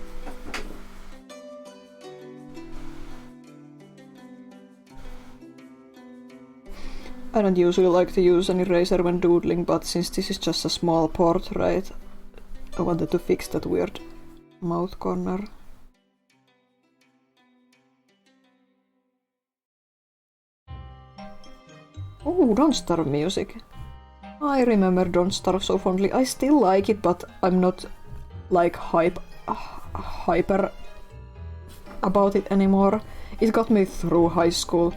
I don't usually like to use an eraser when doodling, but since this is just a small portrait, I wanted to fix that weird mouth corner. Oh, Don't Starve music. I remember Don't Starve so fondly. I still like it, but I'm not like hyper about it anymore. It got me through high school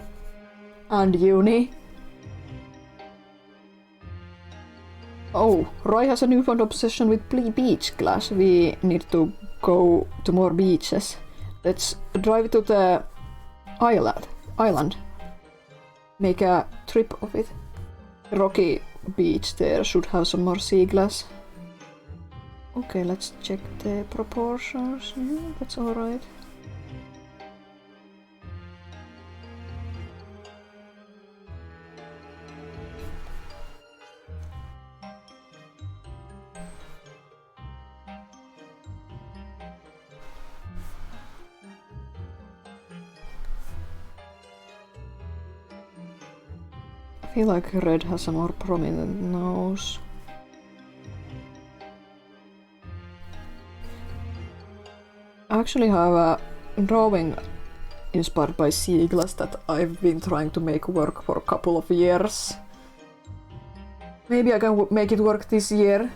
and uni. Oh, Roy has a newfound obsession with beach glass. We need to go to more beaches. Let's drive to the island. Make a trip of it. Rocky beach there should have some more sea glass. Okay, let's check the proportions. Yeah, that's alright. I feel like red has a more prominent nose. I actually have a drawing inspired by sea glass that I've been trying to make work for a couple of years. Maybe I can make it work this year.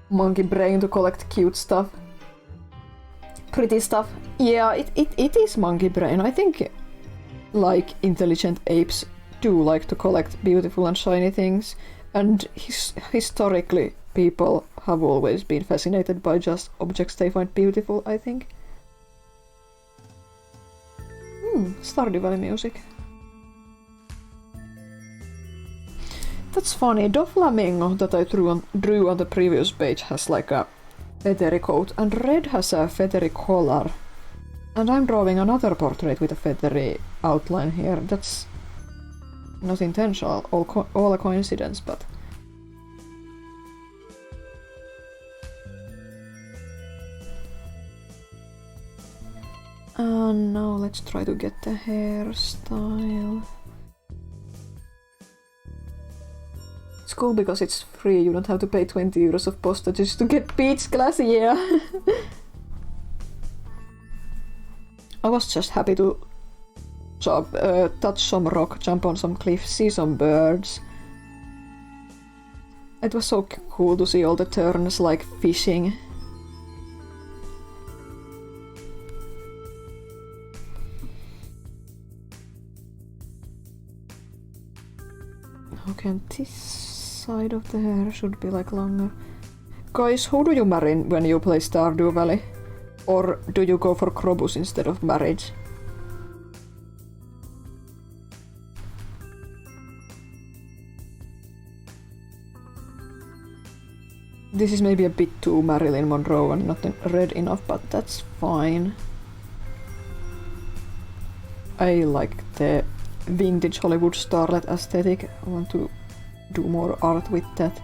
Monkey brain to collect cute stuff. Pretty stuff. Yeah, it is monkey brain. I think like intelligent apes do like to collect beautiful and shiny things, and historically people have always been fascinated by just objects they find beautiful, I think. Stardew Valley music. That's funny. Doflamingo that I drew on the previous page has like a feathery coat, and red has a feathery collar. And I'm drawing another portrait with a feathery outline here. That's not intentional, all a coincidence, but... And now let's try to get the hairstyle. It's cool because it's free, you don't have to pay 20 euros of postage to get beach glass, yeah! I was just happy to touch some rock, jump on some cliffs, see some birds. It was so cool to see all the turns like fishing. Okay, and this side of the hair should be like longer. Guys, who do you marry when you play Stardew Valley? Or do you go for Krobus instead of marriage? This is maybe a bit too Marilyn Monroe and not red enough, but that's fine. I like the vintage Hollywood starlet aesthetic. I want to do more art with that.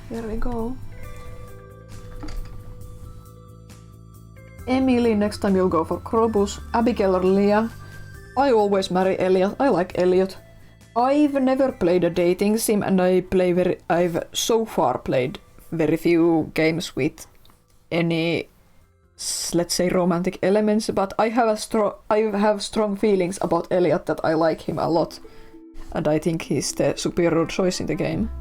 Here we go. Emily, next time you'll go for Krobus. Abigail or Leah. I always marry Elliot. I like Elliot. I've never played a dating sim, and I've so far played very few games with any, let's say, romantic elements, but I have strong feelings about Elliot, that I like him a lot, and I think he's the superior choice in the game.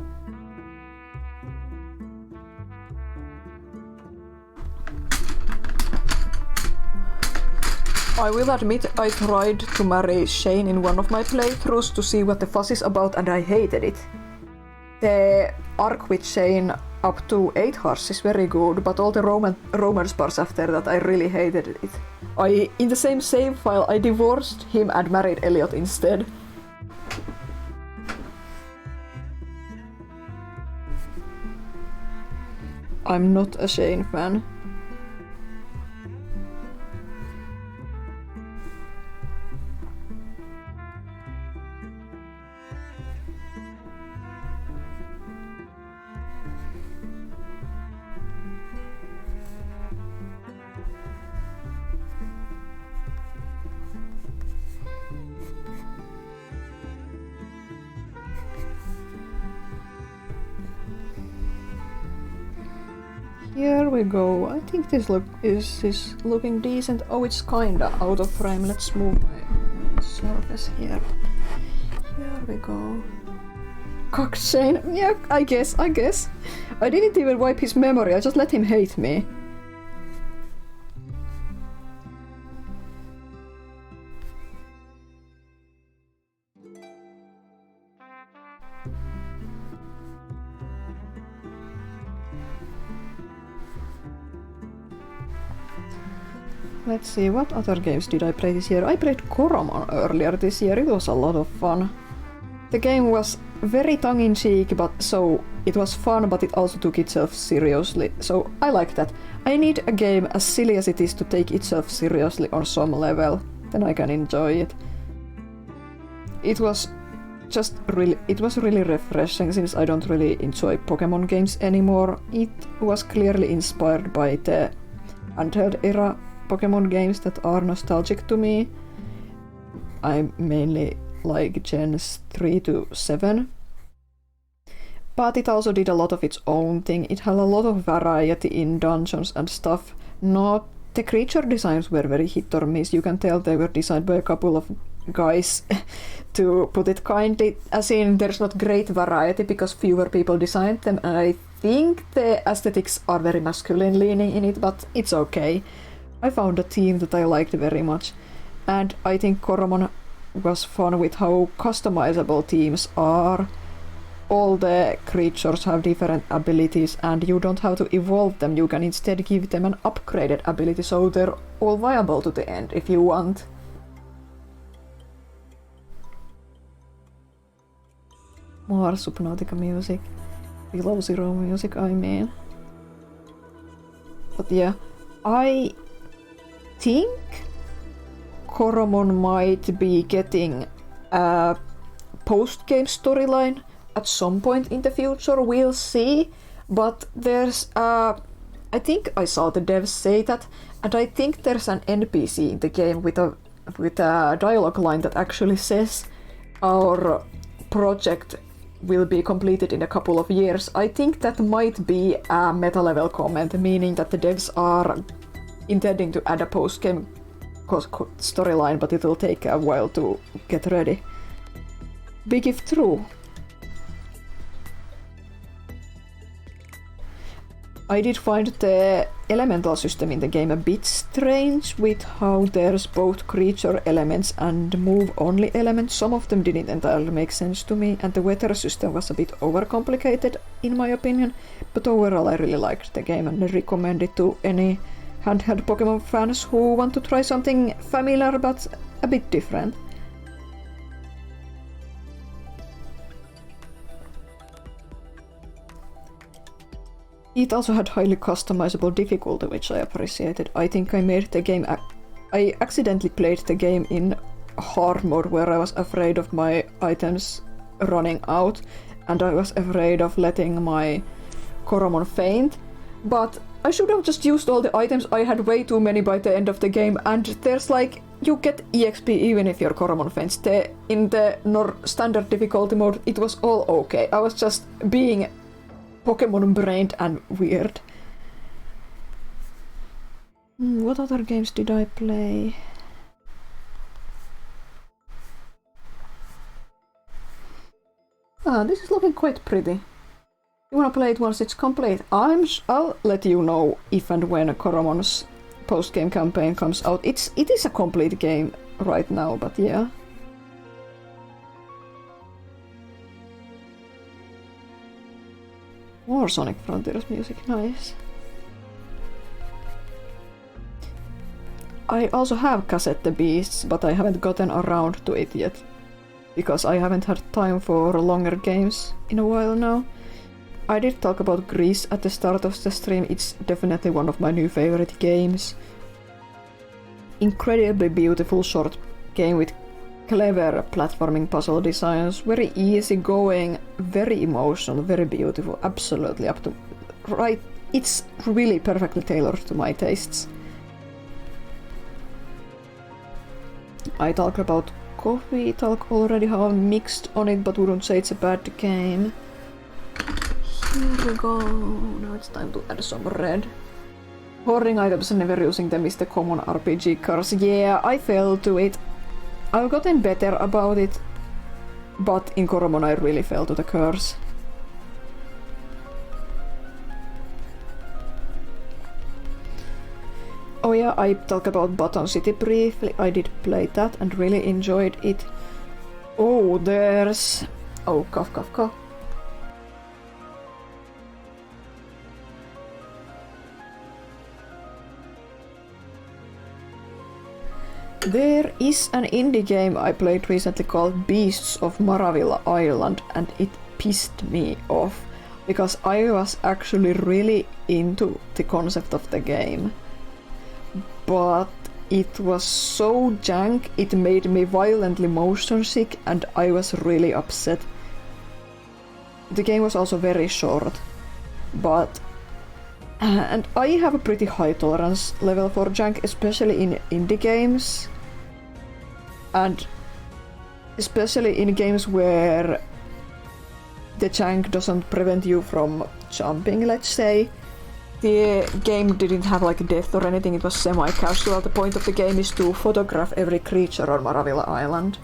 I will admit I tried to marry Shane in one of my playthroughs to see what the fuss is about, and I hated it. The arc with Shane up to 8 hearts is very good, but all the romance parts after that I really hated it. In the same save file I divorced him and married Elliot instead. I'm not a Shane fan. Here we go. I think this is looking decent. Oh, it's kinda out of frame. Let's move my surface here. Here we go. Cockchain. Yeah, I guess. I didn't even wipe his memory. I just let him hate me. Let's see, what other games did I play this year? I played Coromon earlier this year. It was a lot of fun. The game was very tongue-in-cheek, but so it was fun, but it also took itself seriously. So I like that. I need a game as silly as it is to take itself seriously on some level. Then I can enjoy it. It was really refreshing since I don't really enjoy Pokemon games anymore. It was clearly inspired by the handheld era Pokemon games that are nostalgic to me. I mainly like Gens 3 to 7. But it also did a lot of its own thing. It had a lot of variety in dungeons and stuff. Not the creature designs were very hit or miss. You can tell they were designed by a couple of guys, to put it kindly. As in, there's not great variety because fewer people designed them. And I think the aesthetics are very masculine leaning in it, but it's okay. I found a theme that I liked very much. And I think Coromon was fun with how customizable themes are. All the creatures have different abilities and you don't have to evolve them, you can instead give them an upgraded ability so they're all viable to the end if you want. More Subnautica music. Below Zero music, I mean. But yeah, I think Coromon might be getting a post-game storyline at some point in the future, we'll see. But there's I think I saw the devs say that, and I think there's an NPC in the game with a dialogue line that actually says our project will be completed in a couple of years. I think that might be a meta-level comment, meaning that the devs are intending to add a post-game storyline, but it'll take a while to get ready. Big if true. I did find the elemental system in the game a bit strange, with how there's both creature elements and move-only elements. Some of them didn't entirely make sense to me, and the weather system was a bit overcomplicated in my opinion, but overall I really liked the game and I recommend it to any handheld Pokemon fans who want to try something familiar but a bit different. It also had highly customizable difficulty, which I appreciated. I think I made the game... I accidentally played the game in hard mode, where I was afraid of my items running out, and I was afraid of letting my Coromon faint. But I should have just used all the items. I had way too many by the end of the game, and there's like... You get EXP even if your Coromon faints. In the standard difficulty mode, it was all okay. I was just being Pokemon-brained and weird. What other games did I play? This is looking quite pretty. You wanna play it once it's complete? I'll let you know if and when Coromon's post-game campaign comes out. It is a complete game right now, but yeah. More Sonic Frontiers music, nice. I also have Cassette the Beasts, but I haven't gotten around to it yet, because I haven't had time for longer games in a while now. I did talk about Grease at the start of the stream. It's definitely one of my new favorite games. Incredibly beautiful short game with clever platforming puzzle designs, very easy going, very emotional, very beautiful, absolutely up to right. It's really perfectly tailored to my tastes. I talked about Coffee Talk already, how I'm mixed on it, but wouldn't say it's a bad game. Here we go. Now it's time to add some red. Hoarding items and never using them is the common RPG curse. Yeah, I fell to it. I've gotten better about it, but in Koromon I really fell to the curse. Oh yeah, I talked about Button City briefly. I did play that and really enjoyed it. Oh, there's... Oh, cough. There is an indie game I played recently called Beasts of Maravilla Island, and it pissed me off because I was actually really into the concept of the game. But it was so jank, it made me violently motion sick and I was really upset. The game was also very short, but... and I have a pretty high tolerance level for jank, especially in indie games. And especially in games where the jank doesn't prevent you from jumping, let's say. The game didn't have like death or anything, it was semi-casual. The point of the game is to photograph every creature on Maravilla Island.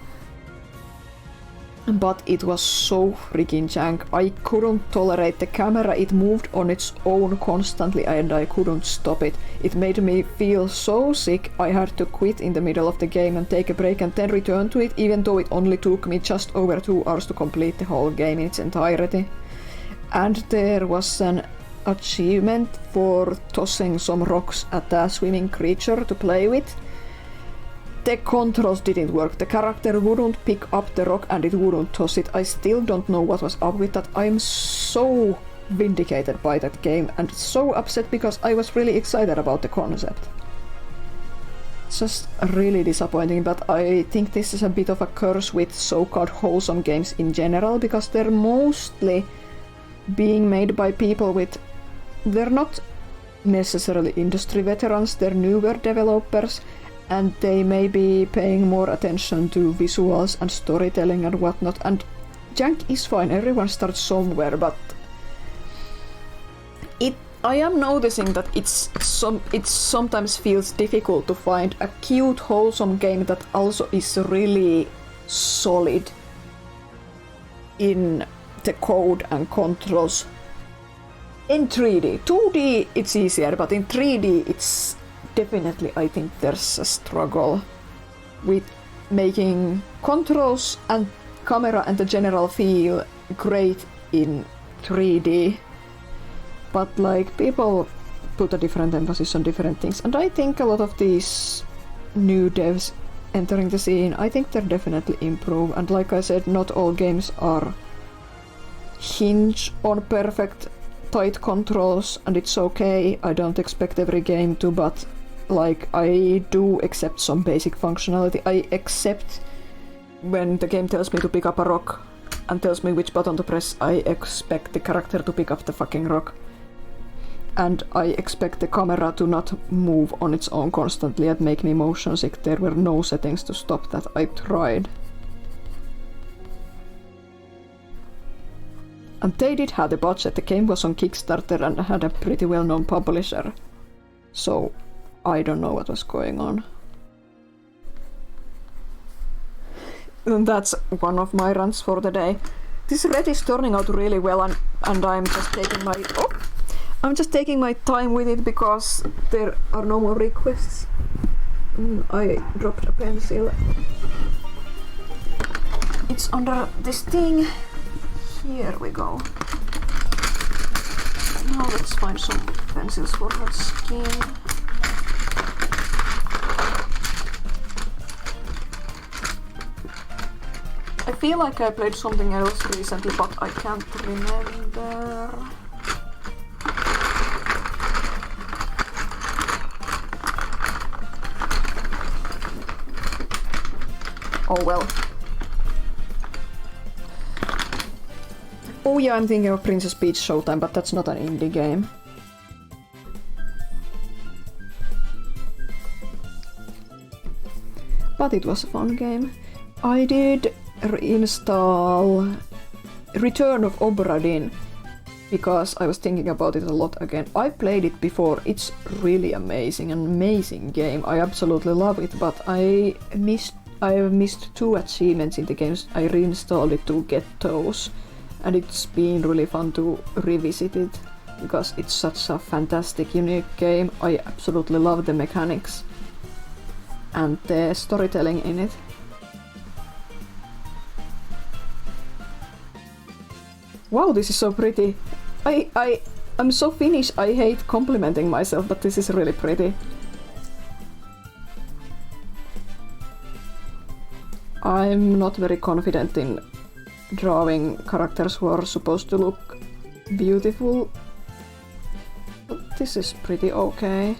But it was so freaking jank. I couldn't tolerate the camera, it moved on its own constantly and I couldn't stop it. It made me feel so sick I had to quit in the middle of the game and take a break and then return to it, even though it only took me just over 2 hours to complete the whole game in its entirety. And there was an achievement for tossing some rocks at a swimming creature to play with. The controls didn't work, the character wouldn't pick up the rock and it wouldn't toss it. I still don't know what was up with that. I'm so vindicated by that game and so upset because I was really excited about the concept. It's just really disappointing, but I think this is a bit of a curse with so-called wholesome games in general because they're mostly being made by people with... They're not necessarily industry veterans, they're newer developers. And they may be paying more attention to visuals and storytelling and whatnot. And jank is fine, everyone starts somewhere, but I am noticing that it sometimes feels difficult to find a cute, wholesome game that also is really solid in the code and controls. In 3D. 2D it's easier, but in 3D it's definitely, I think there's a struggle with making controls and camera and the general feel great in 3D. But like, people put a different emphasis on different things, and I think a lot of these new devs entering the scene, I think they're definitely improve. And like I said, not all games are hinge on perfect tight controls, and it's okay. I don't expect every game to, but like, I do accept some basic functionality. I accept when the game tells me to pick up a rock and tells me which button to press, I expect the character to pick up the fucking rock. And I expect the camera to not move on its own constantly and make me motion sick. There were no settings to stop that. I tried. And they did have the budget. The game was on Kickstarter and had a pretty well-known publisher. So I don't know what was going on. And that's one of my rants for the day. This red is turning out really well, and I'm just taking my time with it because there are no more requests. I dropped a pencil. It's under this thing. Here we go. Now let's find some pencils for that skin. I feel like I played something else recently, but I can't remember. Oh well. Oh yeah, I'm thinking of Princess Peach Showtime, but that's not an indie game. But it was a fun game. I did reinstall Return of Obra Dinn. because I was thinking about it a lot again. I played it before, it's really amazing, an amazing game. I absolutely love it, but I missed 2 achievements in the games. I reinstalled it to get those, and it's been really fun to revisit it because it's such a fantastic, unique game. I absolutely love the mechanics and the storytelling in it. Wow, this is so pretty. I'm so Finnish, I hate complimenting myself, but this is really pretty. I'm not very confident in drawing characters who are supposed to look beautiful, but this is pretty okay.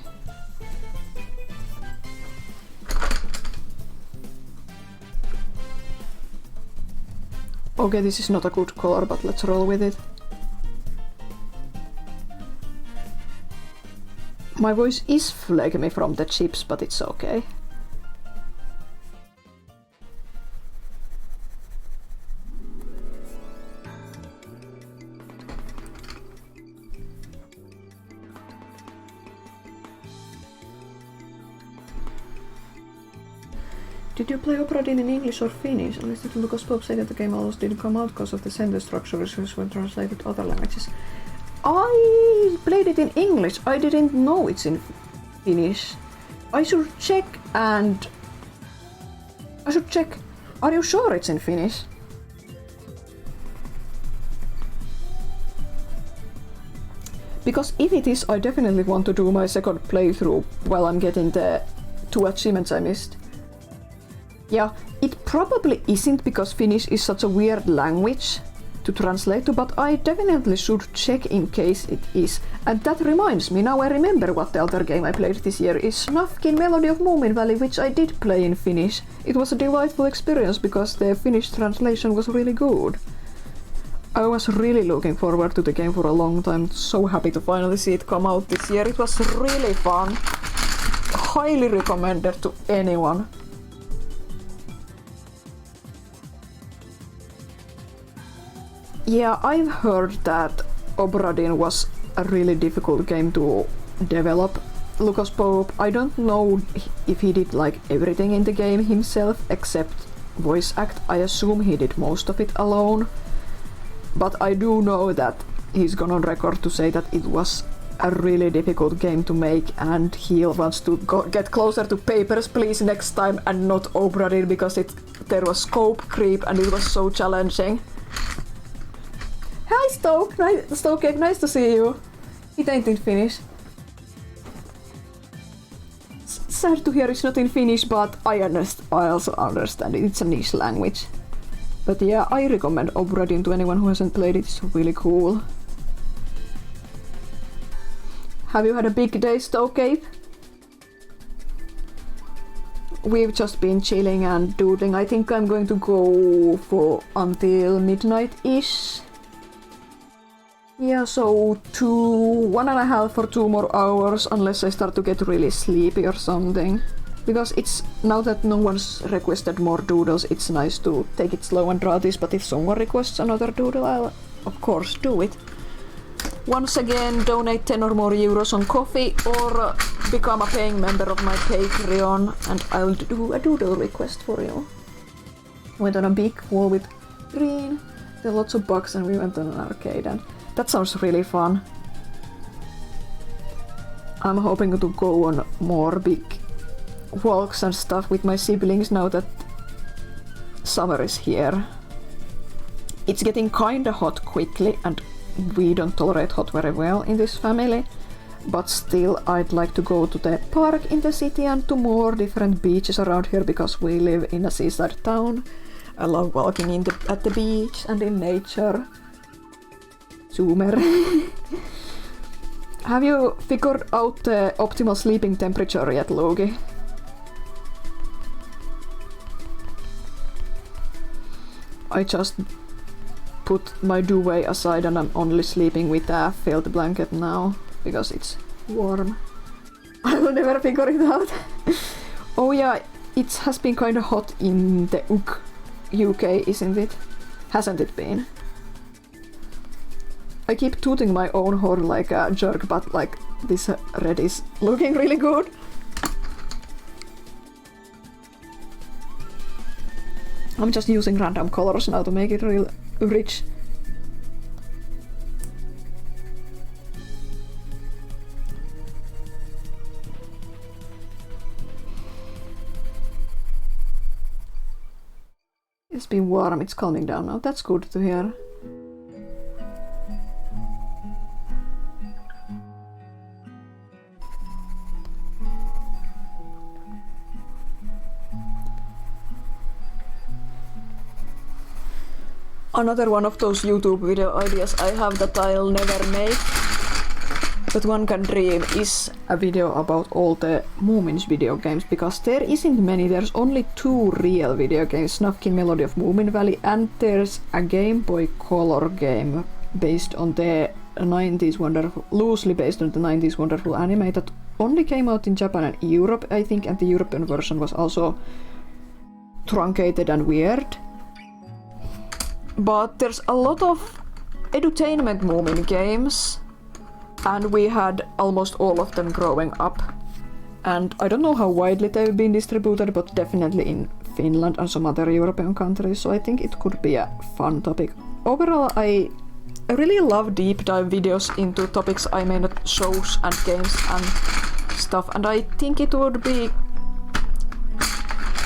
Okay, this is not a good color, but let's roll with it. My voice is flaky from the chips, but it's okay. Did you play Opera Dinn in English or Finnish? At least because Pope said that the game almost didn't come out because of the sentence structure issues when translated to other languages. I played it in English. I didn't know it's in Finnish. I should check. Are you sure it's in Finnish? Because if it is, I definitely want to do my second playthrough while I'm getting the 2 achievements I missed. Yeah, it probably isn't because Finnish is such a weird language to translate to, but I definitely should check in case it is. And that reminds me, now I remember what the other game I played this year is Snufkin Melody of Moomin Valley, which I did play in Finnish. It was a delightful experience because the Finnish translation was really good. I was really looking forward to the game for a long time, so happy to finally see it come out this year. It was really fun. Highly recommended to anyone. Yeah, I've heard that Opera Dinn was a really difficult game to develop. Lucas Pope, I don't know if he did like everything in the game himself except voice act. I assume he did most of it alone. But I do know that he's gone on record to say that it was a really difficult game to make and he wants to get closer to Papers, Please next time and not Opera Dinn because there was scope creep and it was so challenging. Hi Stoke! Stoke, nice to see you. It ain't in Finnish. Sad to hear it's not in Finnish, but I also understand it. It's a niche language. But yeah, I recommend Opera Dinn to anyone who hasn't played it. It's really cool. Have you had a big day, Stoke? We've just been chilling and doodling. I think I'm going to go for until midnight-ish. Yeah, so 1.5 or 2 more hours unless I start to get really sleepy or something. Because it's now that no one's requested more doodles, it's nice to take it slow and draw this, but if someone requests another doodle, I'll of course do it. Once again, donate 10 or more euros on coffee or become a paying member of my Patreon and I'll do a doodle request for you. Went on a big wall with green, there are lots of bugs and we went on an arcade and that sounds really fun. I'm hoping to go on more big walks and stuff with my siblings now that summer is here. It's getting kinda hot quickly and we don't tolerate hot very well in this family, but still I'd like to go to the park in the city and to more different beaches around here because we live in a seaside town. I love walking at the beach and in nature. Zoomer. Have you figured out the optimal sleeping temperature yet, Logi? I just put my duvet aside and I'm only sleeping with a felt blanket now because it's warm. I will never figure it out. Oh yeah, it has been kind of hot in the UK, isn't it? Hasn't it been? I keep tooting my own horn like a jerk, but like this red is looking really good. I'm just using random colors now to make it real rich. It's been warm, it's calming down now. That's good to hear. Another one of those YouTube video ideas I have that I'll never make, that one can dream, is a video about all the Moomins video games, because there isn't many, there's only 2 real video games, Snufkin Melody of Moomin Valley, and there's a Game Boy Color game based on the 90s wonderful, loosely based on the 90s wonderful anime that only came out in Japan and Europe, I think, and the European version was also truncated and weird. But there's a lot of edutainment Moomin games, and we had almost all of them growing up. And I don't know how widely they've been distributed, but definitely in Finland and some other European countries, so I think it could be a fun topic. Overall, I really love deep dive videos into topics I may not shows and games and stuff, and I think it would be...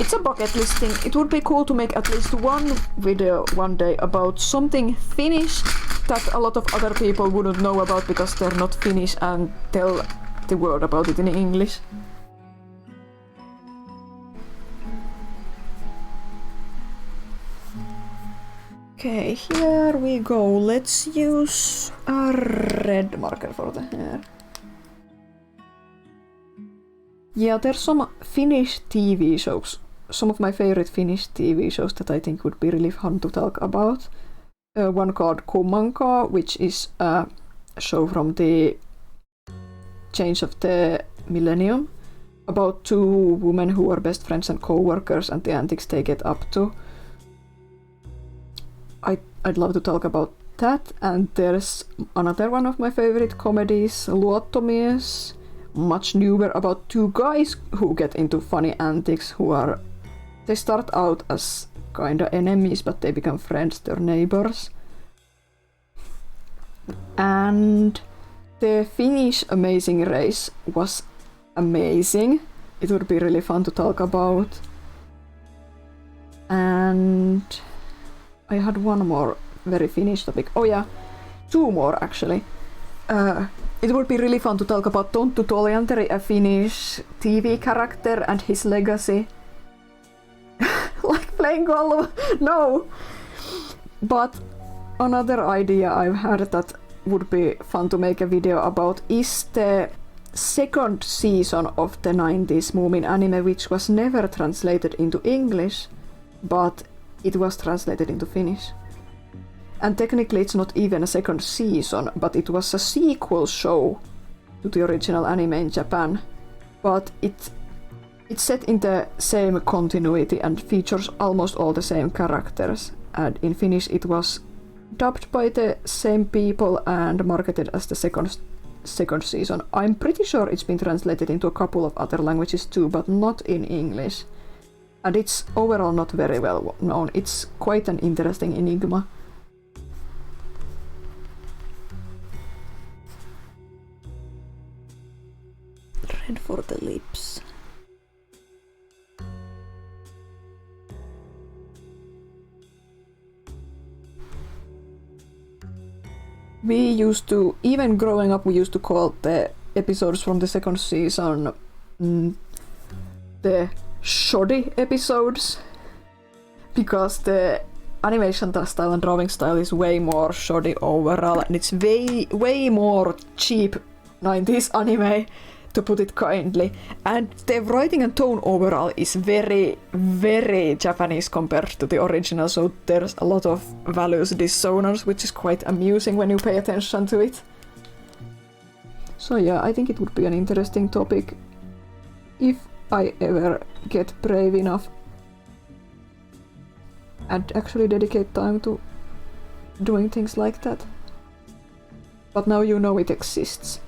It's a bucket list thing. It would be cool to make at least one video one day about something Finnish that a lot of other people wouldn't know about because they're not Finnish, and tell the world about it in English. Okay, here we go. Let's use a red marker for the hair. Yeah, there's some Finnish TV shows. Some of my favorite Finnish TV shows that I think would be really fun to talk about. One called Kummankaa, which is a show from the change of the millennium, about 2 women who are best friends and co-workers and the antics they get up to. I'd love to talk about that. And there's another one of my favorite comedies, Luottomies, much newer, about 2 guys who get into funny antics, they start out as kinda enemies, but they become friends, they're neighbors. And the Finnish Amazing Race was amazing. It would be really fun to talk about. And I had one more very Finnish topic. Oh yeah, 2 more actually. It would be really fun to talk about Tonttu Toljanteri, a Finnish TV character, and his legacy. Like playing golf? No! But another idea I've had that would be fun to make a video about is the 2nd season of the 90s Moomin anime, which was never translated into English, but it was translated into Finnish. And technically it's not even a 2nd season, but it was a sequel show to the original anime in Japan. But it's set in the same continuity and features almost all the same characters. And in Finnish it was dubbed by the same people and marketed as the second season. I'm pretty sure it's been translated into a couple of other languages too, but not in English. And it's overall not very well known. It's quite an interesting enigma. Red for the lips. We used to, even growing up, we used to call the episodes from the 2nd season the shoddy episodes, because the animation style and drawing style is way more shoddy overall, and it's way more cheap 90s anime, to put it kindly. And the writing and tone overall is very, very Japanese compared to the original, so there's a lot of values dissonance, which is quite amusing when you pay attention to it. So yeah, I think it would be an interesting topic if I ever get brave enough and actually dedicate time to doing things like that. But now you know it exists.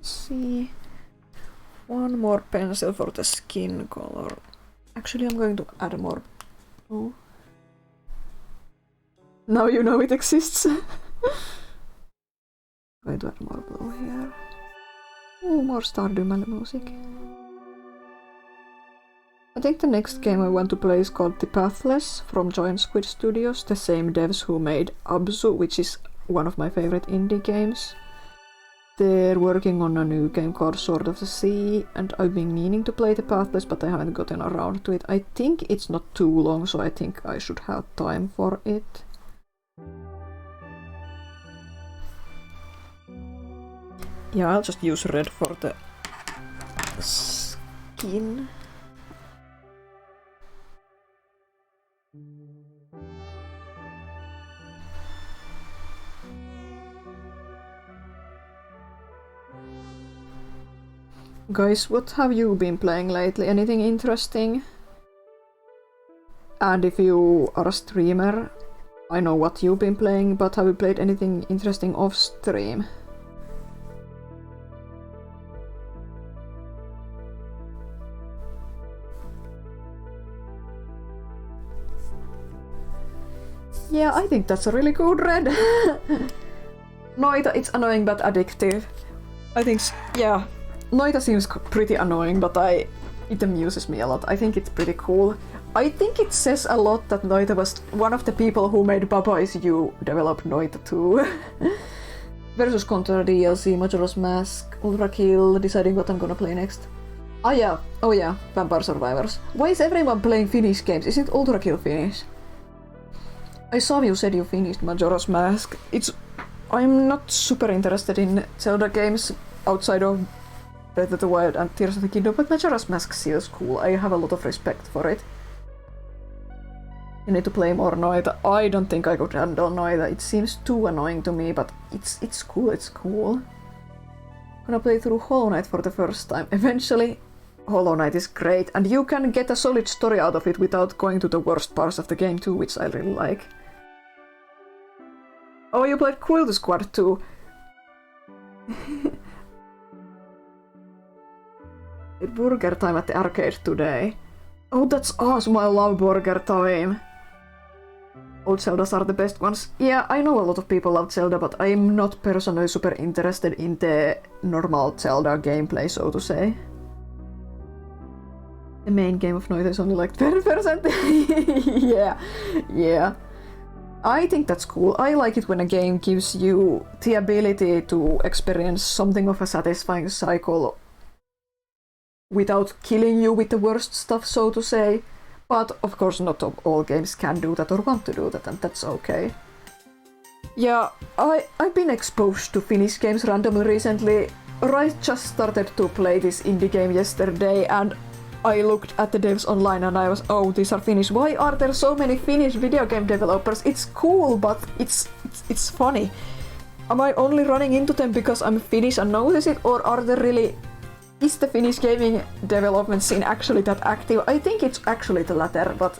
See, one more pencil for the skin color. Actually, I'm going to add more blue. Now you know it exists. Going to add more blue here. Oh, more Stardew music. I think the next game I want to play is called The Pathless from Giant Squid Studios, the same devs who made Abzu, which is one of my favorite indie games. They're working on a new game called Sword of the Sea, and I've been meaning to play The Pathless, but I haven't gotten around to it. I think it's not too long, so I think I should have time for it. Yeah, I'll just use red for the skin. Guys, what have you been playing lately? Anything interesting? And if you are a streamer, I know what you've been playing, but have you played anything interesting off stream? Yeah, I think that's a really good red. Noita, it's annoying but addictive. I think, yeah. Noita seems pretty annoying, but it amuses me a lot. I think it's pretty cool. I think it says a lot that Noita was one of the people who made Baba Is You develop Noita 2. Versus Contra DLC, Majora's Mask, Ultra Kill, deciding what I'm gonna play next. Ah yeah, oh yeah, Vampire Survivors. Why is everyone playing Finnish games? Isn't Ultra Kill Finnish? I saw you said you finished Majora's Mask. I'm not super interested in Zelda games outside of Breath of the Wild and Tears of the Kingdom, but Majora's Mask feels cool. I have a lot of respect for it. You need to play more Noita. I don't think I could handle Noita. It seems too annoying to me, but it's cool, it's cool. I'm gonna play through Hollow Knight for the first time. Eventually, Hollow Knight is great, and you can get a solid story out of it without going to the worst parts of the game too, which I really like. Oh, you played Quill Squad too. Burger Time at the arcade today. Oh, that's awesome, I love Burger Time. Old Zeldas are the best ones. Yeah, I know a lot of people love Zelda, but I'm not personally super interested in the normal Zelda gameplay, so to say. The main game of Noita is only like 10%. Yeah. I think that's cool. I like it when a game gives you the ability to experience something of a satisfying cycle without killing you with the worst stuff, so to say. But of course not all games can do that or want to do that, and that's okay. Yeah, I've been exposed to Finnish games randomly recently. I just started to play this indie game yesterday, and I looked at the devs online and I was, oh, these are Finnish. Why are there so many Finnish video game developers? It's cool, but it's funny. Am I only running into them because I'm Finnish and notice it, or are there really... Is the Finnish gaming development scene actually that active? I think it's actually the latter, but...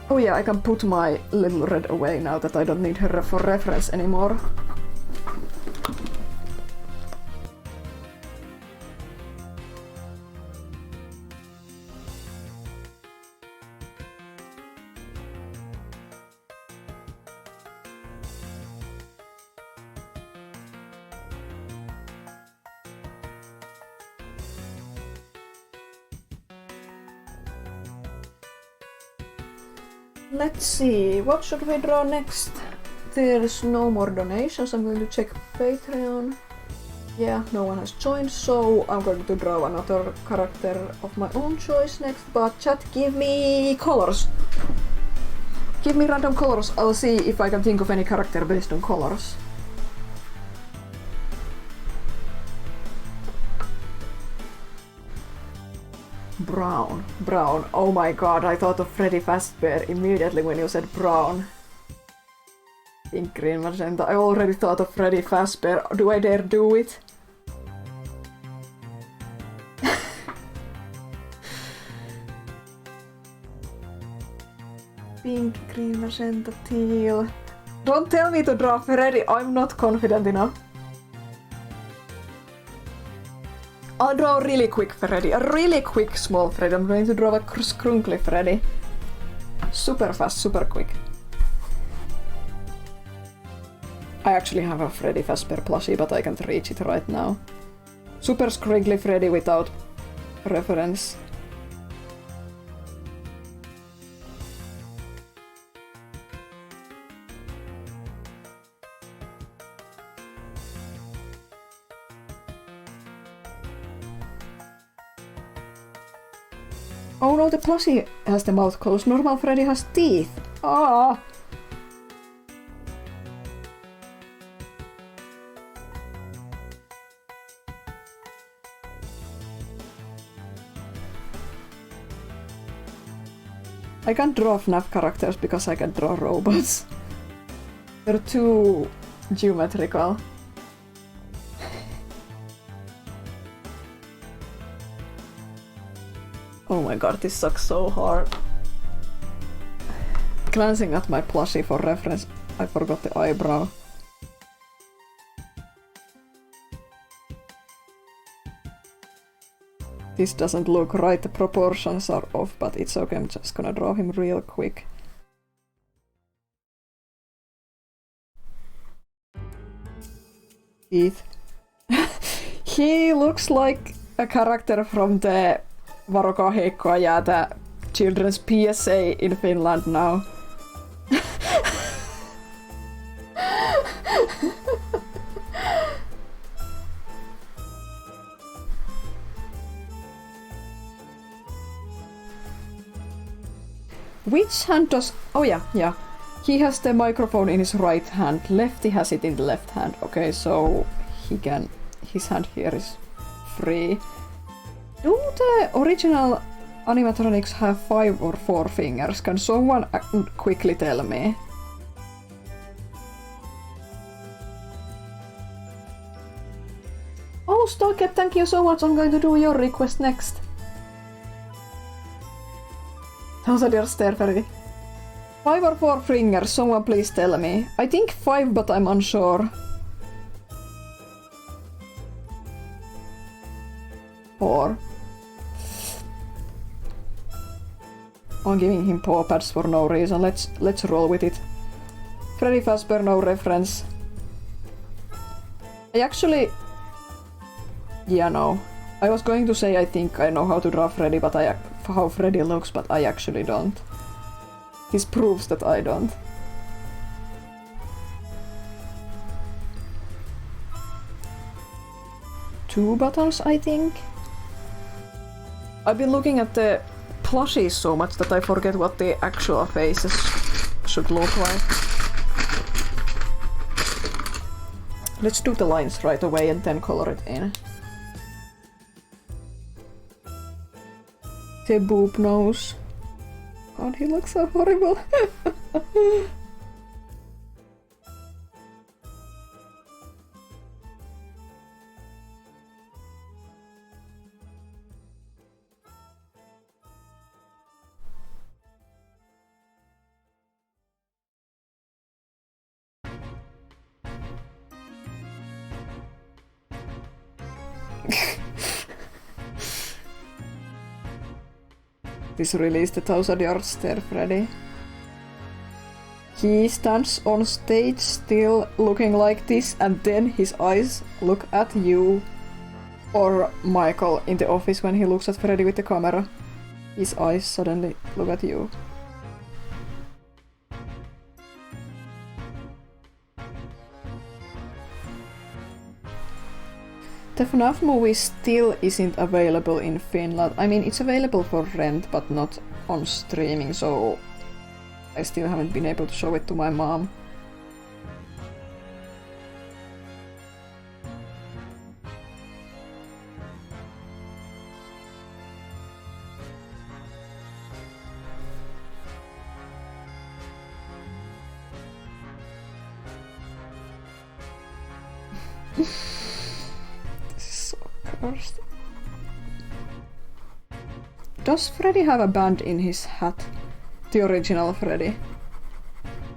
Oh yeah, I can put my little red away now that I don't need her for reference anymore. Let's see, what should we draw next? There's no more donations, I'm going to check Patreon. Yeah, no one has joined, so I'm going to draw another character of my own choice next, but chat, give me colors. Give me random colors, I'll see if I can think of any character based on colors. Brown. Oh my god, I thought of Freddy Fazbear immediately when you said brown. Pink, green, magenta. I already thought of Freddy Fazbear. Do I dare do it? Pink, green, magenta, teal. Don't tell me to draw Freddy. I'm not confident enough. I'll draw a really quick Freddy. A really quick small Freddy. I'm going to draw a scrunkly Freddy. Super fast, super quick. I actually have a Freddy Fazbear plushie, but I can't reach it right now. Super scriggly Freddy without reference. Oh no, the plushie has the mouth closed. Normal Freddy has teeth. Ah! I can't draw FNAF characters because I can draw robots. They're too geometrical. Oh my god, this sucks so hard. Glancing at my plushie for reference, I forgot the eyebrow. This doesn't look right, the proportions are off, but it's okay, I'm just gonna draw him real quick. Teeth. He looks like a character from the Varokaa heikkoa jäätä children's PSA in Finland now. Which hand does... Oh yeah. He has the microphone in his right hand. Lefty has it in the left hand. Okay, so he can... His hand here is free. Do the original animatronics have 5 or 4 fingers? Can someone quickly tell me? Oh, Stalker, thank you so much. I'm going to do your request next. How's your stare, Freddy? 5 or 4 fingers, someone please tell me. I think 5, but I'm unsure. 4. I'm giving him paw pads for no reason. Let's roll with it. Freddy Fazbear, no reference. I actually... Yeah, no. I was going to say I think I know how to draw Freddy, but how Freddy looks, but I actually don't. This proves that I don't. Two buttons, I think. I've been looking at the plushies so much that I forget what the actual faces should look like. Let's do the lines right away and then color it in. The boob nose. God, he looks so horrible. This really is the 1000-yard stare, Freddy. He stands on stage still looking like this, and then his eyes look at you. Or Michael in the office when he looks at Freddy with the camera. His eyes suddenly look at you. The FNAF movie still isn't available in Finland. I mean, it's available for rent, but not on streaming, so I still haven't been able to show it to my mom. This is so cursed. Does Freddy have a band in his hat? The original Freddy.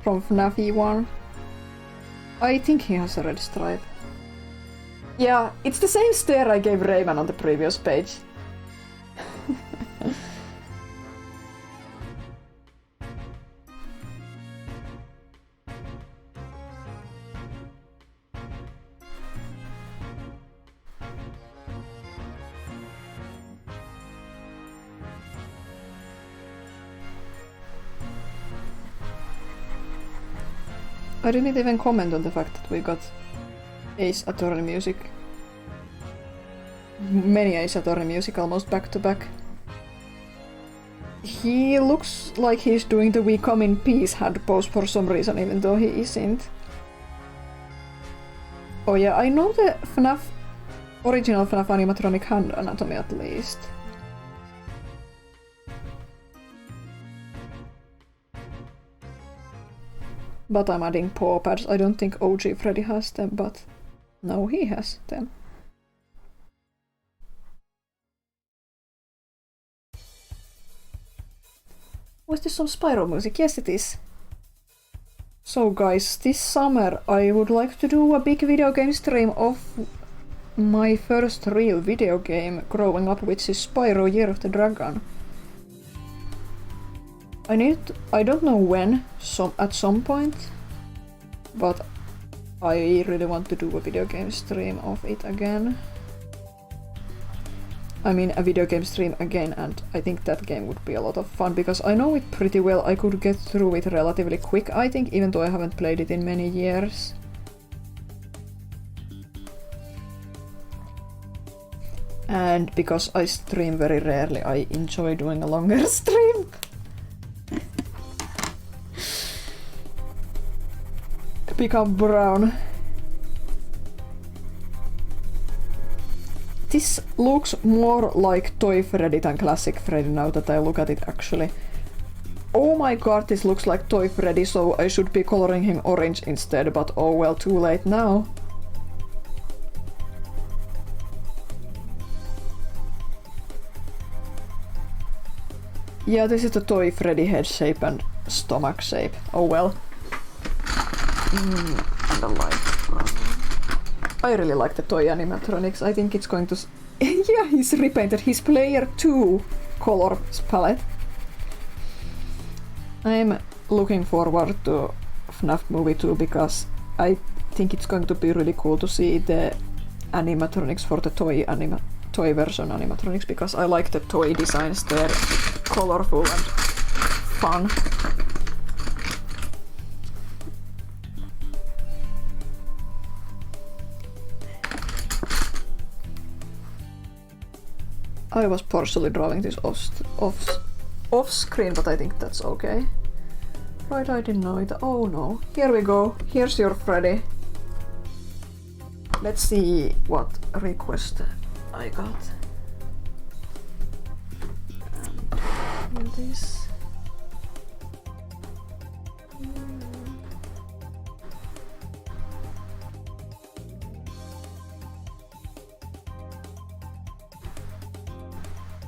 From FNAF 1. I think he has a red stripe. Yeah, it's the same stare I gave Rayman on the previous page. I didn't even comment on the fact that we got Ace Attorney music. Many Ace Attorney music almost back to back. He looks like he's doing the "We Come in Peace" hand pose for some reason, even though he isn't. Oh yeah, I know the original FNAF animatronic hand anatomy at least. But I'm adding paw pads. I don't think OG Freddy has them, but no, he has them. Was this some Spyro music? Yes, it is. So guys, this summer I would like to do a big video game stream of my first real video game growing up, which is Spyro Year of the Dragon. I don't know when, at some point, but I really want to do a video game stream of it again. I mean, a video game stream again, and I think that game would be a lot of fun, because I know it pretty well. I could get through it relatively quick, I think, even though I haven't played it in many years. And because I stream very rarely, I enjoy doing a longer stream. Become brown. This looks more like Toy Freddy than Classic Freddy now that I look at it actually. Oh my god, this looks like Toy Freddy, so I should be coloring him orange instead, but oh well, too late now. Yeah, this is the Toy Freddy head shape and stomach shape. Oh well. I don't like. I really like the toy animatronics. I think it's going to... yeah, he's repainted his Player 2 color palette. I'm looking forward to FNAF Movie 2 because I think it's going to be really cool to see the animatronics for the toy version animatronics, because I like the toy designs. They're colorful and fun. I was partially drawing this off screen, but I think that's okay. Right, I didn't know it. Oh no. Here we go. Here's your Freddy. Let's see what request I got. And this.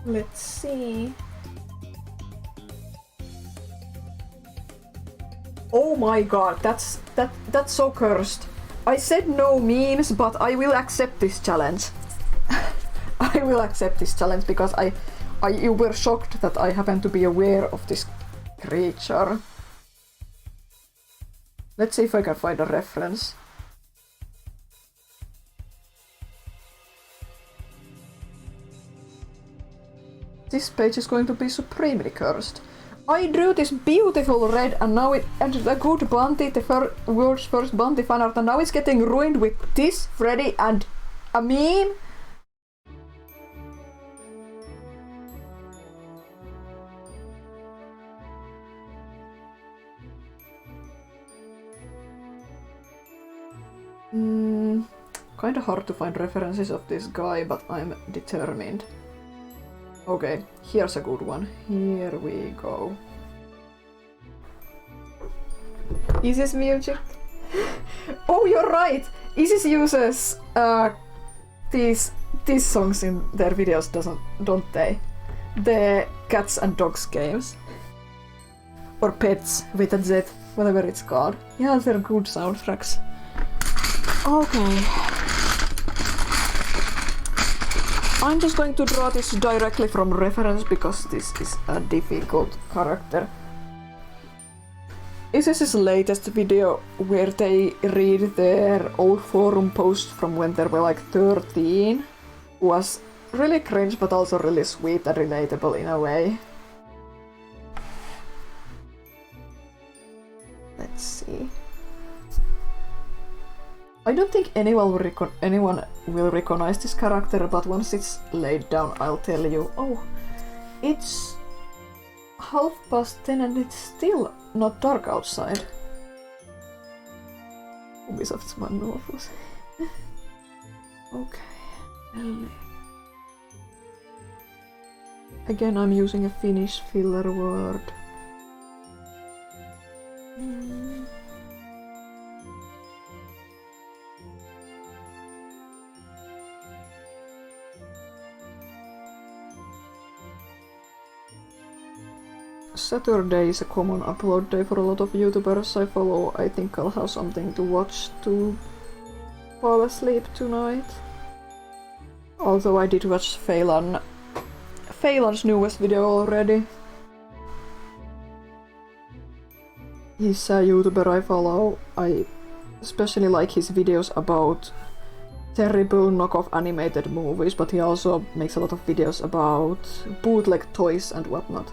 Let's see. Oh my god, that's so cursed. I said no memes, but I will accept this challenge. I will accept this challenge because you were shocked that I happen to be aware of this creature. Let's see if I can find a reference. This page is going to be supremely cursed. I drew this beautiful red and now it entered a good Bunty, the world's first Bunty fanart, and now it's getting ruined with this Freddy and a meme. Kinda hard to find references of this guy, but I'm determined. Okay, here's a good one. Here we go. Is this music? Oh, you're right! Isis uses these songs in their videos, don't they? The cats and dogs games. Or pets with a Z, whatever it's called. Yeah, they're good soundtracks. Okay. I'm just going to draw this directly from reference because this is a difficult character. Isis's latest video where they read their old forum post from when they were like 13 was really cringe but also really sweet and relatable in a way. Let's see. I don't think anyone will recognize this character, but once it's laid down, I'll tell you. Oh, it's 10:30 and it's still not dark outside. Ubisoft's Manufus. Okay. Again, I'm using a Finnish filler word. Saturday is a common upload day for a lot of YouTubers I follow. I think I'll have something to watch to fall asleep tonight. Although I did watch Phelan's newest video already. He's a YouTuber I follow. I especially like his videos about terrible knockoff animated movies, but he also makes a lot of videos about bootleg toys and whatnot.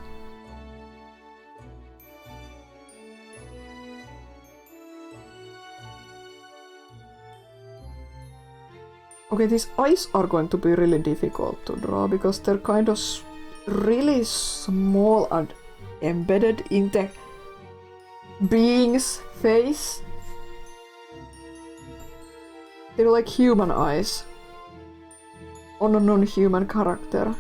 Okay, these eyes are going to be really difficult to draw because they're kind of really small and embedded in the being's face. They're like human eyes on a non-human character.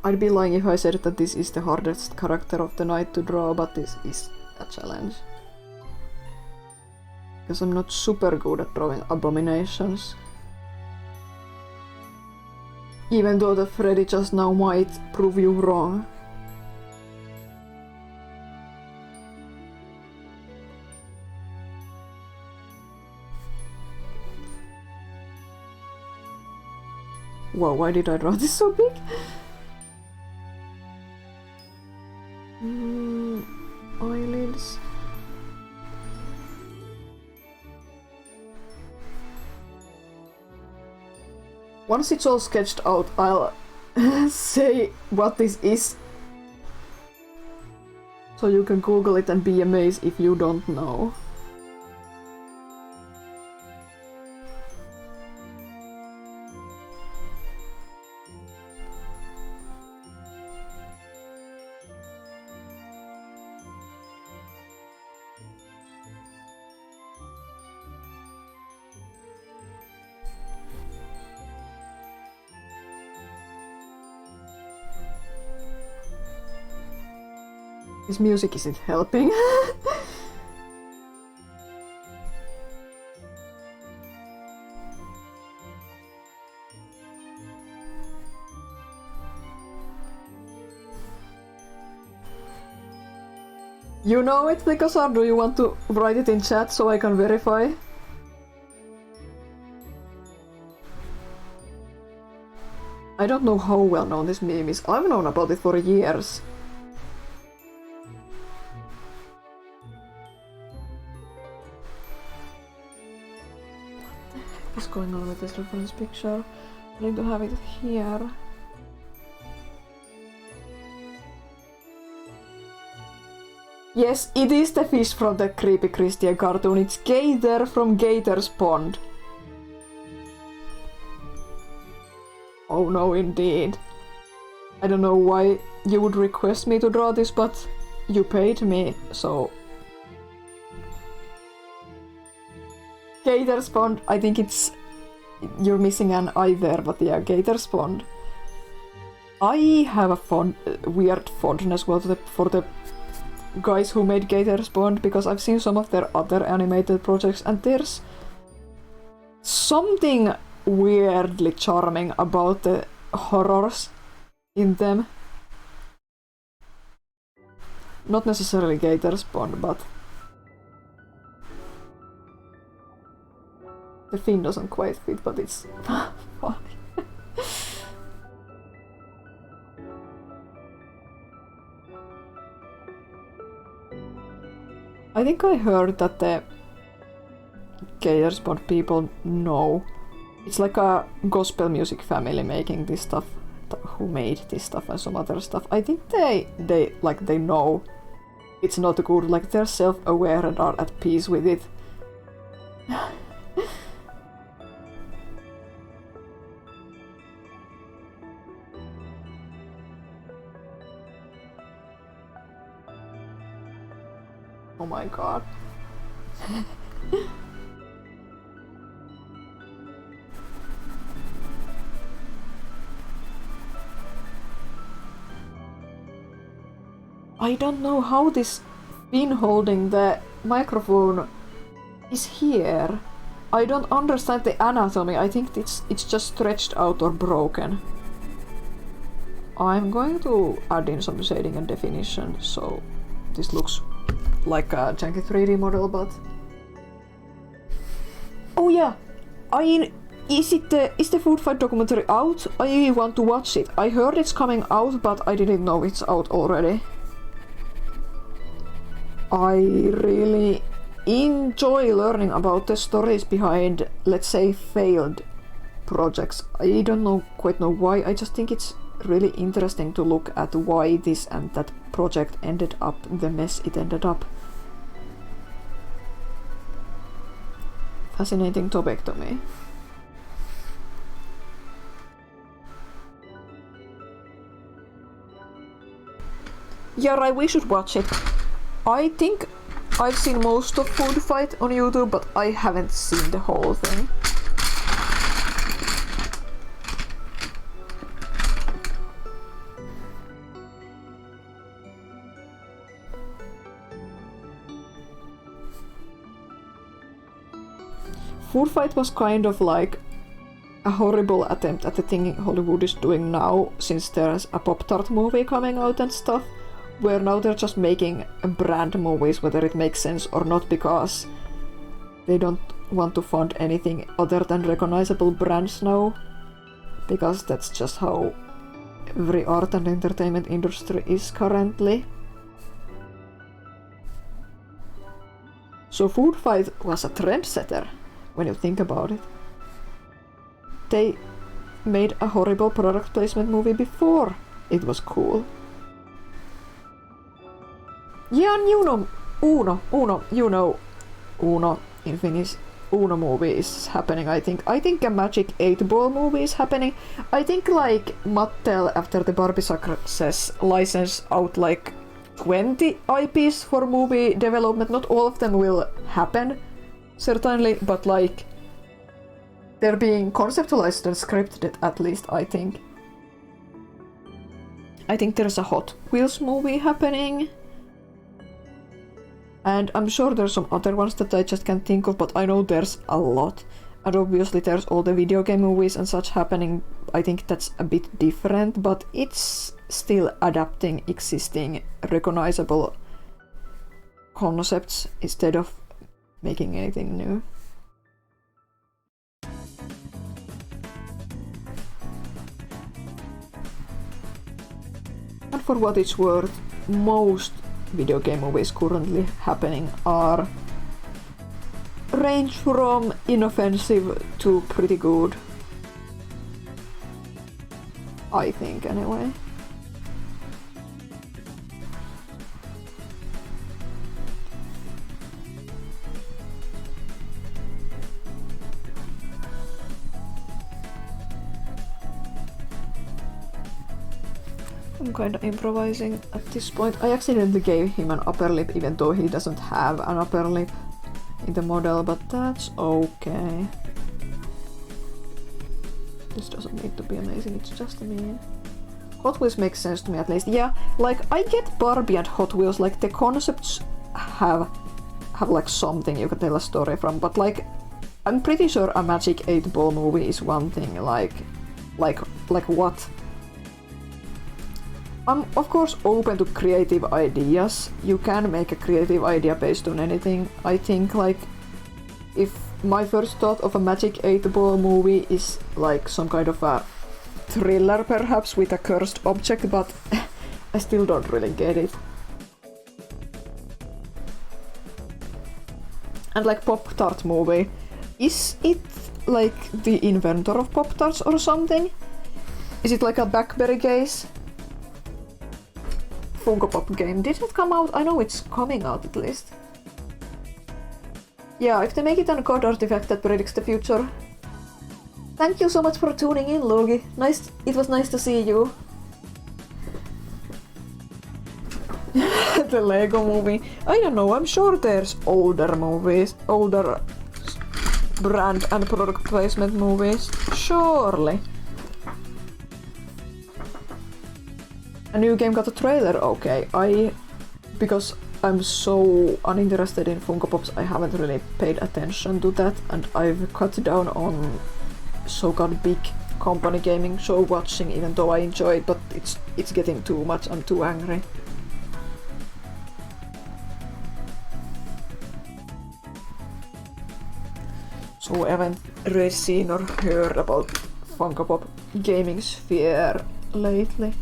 I'd be lying if I said that this is the hardest character of the night to draw, but this is a challenge. Because I'm not super good at drawing abominations. Even though the Freddy just now might prove you wrong. Whoa, why did I draw this so big? Eyelids. Once it's all sketched out, I'll say what this is. So you can Google it and be amazed if you don't know. This music isn't helping. You know it, Nikas, or do you want to write it in chat so I can verify? I don't know how well known this meme is. I've known about it for years. What's going on with this reference picture? I need to have it here. Yes, it is the fish from the Creepy Christian cartoon. It's Gator from Gator's Pond. Oh no, indeed. I don't know why you would request me to draw this, but you paid me, so... Gator's Pond, I think it's... You're missing an I there, but yeah, Gator's Pond. I have a weird fondness for the guys who made Gator's Pond, because I've seen some of their other animated projects, and there's something weirdly charming about the horrors in them. Not necessarily Gator's Pond, but the fin doesn't quite fit, but it's fine. I think I heard that the Gator's Pond people know. It's like a gospel music family making this stuff, who made this stuff and some other stuff. I think they know it's not good, like they're self-aware and are at peace with it. Oh my god. I don't know how this pin holding the microphone is here. I don't understand the anatomy. I think it's just stretched out or broken. I'm going to add in some shading and definition, so this looks like a janky 3D model, but... Oh yeah! Is the Food Fight documentary out? I want to watch it. I heard it's coming out, but I didn't know it's out already. I really enjoy learning about the stories behind, let's say, failed projects. I don't quite know why, I just think it's really interesting to look at why this and that project ended up the mess it ended up. Fascinating topic to me. Yeah, right, we should watch it. I think I've seen most of Food Fight on YouTube, but I haven't seen the whole thing. Food Fight was kind of like a horrible attempt at the thing Hollywood is doing now, since there's a Pop-Tart movie coming out and stuff, where now they're just making brand movies, whether it makes sense or not, because they don't want to fund anything other than recognizable brands now, because that's just how every art and entertainment industry is currently. So Food Fight was a trendsetter, when you think about it. They made a horrible product placement movie before it was cool. Yeah, and you know Uno in Finnish. Uno movie is happening, I think. I think a Magic 8 Ball movie is happening. I think like Mattel, after the Barbie success, licensed out like 20 IPs for movie development. Not all of them will happen, certainly, but like they're being conceptualized and scripted, at least, I think. I think there's a Hot Wheels movie happening. And I'm sure there's some other ones that I just can't think of, but I know there's a lot. And obviously there's all the video game movies and such happening. I think that's a bit different, but it's still adapting existing recognizable concepts instead of making anything new. And for what it's worth, most video game movies currently happening range from inoffensive to pretty good. I think, anyway. I'm kinda improvising at this point. I accidentally gave him an upper lip even though he doesn't have an upper lip in the model, but that's okay. This doesn't need to be amazing, it's just me. Hot Wheels makes sense to me at least. Yeah, like I get Barbie and Hot Wheels, like the concepts have like something you can tell a story from, but like I'm pretty sure a Magic 8-Ball movie is one thing, like what? I'm of course open to creative ideas. You can make a creative idea based on anything. I think like if my first thought of a Magic 8-Ball movie is like some kind of a thriller perhaps with a cursed object, but I still don't really get it. And like Pop-Tart movie, is it like the inventor of Pop-Tarts or something? Is it like a Blackberry case? Funko Pop game, did it come out? I know it's coming out at least. Yeah, if they make it a god artifact that predicts the future. Thank you so much for tuning in, Logi. It was nice to see you. The Lego movie. I don't know, I'm sure there's older movies, older brand and product placement movies. Surely. A new game got a trailer, okay. Because I'm so uninterested in Funko Pops, I haven't really paid attention to that, and I've cut down on so-called big company gaming show watching, even though I enjoy it, but it's getting too much, I'm too angry. So I haven't really seen or heard about Funko Pop gaming sphere lately.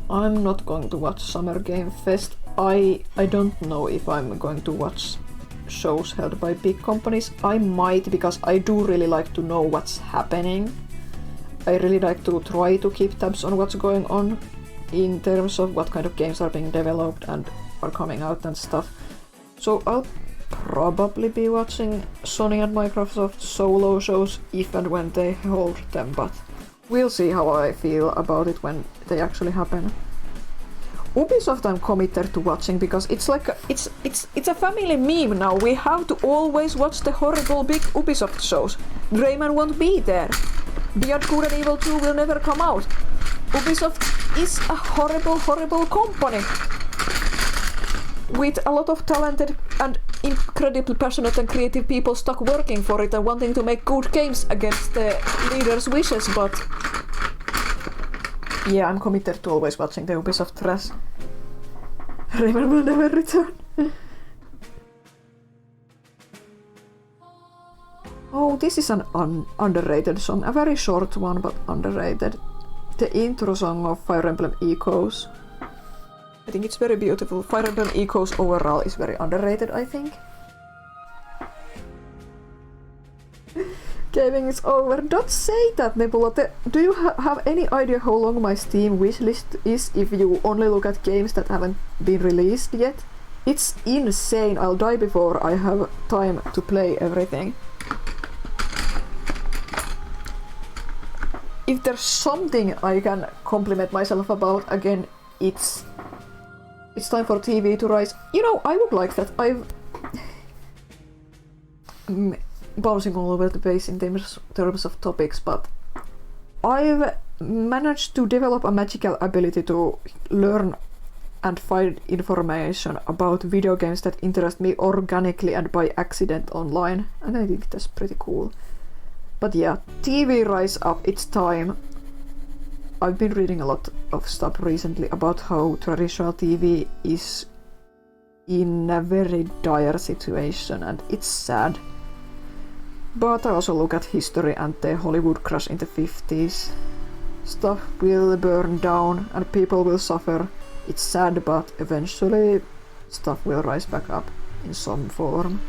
I'm not going to watch Summer Game Fest. I don't know if I'm going to watch shows held by big companies. I might, because I do really like to know what's happening. I really like to try to keep tabs on what's going on in terms of what kind of games are being developed and are coming out and stuff. So I'll probably be watching Sony and Microsoft solo shows if and when they hold them, but we'll see how I feel about it when they actually happen. Ubisoft I'm committed to watching because it's like it's a family meme now. We have to always watch the horrible big Ubisoft shows. Rayman won't be there. Beyond Good and Evil 2 will never come out. Ubisoft is a horrible company with a lot of talented and incredibly passionate and creative people stuck working for it and wanting to make good games against the leaders' wishes, but yeah, I'm committed to always watching the Ubisoft trash. Rayman will never return. Oh, this is an underrated song, a very short one but underrated. The intro song of Fire Emblem Echoes. I think it's very beautiful. Fire Emblem Echoes overall is very underrated, I think. Gaming is over. Don't say that, Nebula. Do you have any idea how long my Steam wishlist is if you only look at games that haven't been released yet? It's insane. I'll die before I have time to play everything. If there's something I can compliment myself about, again, it's time for TV to rise. You know, I would like that. I'm bouncing all over the place in terms of topics, but I've managed to develop a magical ability to learn and find information about video games that interest me organically and by accident online, and I think that's pretty cool. But yeah, TV rise up, it's time. I've been reading a lot of stuff recently about how traditional TV is in a very dire situation, and it's sad. But I also look at history and the Hollywood crash in the 50s. Stuff will burn down and people will suffer. It's sad, but eventually stuff will rise back up in some form.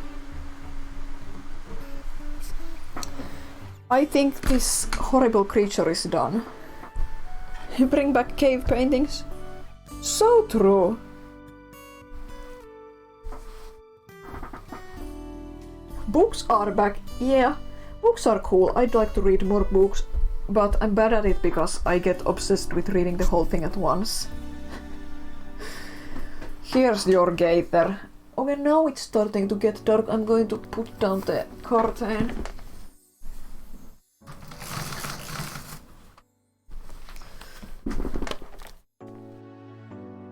I think this horrible creature is done. Bring back cave paintings. So true. Books are back. Yeah. Books are cool. I'd like to read more books, but I'm bad at it because I get obsessed with reading the whole thing at once. Here's your gator. Okay, now it's starting to get dark. I'm going to put down the curtain.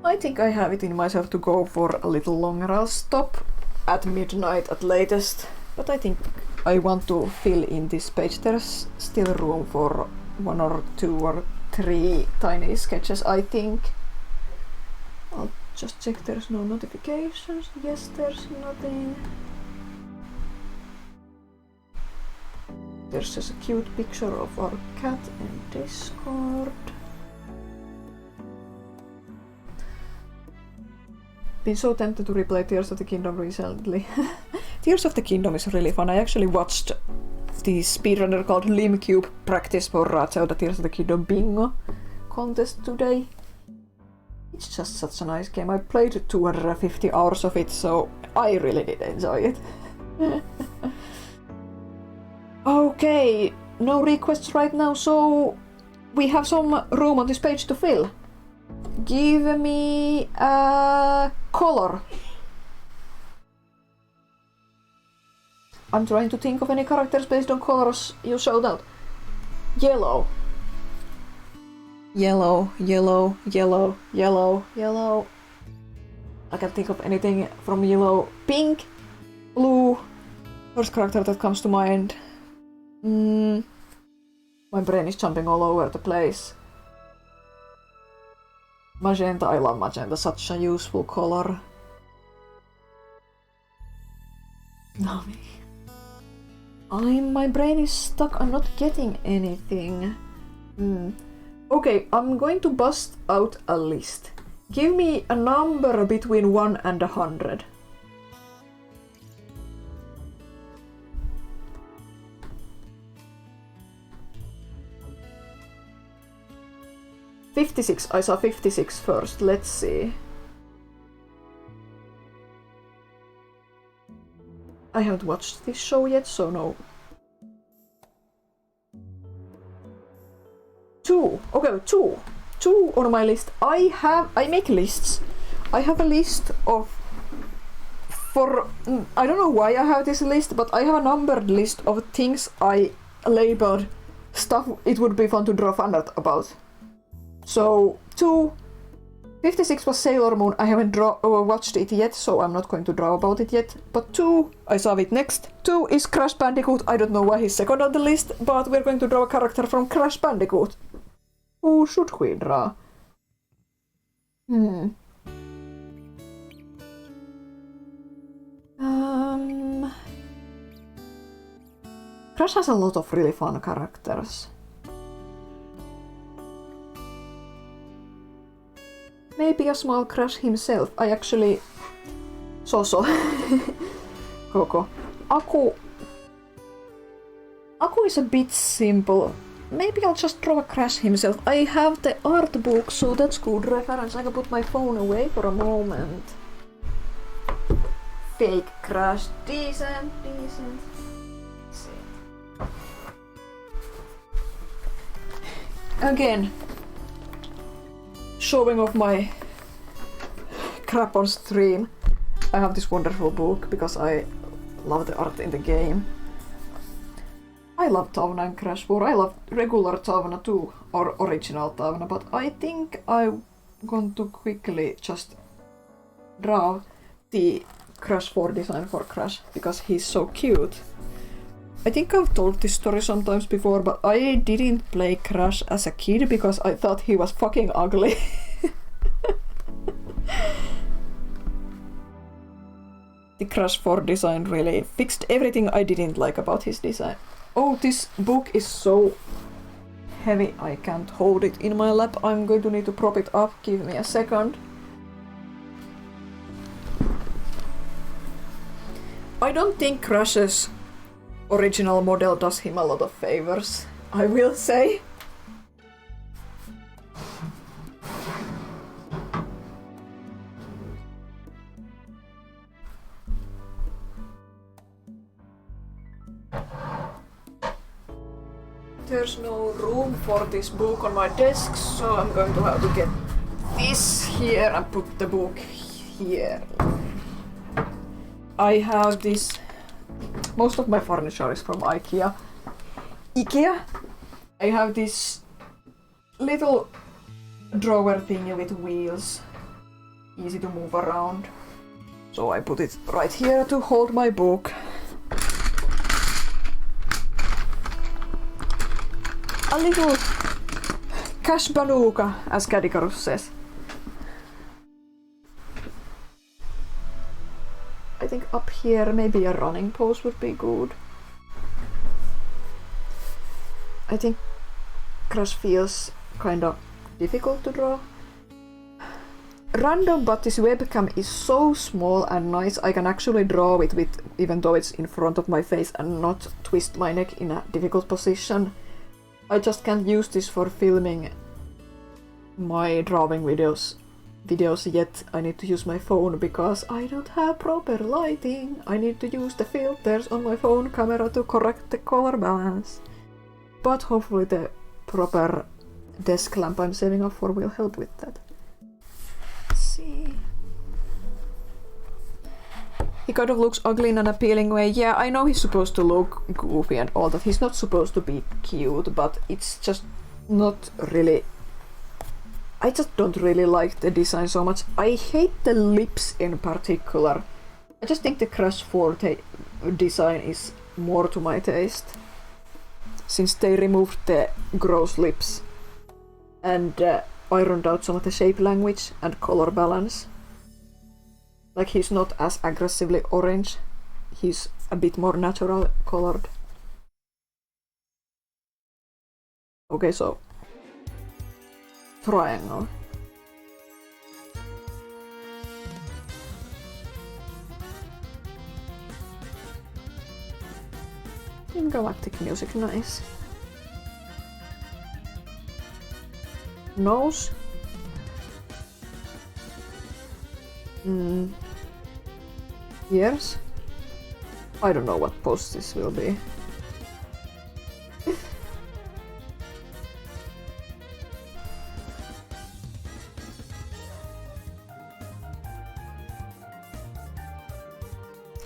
I think I have it in myself to go for a little longer. I'll stop at midnight at latest, but I think I want to fill in this page. There's still room for 1 or 2 or 3 tiny sketches, I think. I'll just check there's no notifications. Yes, there's nothing. There's just a cute picture of our cat in Discord. Been so tempted to replay Tears of the Kingdom recently. Tears of the Kingdom is really fun. I actually watched the speedrunner called Limcube practice for Zelda Tears of the Kingdom bingo contest today. It's just such a nice game. I played 250 hours of it, so I really did enjoy it. Okay, no requests right now, so we have some room on this page to fill. Give me a color. I'm trying to think of any characters based on colors you showed out. Yellow. Yellow, yellow, yellow, yellow, yellow. I can't think of anything from yellow. Pink, blue. First character that comes to mind. My brain is jumping all over the place. Magenta, I love magenta, such a useful color. No, my brain is stuck, I'm not getting anything. Okay, I'm going to bust out a list. Give me a number between 1 and 100. $56. I saw 56 first. Let's see. I haven't watched this show yet, so no. 2. Okay, 2. 2 on my list. I make lists. I have a list of I don't know why I have this list, but I have a numbered list of things I labeled stuff it would be fun to draw fan art about. So 2, 56 was Sailor Moon. I haven't watched it yet, so I'm not going to draw about it yet. But 2, I saw it next. 2 is Crash Bandicoot. I don't know why he's second on the list, but we're going to draw a character from Crash Bandicoot. Who should we draw? Crash has a lot of really fun characters. Maybe a small Crash himself. I actually... So. Coco. Aku is a bit simple. Maybe I'll just draw a Crash himself. I have the art book, so that's good reference. I can put my phone away for a moment. Fake Crash. Decent. Again. Showing off my crap on stream. I have this wonderful book because I love the art in the game. I love Tavna and Crash 4. I love regular Tavna too, or original Tavna, but I think I'm going to quickly just draw the Crash 4 design for Crash because he's so cute. I think I've told this story sometimes before, but I didn't play Crash as a kid because I thought he was fucking ugly. The Crash 4 design really fixed everything I didn't like about his design. Oh, this book is so heavy I can't hold it in my lap. I'm going to need to prop it up. Give me a second. I don't think Crash's original model does him a lot of favors, I will say. there's no room for this book on my desk, so I'm going to have to get this here and put the book here. I have this... Most of my furniture is from IKEA. I have this little drawer thingy with wheels. Easy to move around. So I put it right here to hold my book. A little cash bazooka, as Cadicarus says. I think up here maybe a running pose would be good. I think Crash feels kinda difficult to draw. Random, but this webcam is so small and nice, I can actually draw it with, even though it's in front of my face, and not twist my neck in a difficult position. I just can't use this for filming my drawing videos yet. I need to use my phone because I don't have proper lighting. I need to use the filters on my phone camera to correct the color balance. But hopefully the proper desk lamp I'm saving up for will help with that. See. He kind of looks ugly in an appealing way. Yeah, I know he's supposed to look goofy and all that. He's not supposed to be cute, but it's just not really... I just don't really like the design so much. I hate the lips in particular. I just think the Crash 4 design is more to my taste. Since they removed the gross lips and ironed out some of the shape language and color balance. Like, he's not as aggressively orange, he's a bit more natural colored. Okay, so triangle. Galactic music, nice. Nose. Ears. I don't know what pose this will be.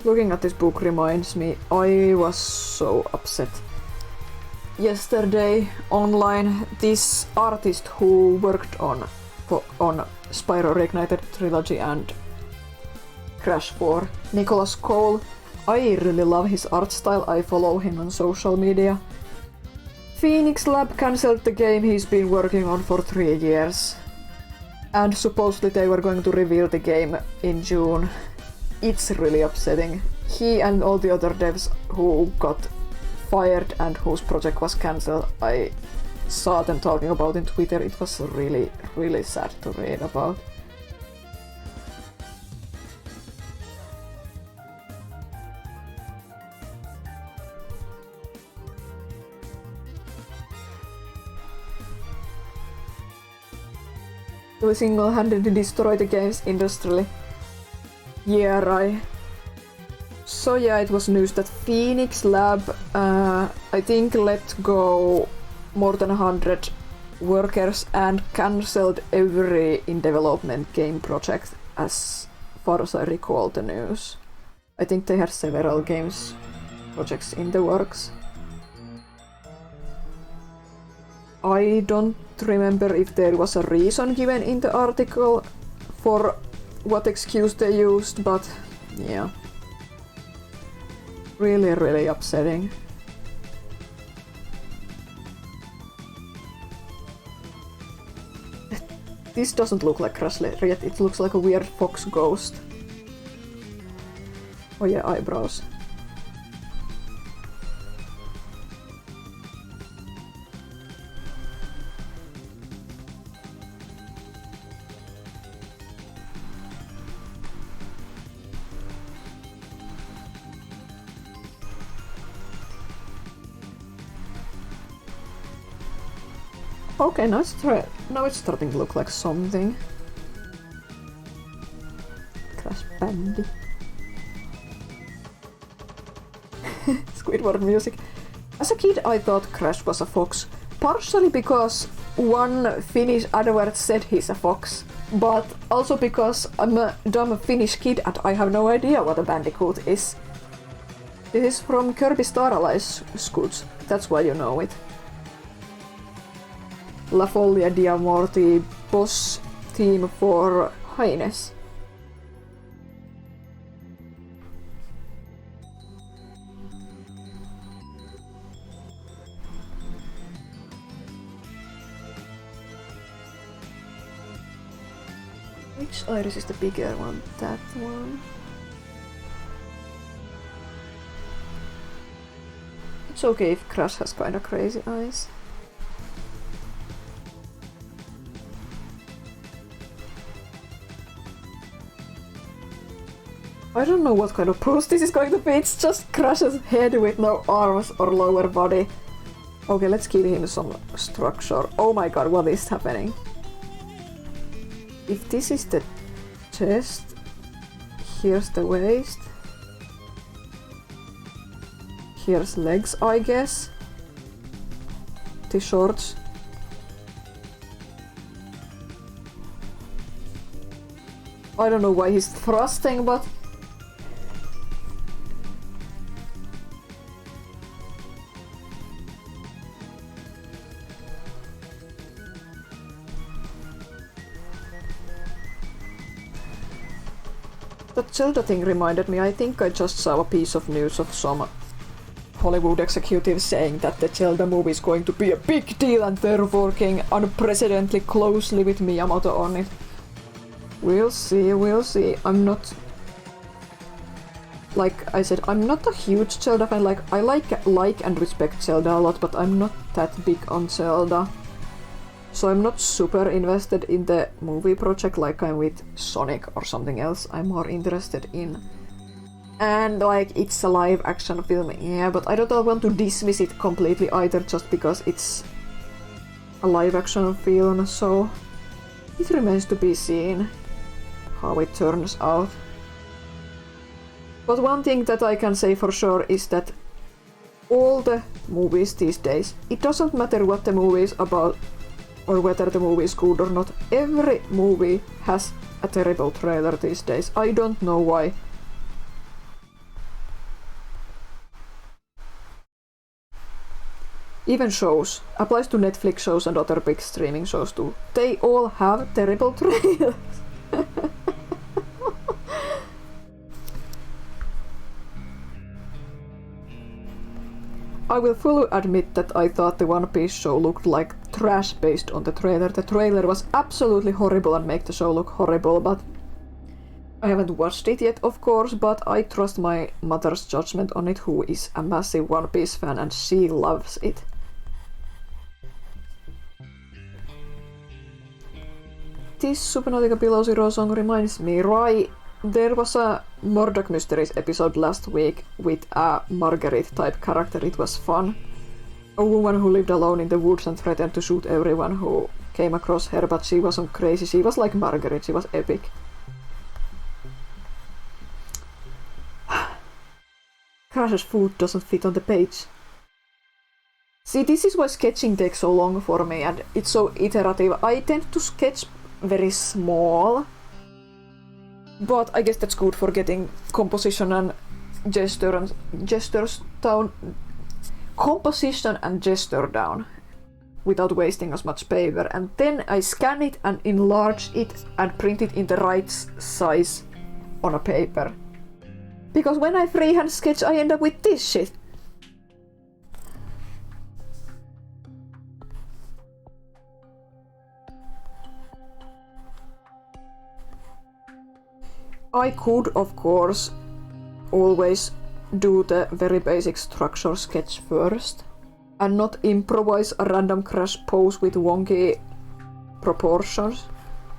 Looking at this book reminds me, I was so upset yesterday online. This artist who worked on Spyro Reignited Trilogy and Crash 4, Nicholas Cole. I really love his art style, I follow him on social media. Phoenix Lab cancelled the game he's been working on for 3 years. And supposedly they were going to reveal the game in June. It's really upsetting. He and all the other devs who got fired and whose project was cancelled, I saw them talking about in Twitter. It was really, really sad to read about. We single-handedly destroy the games industry. Yeah, right. So yeah, it was news that Phoenix Lab, I think, let go more than 100 workers and cancelled every in-development game project, as far as I recall the news. I think they had several games projects in the works. I don't remember if there was a reason given in the article for what excuse they used, but yeah. Really, really upsetting. This doesn't look like Crash yet, it looks like a weird fox ghost. Oh yeah, eyebrows. Okay, now it's starting to look like something. Crash Bandy. Squidward music. As a kid I thought Crash was a fox, partially because one Finnish advert said he's a fox, but also because I'm a dumb Finnish kid and I have no idea what a bandicoot is. This is from Kirby Star Allies Scoots, that's why you know it. La Folia Diamorti boss theme for Highness. Which iris is the bigger one? That one? It's okay if Crash has kinda crazy eyes. I don't know what kind of pose this is going to be, it's just Crash's head with no arms or lower body. Okay, let's give him some structure. Oh my god, what is happening? If this is the chest, here's the waist. Here's legs, I guess. The shorts. I don't know why he's thrusting, but that Zelda thing reminded me, I think I just saw a piece of news of some Hollywood executives saying that the Zelda movie is going to be a big deal and they're working unprecedentedly closely with Miyamoto on it. We'll see, we'll see. I'm not... Like I said, I'm not a huge Zelda fan. Like, I like and respect Zelda a lot, but I'm not that big on Zelda. So I'm not super invested in the movie project like I'm with Sonic or something else I'm more interested in. And like, it's a live action film, yeah, but I don't want to dismiss it completely either just because it's a live action film, so it remains to be seen how it turns out. But one thing that I can say for sure is that all the movies these days, it doesn't matter what the movie is about or whether the movie is good or not, every movie has a terrible trailer these days. I don't know why. Even shows, applies to Netflix shows and other big streaming shows too. They all have terrible trailers. I will fully admit that I thought the One Piece show looked like trash based on the trailer. The trailer was absolutely horrible and made the show look horrible, but I haven't watched it yet, of course, but I trust my mother's judgment on it, who is a massive One Piece fan and she loves it. This Supernautica Below Zero song reminds me, right? There was a Murdoch Mysteries episode last week with a Marguerite-type character. It was fun. A woman who lived alone in the woods and threatened to shoot everyone who came across her, but she wasn't crazy. She was like Marguerite, she was epic. Crash's foot doesn't fit on the page. See, this is why sketching takes so long for me and it's so iterative. I tend to sketch very small. But I guess that's good for getting composition and gestures down. Composition and gesture down without wasting as much paper. And then I scan it and enlarge it and print it in the right size on a paper. Because when I freehand sketch, I end up with this shit. I could, of course, always do the very basic structure sketch first and not improvise a random Crash pose with wonky proportions,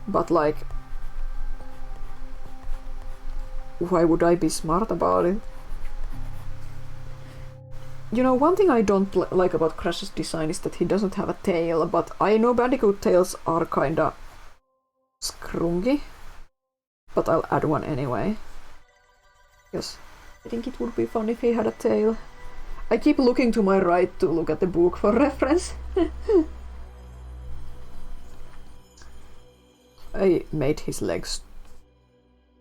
but like, why would I be smart about it? You know, one thing I don't like about Crash's design is that he doesn't have a tail, but I know Bandicoot tails are kinda scrungy. But I'll add one anyway. Yes, I think it would be fun if he had a tail. I keep looking to my right to look at the book for reference. I made his legs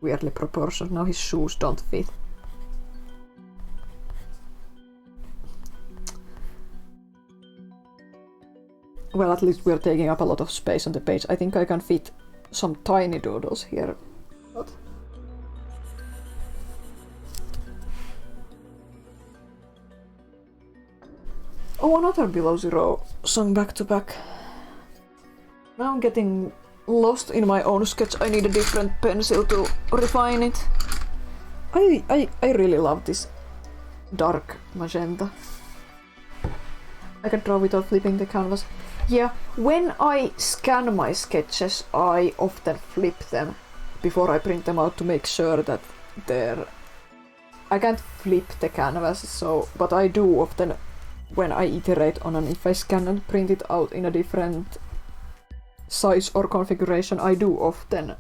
weirdly proportioned. Now his shoes don't fit. Well, at least we're taking up a lot of space on the page. I think I can fit some tiny doodles here. What? Oh, another Below Zero song back to back. Now I'm getting lost in my own sketch. I need a different pencil to refine it. I really love this dark magenta. I can draw without flipping the canvas. Yeah, when I scan my sketches, I often flip them before I print them out to make sure that they're... I can't flip the canvas, so... But I do often when I iterate on and if I scan and print it out in a different size or configuration, I do often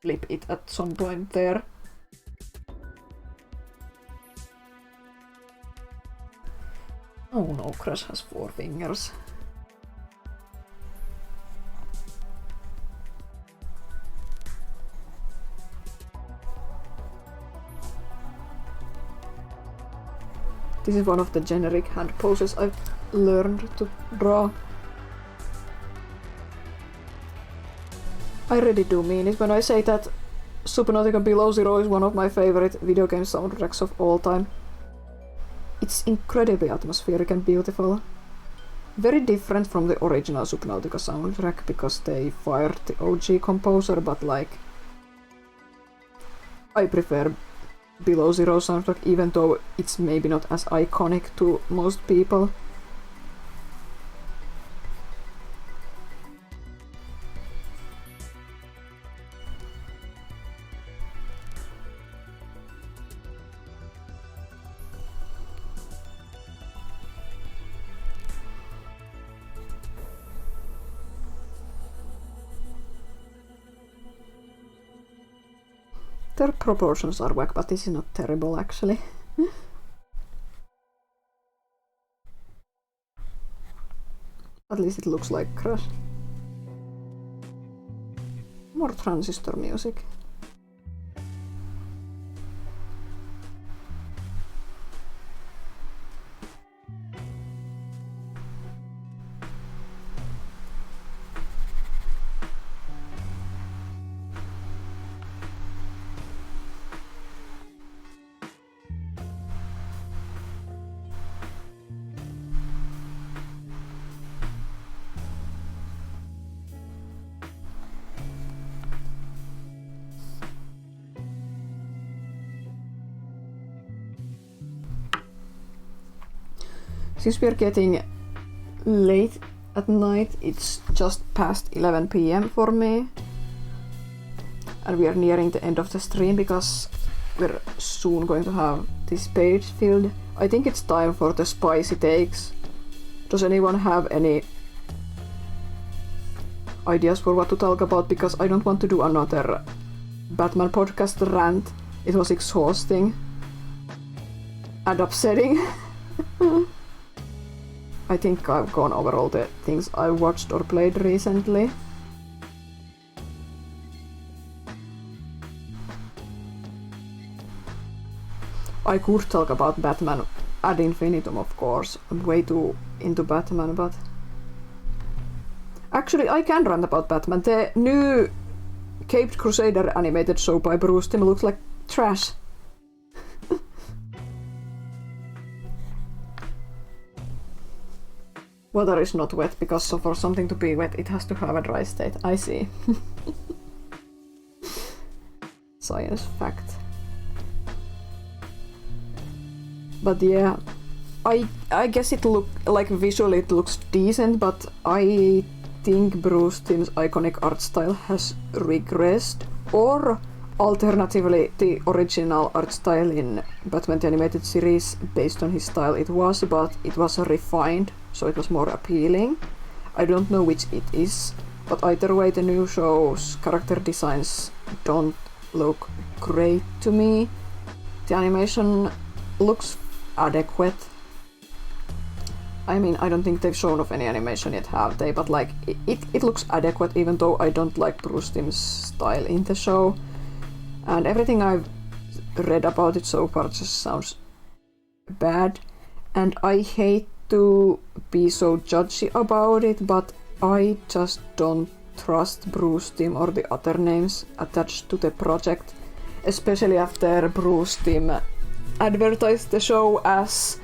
flip it at some point there. Oh no, Crash has 4 fingers. This is one of the generic hand poses I've learned to draw. I really do mean it when I say that Subnautica Below Zero is one of my favorite video game soundtracks of all time. It's incredibly atmospheric and beautiful. Very different from the original Subnautica soundtrack because they fired the OG composer, but like... I prefer Below Zero soundtrack even though it's maybe not as iconic to most people. Their proportions are whack, but this is not terrible actually. At least it looks like Crash. More transistor music. Since we're getting late at night, it's just past 11 PM for me. And we are nearing the end of the stream because we're soon going to have this page filled. I think it's time for the spicy takes. Does anyone have any ideas for what to talk about? Because I don't want to do another Batman podcast rant. It was exhausting and upsetting. I think I've gone over all the things I watched or played recently. I could talk about Batman ad infinitum, of course. I'm way too into Batman, but... Actually, I can rant about Batman. The new Caped Crusader animated show by Bruce Timm looks like trash. Water is not wet because for something to be wet it has to have a dry state. I see. Science fact. But yeah, I guess it look like visually it looks decent, but I think Bruce Timm's iconic art style has regressed, or alternatively the original art style in Batman the Animated Series based on his style it was, but it was refined, so it was more appealing. I don't know which it is, but either way the new show's character designs don't look great to me. The animation looks adequate, I mean, I don't think they've shown off any animation yet, have they? But like, it looks adequate, even though I don't like Bruce Timm's style in the show. And everything I've read about it so far just sounds bad. And I hate to be so judgy about it, but I just don't trust Bruce Timm or the other names attached to the project, especially after Bruce Timm advertised the show as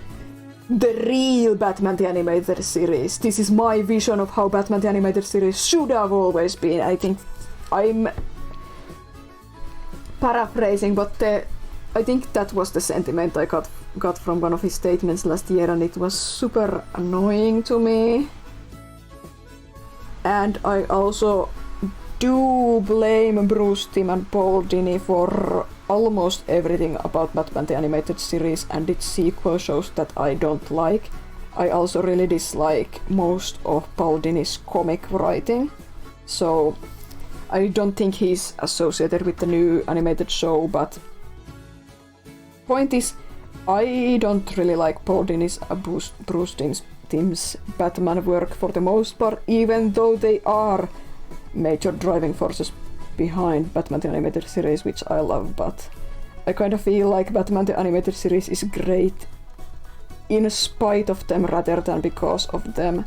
the real Batman the Animated Series. This is my vision of how Batman the Animated Series should have always been. I think I'm paraphrasing, but I think that was the sentiment I got from one of his statements last year, and it was super annoying to me. And I also do blame Bruce Timm and Paul Dini for almost everything about Batman the Animated Series and its sequel shows that I don't like. I also really dislike most of Paul Dini's comic writing, so I don't think he's associated with the new animated show, but point is, I don't really like Paul Dini's Bruce Timm's Batman work for the most part, even though they are major driving forces behind Batman the Animated Series, which I love, but I kind of feel like Batman the Animated Series is great in spite of them rather than because of them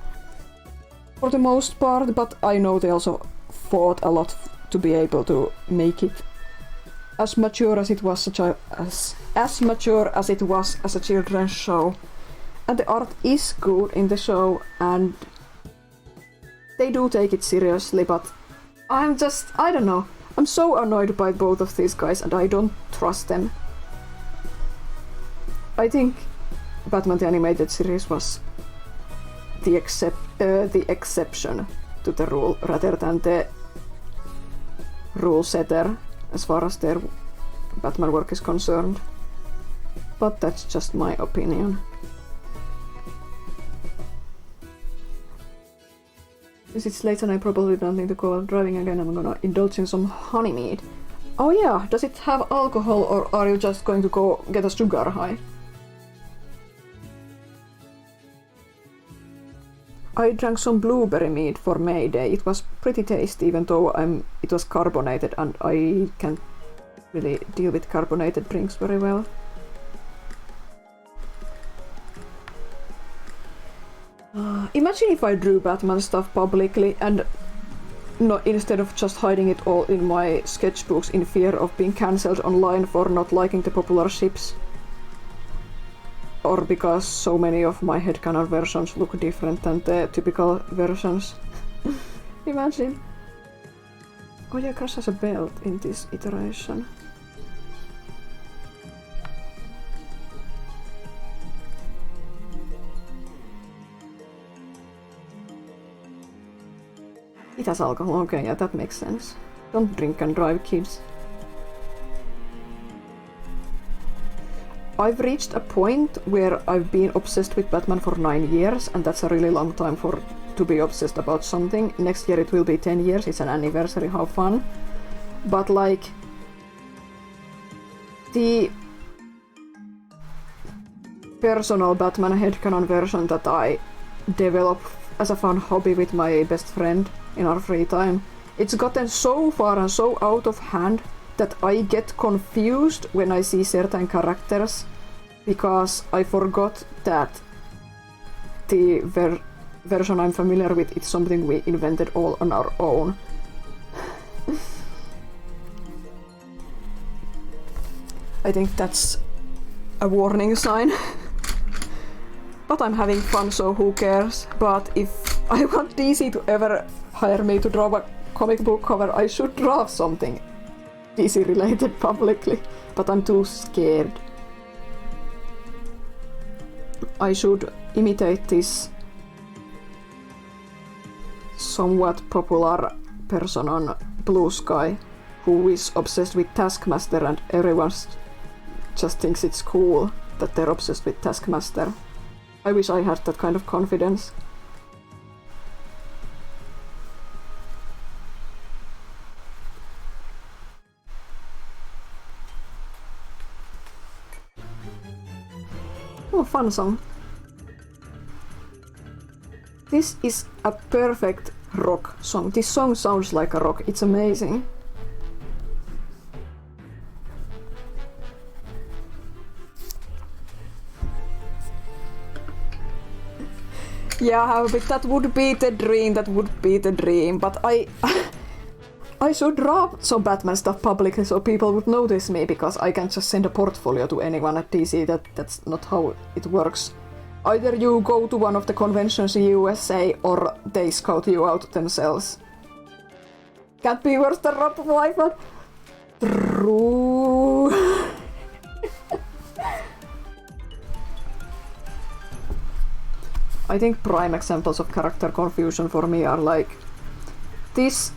for the most part, but I know they also fought a lot to be able to make it as mature as it was as mature as it was as a children's show. And the art is good in the show, and they do take it seriously, but I don't know. I'm so annoyed by both of these guys, and I don't trust them. I think Batman the Animated Series was the exception to the rule, rather than the rule setter, as far as their Batman work is concerned. But that's just my opinion. Since it's late and I probably don't need to go out driving again, I'm gonna indulge in some honey mead. Oh yeah, does it have alcohol or are you just going to go get a sugar high? I drank some blueberry mead for May Day. It was pretty tasty, even though it was carbonated and I can't really deal with carbonated drinks very well. Imagine if I drew Batman stuff publicly and instead of just hiding it all in my sketchbooks in fear of being cancelled online for not liking the popular ships. Or because so many of my headcanon versions look different than the typical versions. Imagine. Oh yeah, Crash has a belt in this iteration. It has alcohol, okay, yeah, that makes sense. Don't drink and drive, kids. I've reached a point where I've been obsessed with Batman for 9 years, and that's a really long time to be obsessed about something. Next year it will be 10 years, it's an anniversary, how fun. But like, the personal Batman headcanon version that I developed as a fun hobby with my best friend in our free time, it's gotten so far and so out of hand that I get confused when I see certain characters, because I forgot that the version I'm familiar with is something we invented all on our own. I think that's a warning sign. But I'm having fun, so who cares? But if I want DC to ever hire me to draw a comic book cover, I should draw something DC related publicly, but I'm too scared. I should imitate this somewhat popular person on Blue Sky who is obsessed with Taskmaster, and everyone just thinks it's cool that they're obsessed with Taskmaster. I wish I had that kind of confidence. Oh, fun song. this is a perfect rock song. This song sounds like a rock. It's amazing. Yeah, but that would be the dream. That would be the dream. But I should draw some Batman stuff publicly so people would notice me, because I can't just send a portfolio to anyone at DC. That's not how it works. Either you go to one of the conventions in USA or they scout you out themselves. Can't be worse than Rob Liefeld. True. I think prime examples of character confusion for me are like this.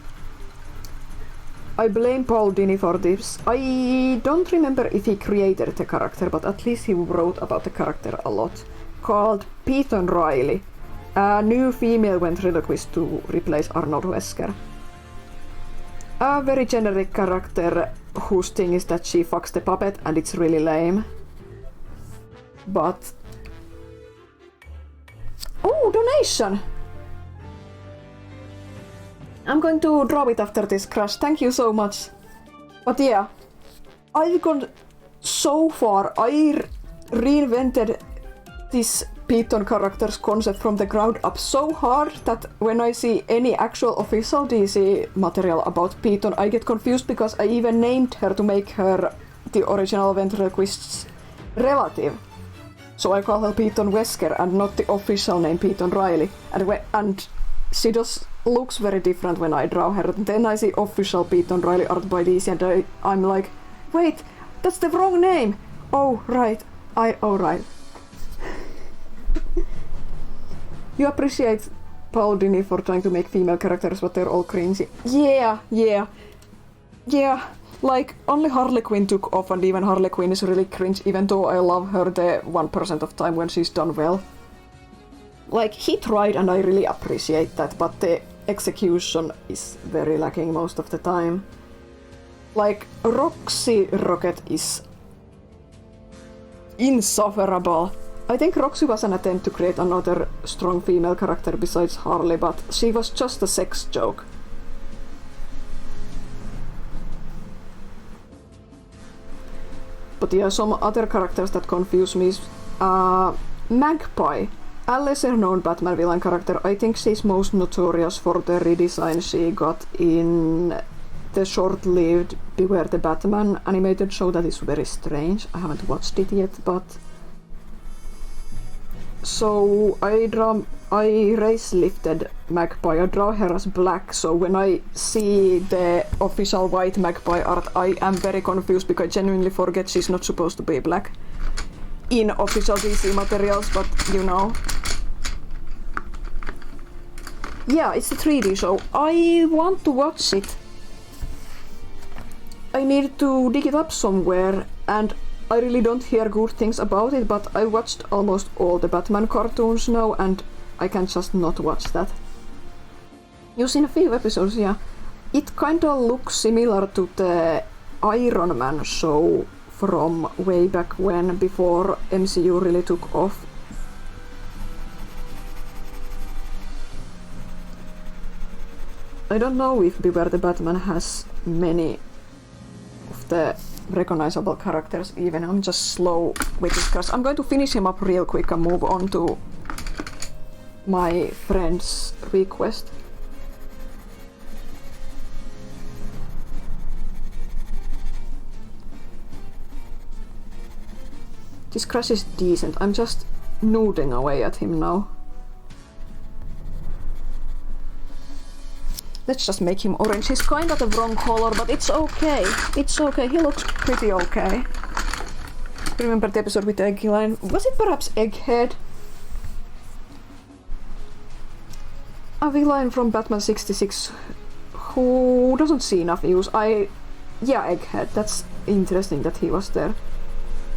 I blame Paul Dini for this. I don't remember if he created the character, but at least he wrote about the character a lot. Called Peyton Riley, a new female ventriloquist to replace Arnold Wesker. A very generic character whose thing is that she fucks the puppet and it's really lame. But... Oh, donation! I'm going to draw it after this, Crash. Thank you so much. But yeah, I've gone so far. I reinvented this Peyton character's concept from the ground up so hard that when I see any actual official DC material about Peyton, I get confused because I even named her to make her the original ventriloquist's relative. So I call her Peyton Wesker and not the official name Peyton Riley. And she just looks very different when I draw her. Then I see official Peyton Riley art by DC and I'm like, wait, that's the wrong name! Oh, right. Right. You appreciate Paul Dini for trying to make female characters, but they're all cringy. Yeah. Like, only Harley Quinn took off, and even Harley Quinn is really cringe, even though I love her the 1% of time when she's done well. Like, he tried, and I really appreciate that, but the execution is very lacking most of the time. Like, Roxy Rocket is insufferable. I think Roxy was an attempt to create another strong female character besides Harley, but she was just a sex joke. But yeah, some other characters that confuse me is Magpie, a lesser known Batman villain character. I think she's most notorious for the redesign she got in the short-lived Beware the Batman animated show that is very strange. I haven't watched it yet, but... So I race lifted Magpie. I draw her as black, so when I see the official white Magpie art, I am very confused because I genuinely forget she's not supposed to be black in official DC materials, but you know. Yeah, it's a 3D show. I want to watch it. I need to dig it up somewhere, and I really don't hear good things about it, but I watched almost all the Batman cartoons now, and I can just not watch that. You've seen a few episodes, yeah. It kinda looks similar to the Iron Man show from way back when, before MCU really took off. I don't know if Beware the Batman has many of the recognizable characters even. I'm just slow with this because I'm going to finish him up real quick and move on to my friend's request. This Crash is decent. I'm just noodling away at him now. Let's just make him orange. He's kinda the wrong color, but it's okay. It's okay. He looks pretty okay. Remember the episode with Eggline? Was it perhaps Egghead? A villain from Batman 66 who doesn't see enough use. Yeah, Egghead. That's interesting that he was there.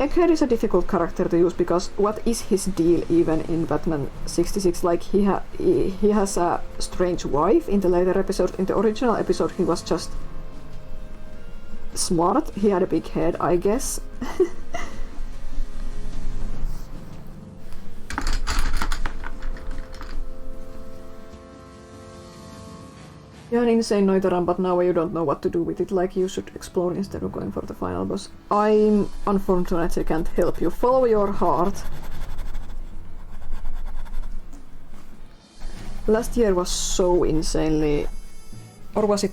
Egghead is a difficult character to use because what is his deal even in Batman 66? Like he has a strange wife in the later episode. In the original episode he was just smart. He had a big head, I guess. Yeah, an insane Noitaran, but now you don't know what to do with it, like you should explore instead of going for the final boss. I'm unfortunately can't help you. Follow your heart. Last year was so insanely... Or was it?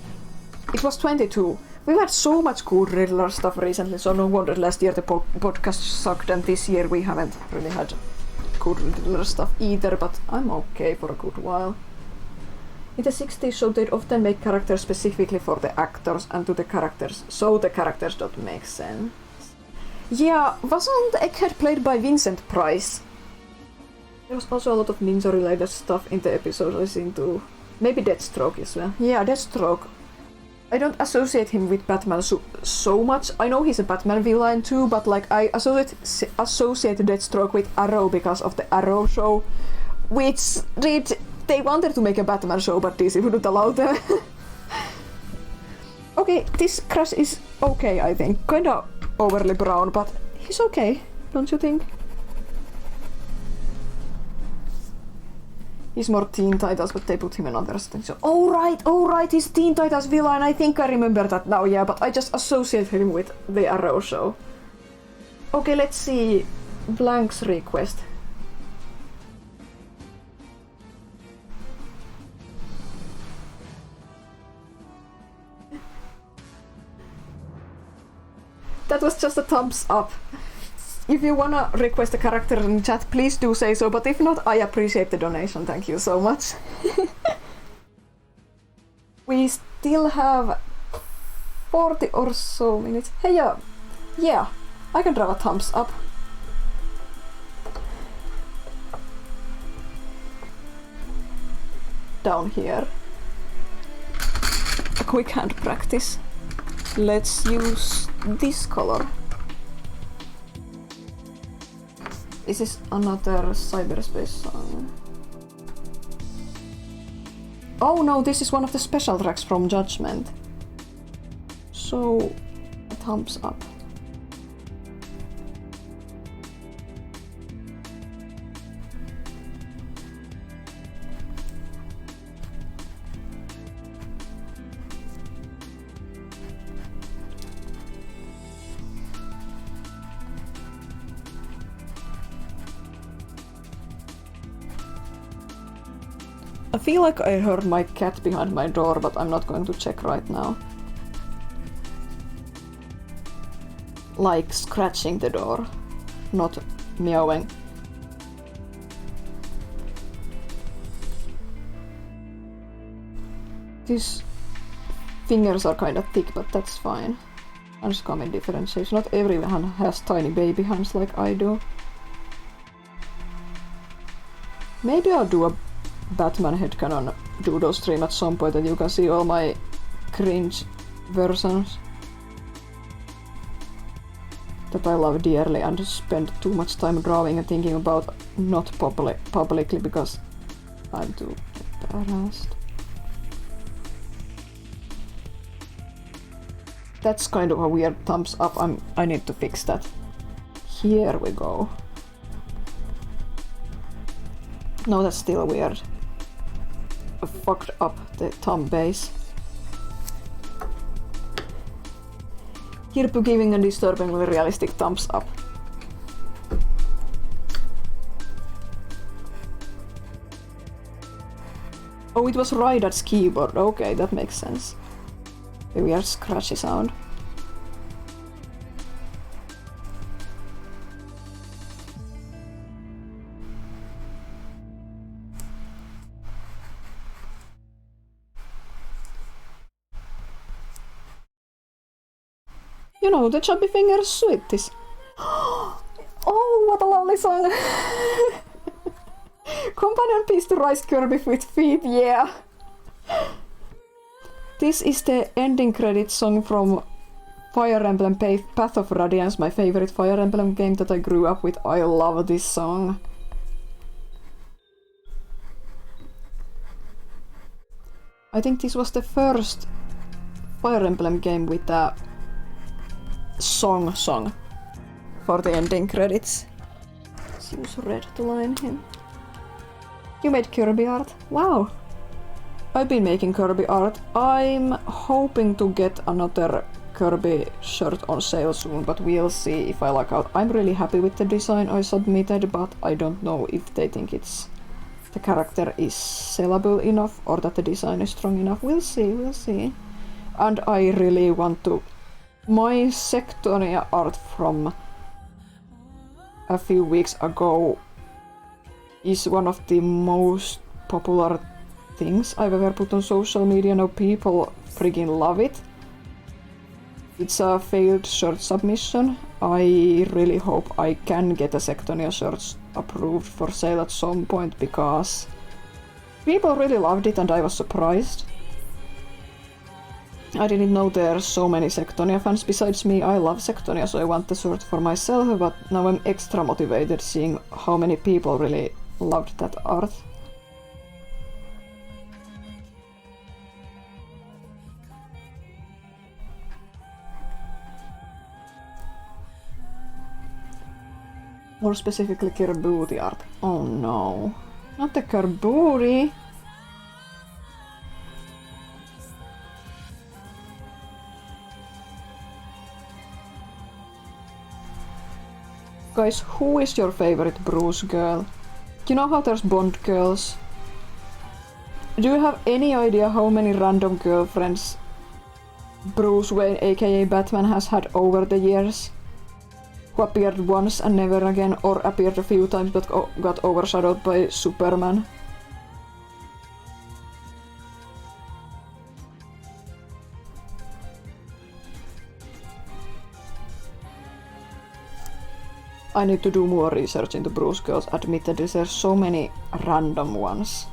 It was 22. We've had so much good Riddler stuff recently, so no wonder last year the podcast sucked, and this year we haven't really had good Riddler stuff either, but I'm okay for a good while. In the 60s show they'd often make characters specifically for the actors and to the characters, so the characters don't make sense. Yeah, wasn't Egghead played by Vincent Price? There was also a lot of ninja-related stuff in the episode I listened to. Maybe Deathstroke as well. Yeah, Deathstroke. I don't associate him with Batman so much. I know he's a Batman villain too, but like I associate Deathstroke with Arrow because of the Arrow show, which they wanted to make a Batman show, but DC wouldn't allow them. Okay, this Crash is okay, I think. Kinda overly brown, but he's okay, don't you think? He's more Teen Titans, but they put him in other things. So, oh right, he's Teen Titans villain. I think I remember that now, yeah, but I just associate him with the Arrow show. Okay, let's see. Blank's request. That was just a thumbs up. If you wanna request a character in chat, please do say so, but if not, I appreciate the donation, thank you so much. We still have 40 or so minutes. Hey, yeah, I can draw a thumbs up. Down here. A quick hand practice. Let's use this color. This is another cyberspace song. Oh no, this is one of the special tracks from Judgment. So, a thumbs up. I feel like I heard my cat behind my door, but I'm not going to check right now. Like scratching the door, not meowing. These fingers are kind of thick, but that's fine. Hands come in different shapes. Not everyone has tiny baby hands like I do. Maybe I'll do a Batman headcanon Doodle Stream at some point, and you can see all my cringe versions that I love dearly and spend too much time drawing and thinking about not publicly because I'm too embarrassed. That's kind of a weird thumbs up. I need to fix that. Here we go. No, that's still weird. I fucked up the thumb base. Hirpu giving a disturbingly realistic thumbs up. Oh, it was Raidat's keyboard. Okay, that makes sense. The weird scratchy sound. You know, the Chubby Fingers Sweeties. Oh, what a lovely song! Companion piece to Rice Kirby with feet, yeah! This is the ending credit song from Fire Emblem Path of Radiance, my favorite Fire Emblem game that I grew up with. I love this song. I think this was the first Fire Emblem game with a song for the ending credits. Let's use red to line him. You made Kirby art? Wow! I've been making Kirby art. I'm hoping to get another Kirby shirt on sale soon, but we'll see if I luck out. I'm really happy with the design I submitted, but I don't know if they think the character is sellable enough or that the design is strong enough. We'll see. And I really want to... My Sectonia art from a few weeks ago is one of the most popular things I've ever put on social media. Now people friggin' love it. It's a failed shirt submission. I really hope I can get a Sectonia shirt approved for sale at some point because people really loved it and I was surprised. I didn't know there are so many Sectonia fans besides me. I love Sectonia, so I want the shirt for myself, but now I'm extra motivated seeing how many people really loved that art. More specifically Kerbooti art. Oh no. Not the Kerbooti! Guys, who is your favorite Bruce girl? You know how there's Bond girls? Do you have any idea how many random girlfriends Bruce Wayne aka Batman has had over the years? Who appeared once and never again, or appeared a few times but got overshadowed by Superman? I need to do more research into Bruce girls. Admitted there's so many random ones.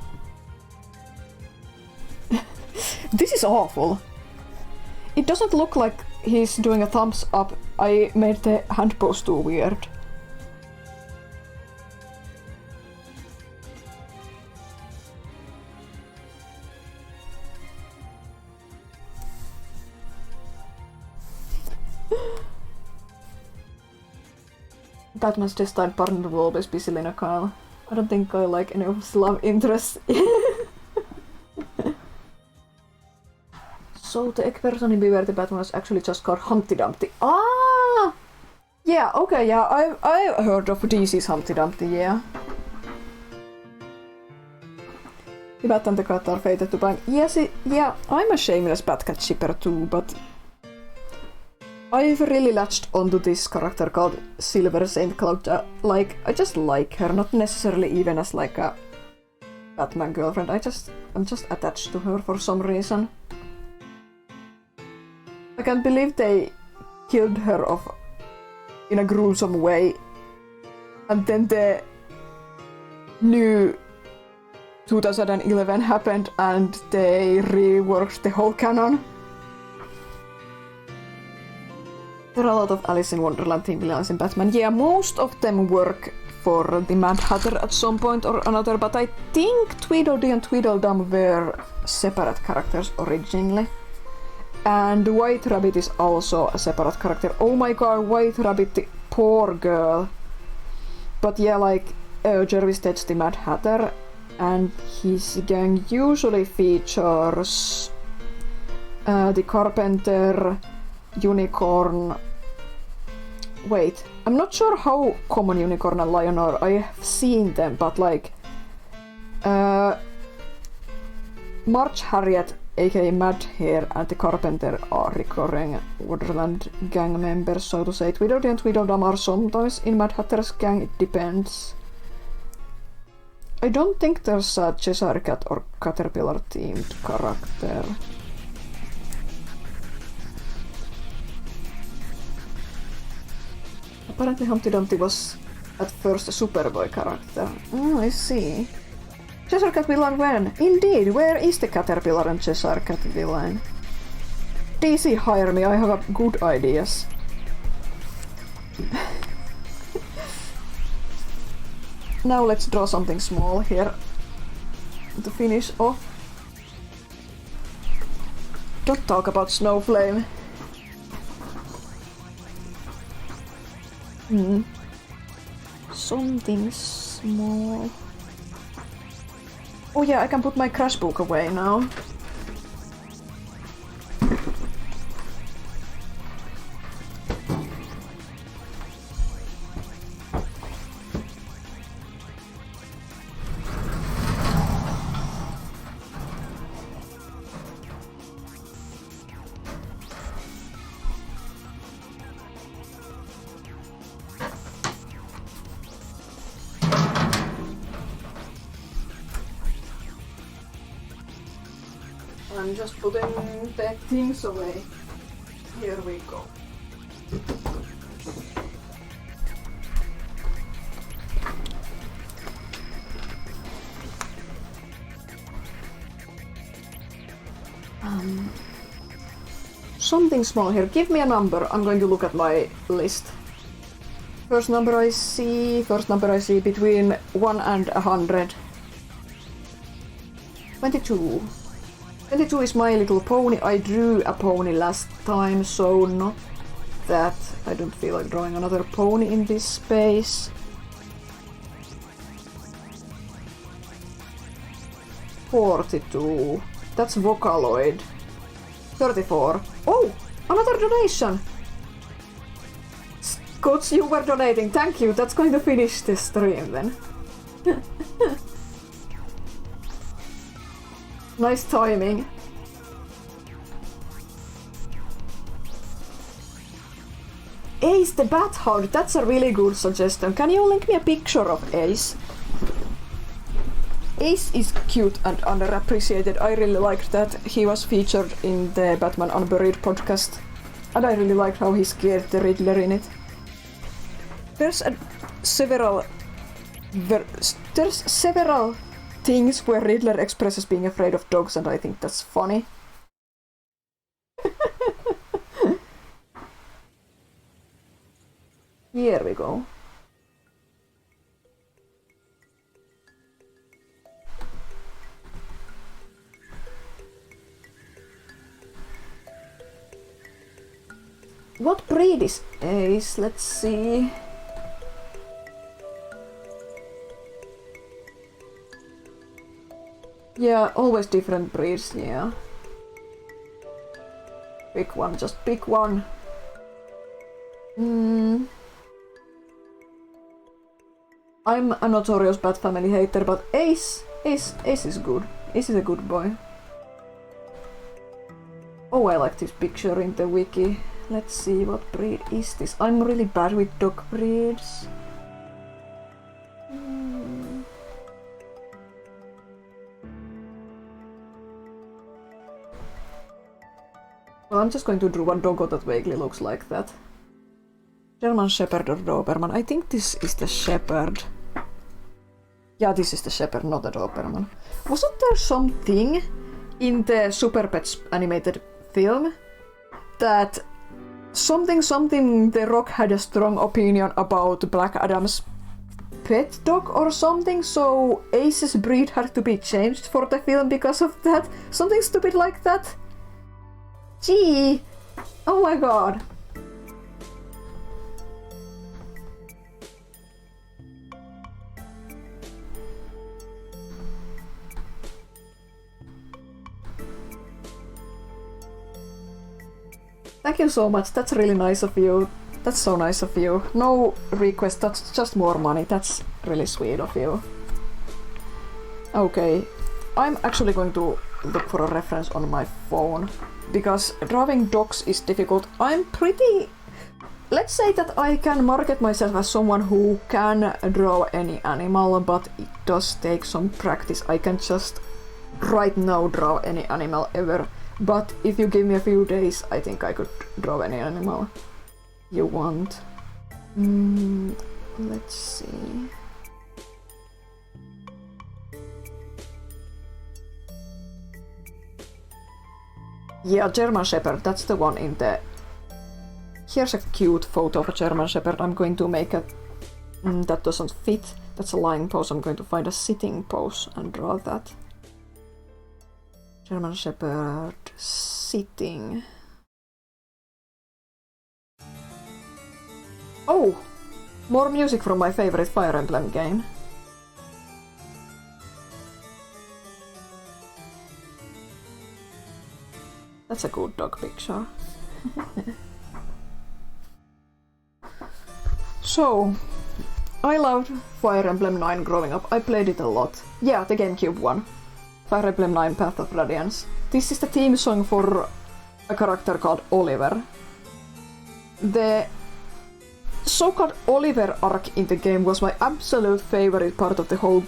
This is awful. It doesn't look like he's doing a thumbs up. I made the hand pose too weird. Batman's destined partner will always be Selina Kyle. I don't think I like any of his love interests. So the egg person in Beware the Batman was actually just called Humpty Dumpty. Ah! Yeah, okay, yeah, I heard of DC's Humpty Dumpty, yeah. The Bat and the Cat are fated to bang. Yes, yeah, I'm a shameless Batcat shipper too, but I've really latched onto this character called Silver Saint Cloud. I just like her, not necessarily even as like a Batman girlfriend. I'm just attached to her for some reason. I can't believe they killed her off in a gruesome way. And then the new 2011 happened and they reworked the whole canon. There are a lot of Alice in Wonderland theme villains in Batman. Yeah, most of them work for the Mad Hatter at some point or another, but I think Tweedledee and Tweedledum were separate characters originally. And White Rabbit is also a separate character. Oh my god, White Rabbit, the poor girl. But yeah, like, Jervis Tetch the Mad Hatter, and his gang usually features the Carpenter, Unicorn... Wait, I'm not sure how common Unicorn and Lion are. I have seen them, but like... March Harriet, aka Mad Hare, and the Carpenter are recurring Wonderland gang members, so to say. Tweedledee and Tweedledum are sometimes in Mad Hatter's gang, it depends. I don't think there's a Cheshire Cat or Caterpillar themed character. Apparently Humpty Dumpty was at first a Superboy character. Oh, I see. Cheshire Cat villain when? Indeed, where is the Caterpillar and Cheshire Cat villain? DC, hire me, I have good ideas. Now let's draw something small here to finish off. Don't talk about Snowflame. Something small. Oh yeah, I can put my crash book away now. I'm just putting the things away. Here we go. Something small here. Give me a number. I'm going to look at my list. First number I see between 1 and 100. 22. 22 is My Little Pony. I drew a pony last time, so not that. I don't feel like drawing another pony in this space. 42. That's Vocaloid. 34. Oh! Another donation! Scoots, you were donating. Thank you. That's going to finish this stream then. Nice timing. Ace the Bat Hound. That's a really good suggestion. Can you link me a picture of Ace? Ace is cute and underappreciated. I really liked that he was featured in the Batman Unburied podcast. And I really liked how he scared the Riddler in it. There's several things where Riddler expresses being afraid of dogs, and I think that's funny. Here we go. What breed is Ace? Let's see. Yeah, always different breeds, yeah. Pick one, just pick one. I'm a notorious Bat Family hater, but Ace is good. Ace is a good boy. Oh, I like this picture in the wiki. Let's see, what breed is this? I'm really bad with dog breeds. Well, I'm just going to draw a doggo that vaguely looks like that. German Shepherd or Doberman. I think this is the Shepherd. Yeah, this is the Shepherd, not the Doberman. Wasn't there something in the Super Pets animated film that something The Rock had a strong opinion about Black Adam's pet dog or something, so Ace's breed had to be changed for the film because of that? Something stupid like that? Gee! Oh my god. Thank you so much, that's really nice of you. That's so nice of you. No request, that's just more money. That's really sweet of you. Okay, I'm actually going to look for a reference on my phone, because drawing dogs is difficult. I'm pretty... Let's say that I can market myself as someone who can draw any animal, but it does take some practice. I can just right now draw any animal ever. But if you give me a few days, I think I could draw any animal you want. Let's see. Yeah, German Shepherd, that's the one in the... Here's a cute photo of a German Shepherd. I'm going to make a... that doesn't fit. That's a lying pose. I'm going to find a sitting pose and draw that. German Shepherd sitting. Oh! More music from my favorite Fire Emblem game. That's a good dog picture. So, I loved Fire Emblem 9 growing up. I played it a lot. Yeah, the GameCube one. Fire Emblem 9 Path of Radiance. This is the theme song for a character called Oliver. The so-called Oliver arc in the game was my absolute favorite part of the whole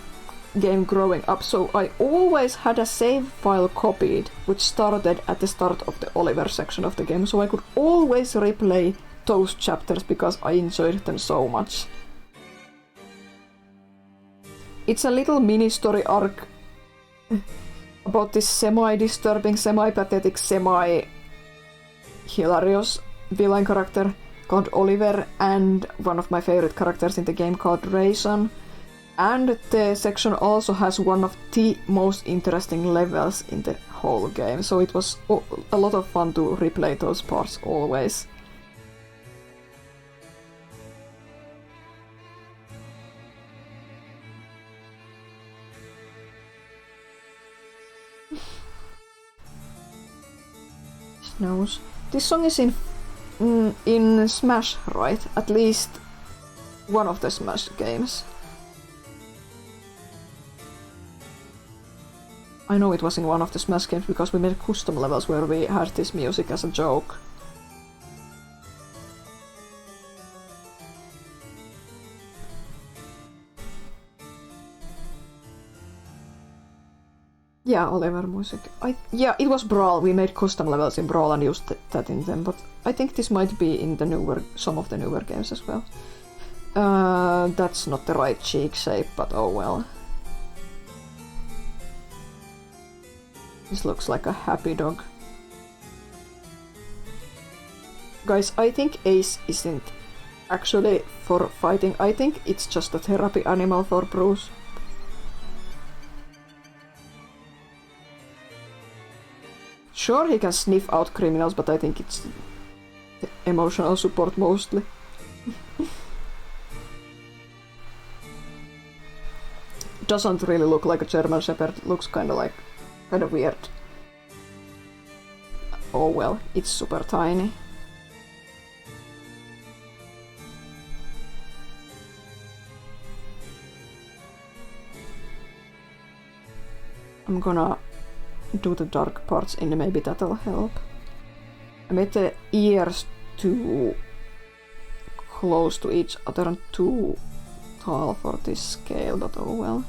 game growing up, so I always had a save file copied which started at the start of the Oliver section of the game, so I could always replay those chapters because I enjoyed them so much. It's a little mini story arc about this semi-disturbing, semi-pathetic, semi-hilarious villain character called Oliver and one of my favorite characters in the game called Rayson. And the section also has one of the most interesting levels in the whole game, so it was a lot of fun to replay those parts always. Snows. This song is in Smash, right? At least one of the Smash games. I know it was in one of the Smash games because we made custom levels where we had this music as a joke. Yeah, Oliver music. Yeah, it was Brawl. We made custom levels in Brawl and used that in them, but I think this might be in the some of the newer games as well. That's not the right cheek shape, but oh well. This looks like a happy dog. Guys, I think Ace isn't actually for fighting. I think it's just a therapy animal for Bruce. Sure, he can sniff out criminals, but I think it's the emotional support mostly. Doesn't really look like a German Shepherd, looks kind of weird. Oh well, it's super tiny. I'm gonna do the dark parts in, maybe that'll help. I made the ears too close to each other and too tall for this scale, but oh well.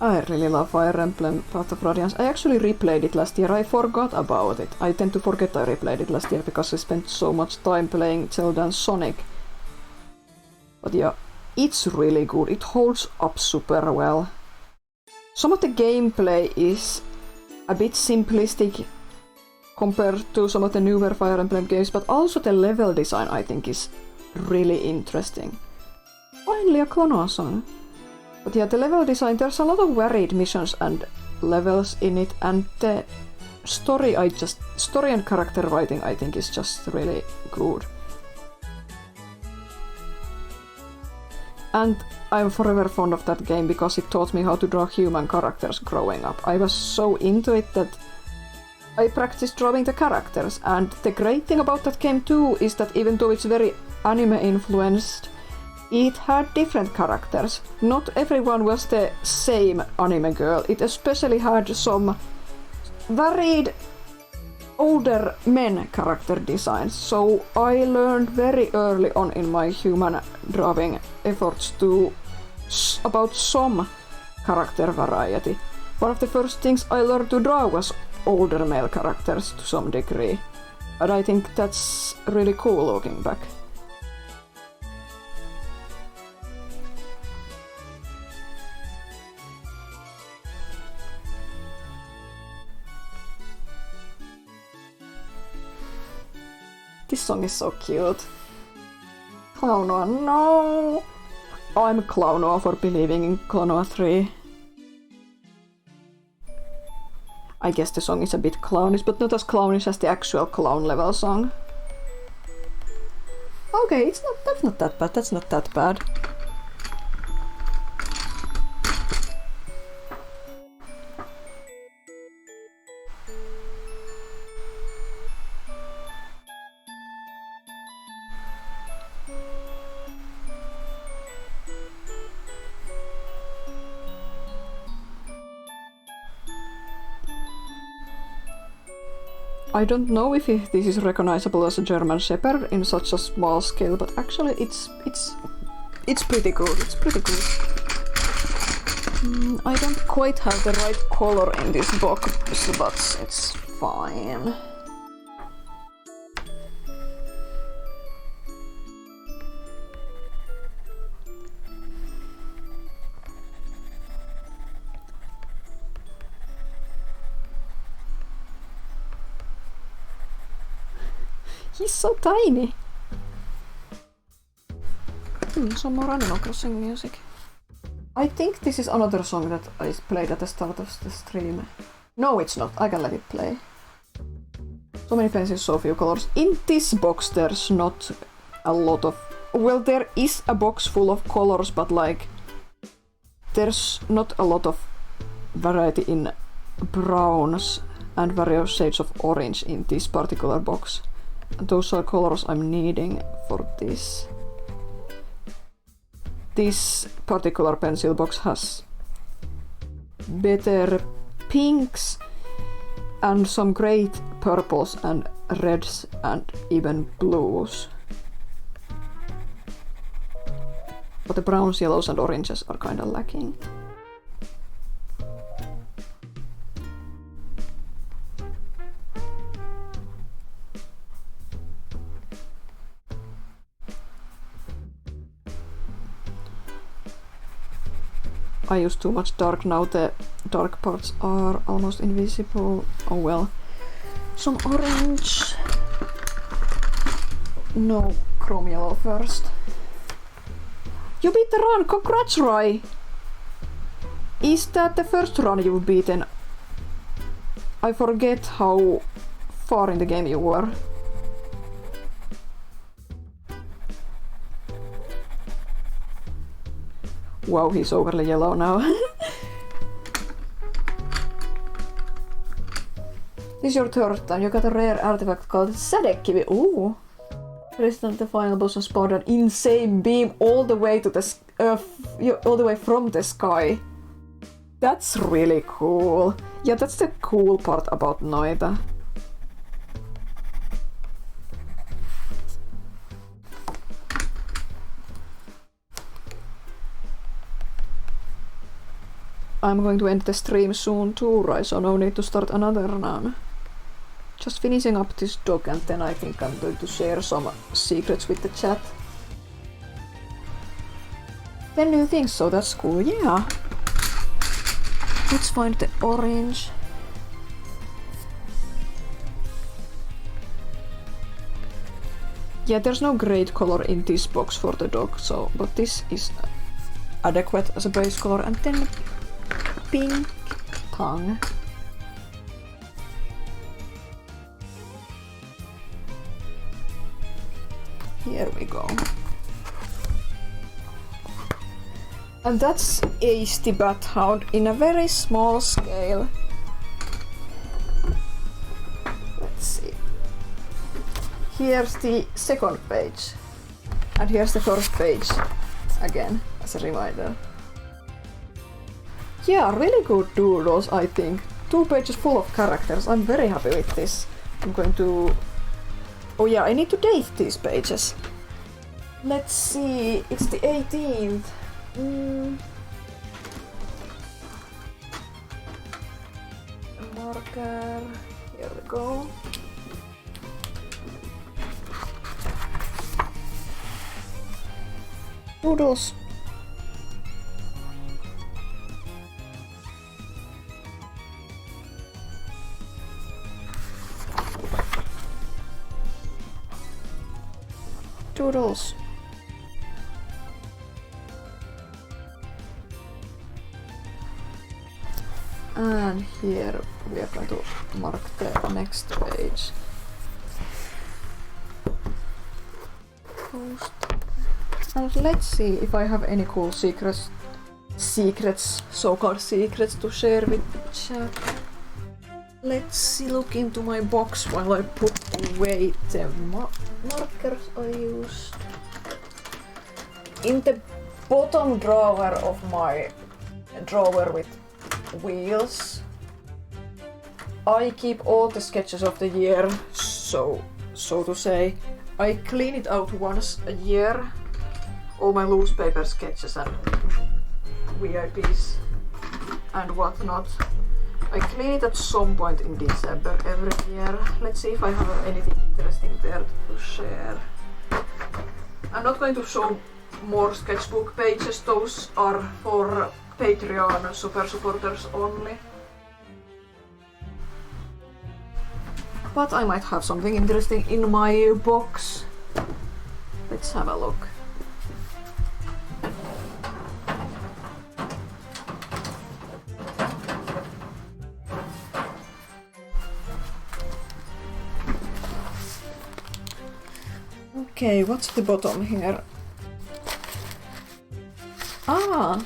I really love Fire Emblem Path of Radiance. I actually replayed it last year. I forgot about it. I tend to forget I replayed it last year because I spent so much time playing Zelda and Sonic. But yeah, it's really good. It holds up super well. Some of the gameplay is a bit simplistic compared to some of the newer Fire Emblem games, but also the level design I think is really interesting. Finally a Klonoa song. But yeah, the level design, there's a lot of varied missions and levels in it, and the story and character writing I think is just really good. And I'm forever fond of that game because it taught me how to draw human characters growing up. I was so into it that I practiced drawing the characters, and the great thing about that game too is that even though it's very anime influenced, it had different characters. Not everyone was the same anime girl. It especially had some varied older men character designs. So I learned very early on in my human drawing efforts about some character variety. One of the first things I learned to draw was older male characters to some degree. And I think that's really cool looking back. This song is so cute. Klonoa, no! I'm Klonoa for believing in Klonoa 3. I guess the song is a bit clownish, but not as clownish as the actual clown level song. Okay, that's not that bad. That's not that bad. I don't know if this is recognizable as a German Shepherd in such a small scale, but actually it's pretty good. It's pretty good. I don't quite have the right color in this box, but it's fine. He's so tiny! Some more Animal Crossing music. I think this is another song that I played at the start of the stream. No, it's not. I can let it play. So many pencils, so few colors. In this box there's not a lot of... Well, there is a box full of colors, but like... There's not a lot of variety in browns and various shades of orange in this particular box. Those are colors I'm needing for this. This particular pencil box has better pinks and some great purples and reds and even blues. But the browns, yellows and oranges are kinda lacking. I use too much dark now, the dark parts are almost invisible. Oh well. Some orange. No, chrome yellow first. You beat the run! Congrats, Rai! Is that the first run you've beaten? I forget how far in the game you were. Wow, he's overly yellow now. This is your third time. You got a rare artifact called Sädekivi. Ooh. Resistant the final boss and spawned an insane beam all the way to the all the way from the sky. That's really cool. Yeah, that's the cool part about Noita. I'm going to end the stream soon too, right? So no need to start another run. Just finishing up this dog and then I think I'm going to share some secrets with the chat. 10 new things, so that's cool, yeah. Let's find the orange. Yeah, there's no great color in this box for the dog, so but this is adequate as a base color. And then pink tongue. Here we go. And that's Ace the Bat Hound in a very small scale. Let's see. Here's the second page. And here's the first page. Again, as a reminder. Yeah, really good doodles, I think. 2 pages full of characters. I'm very happy with this. I'm going to... Oh yeah, I need to date these pages. Let's see, it's the 18th. Marker, here we go. Doodles. Doodles. And here we are going to mark the next page. post. And let's see if I have any cool secrets, so-called secrets to share with the chat. Let's see, look into my box while I put away the markers I used. In the bottom drawer of my drawer with wheels, I keep all the sketches of the year, so to say. I clean it out once a year, all my loose paper sketches and VIPs and whatnot. I clean it at some point in December every year. Let's see if I have anything interesting there to share. I'm not going to show more sketchbook pages, those are for Patreon super supporters only. But I might have something interesting in my box. Let's have a look. Okay, what's the bottom here? Ah!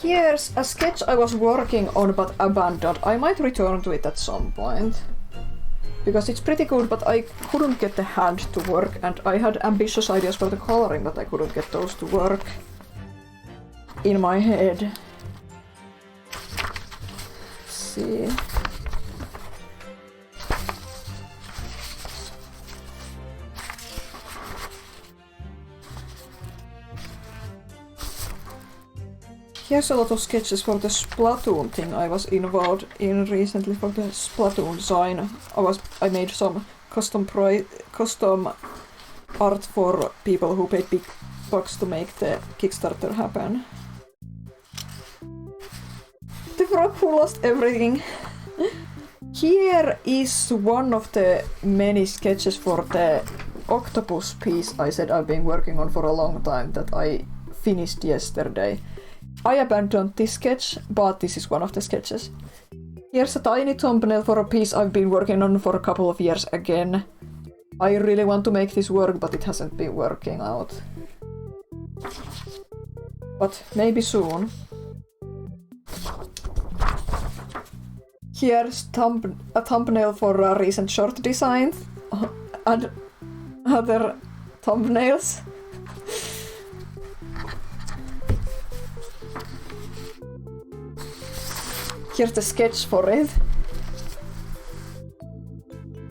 Here's a sketch I was working on but abandoned. I might return to it at some point. Because it's pretty good, but I couldn't get the hand to work, and I had ambitious ideas for the coloring, but I couldn't get those to work in my head. Let's see. Here's a lot of sketches for the Splatoon thing I was involved in recently for the Splatoon design. I made some custom art for people who paid big bucks to make the Kickstarter happen. The frog who lost everything. Here is one of the many sketches for the octopus piece I said I've been working on for a long time that I finished yesterday. I abandoned this sketch, but this is one of the sketches. Here's a tiny thumbnail for a piece I've been working on for a couple of years again. I really want to make this work, but it hasn't been working out. But maybe soon. Here's a thumbnail for a recent short design and other thumbnails. Here's the sketch for it.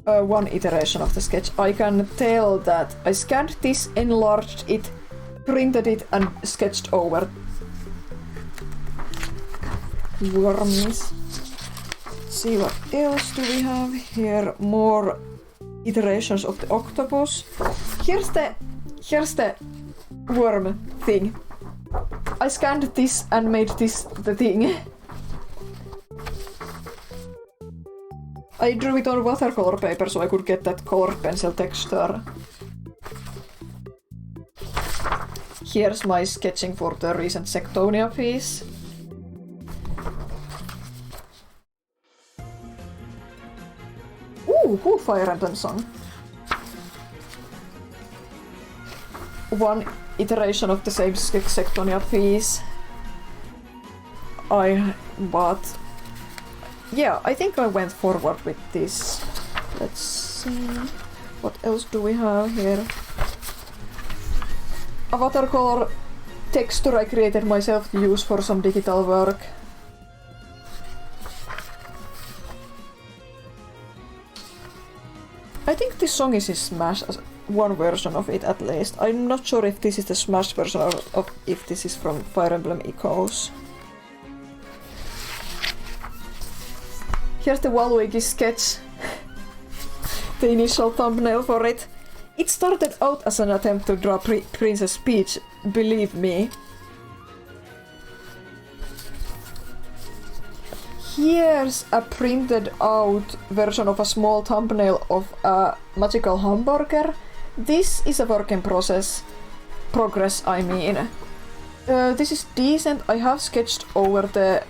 One iteration of the sketch. I can tell that I scanned this, enlarged it, printed it and sketched over worms. See what else do we have here. More iterations of the octopus. Here's the worm thing. I scanned this and made this the thing. I drew it on watercolor paper so I could get that colored pencil texture. Here's my sketching for the recent Sectonia piece. Ooh, cool Fire Emblem song. One iteration of the same Sectonia piece I bought. Yeah, I think I went forward with this. Let's see. What else do we have here? A watercolor texture I created myself to use for some digital work. I think this song is in Smash, one version of it at least. I'm not sure if this is the Smash version or if this is from Fire Emblem Echoes. Here's the Waluigi sketch. The initial thumbnail for it. It started out as an attempt to draw Princess Peach, believe me. Here's a printed out version of a small thumbnail of a magical hamburger. This is a work in progress, I mean. This is decent. I have sketched over the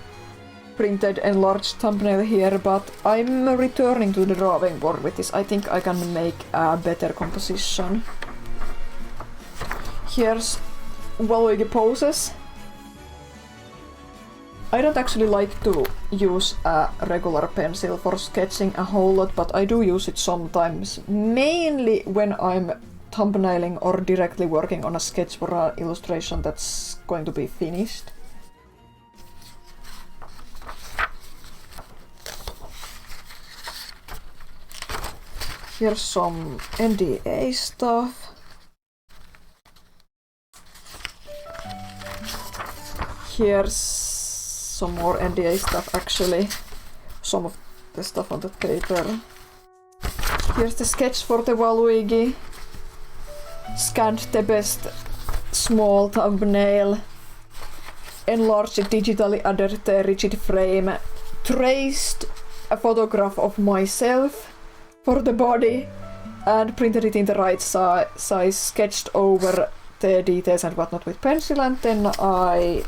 printed enlarged thumbnail here, but I'm returning to the drawing board with this. I think I can make a better composition. Here's Waluigi poses. I don't actually like to use a regular pencil for sketching a whole lot, but I do use it sometimes, mainly when I'm thumbnailing or directly working on a sketch for an illustration that's going to be finished. Here's some NDA stuff. Here's some more NDA stuff actually. Some of the stuff on the paper. Here's the sketch for the Waluigi. Scanned the best small thumbnail. Enlarged it digitally under the rigid frame. Traced a photograph of myself for the body and printed it in the right size, sketched over the details and whatnot with pencil, and then I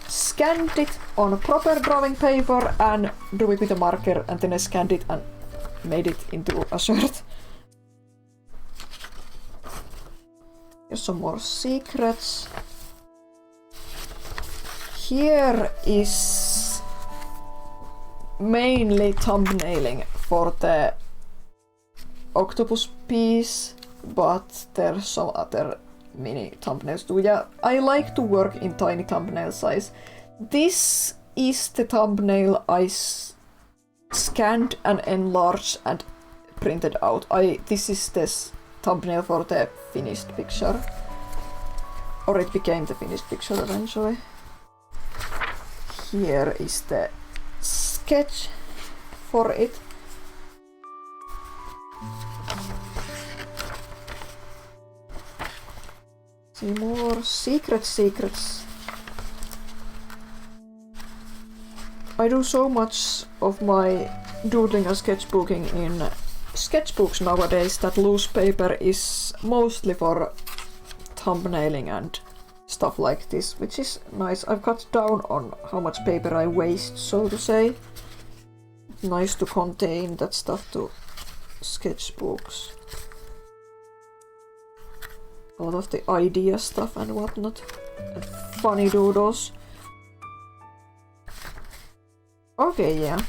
scanned it on a proper drawing paper and drew it with a marker, and then I scanned it and made it into a shirt. Here's some more secrets. Here is mainly thumbnailing for the octopus piece, but there's some other mini thumbnails too. Yeah, I like to work in tiny thumbnail size. This is the thumbnail I scanned and enlarged and printed out. This is this thumbnail for the finished picture. Or it became the finished picture eventually. Here is the sketch for it. See more secrets. I do so much of my doodling and sketchbooking in sketchbooks nowadays that loose paper is mostly for thumbnailing and stuff like this, which is nice. I've cut down on how much paper I waste, so to say. Nice to contain that stuff to sketchbooks. A lot of the idea stuff and whatnot. And funny doodles. Okay, yeah.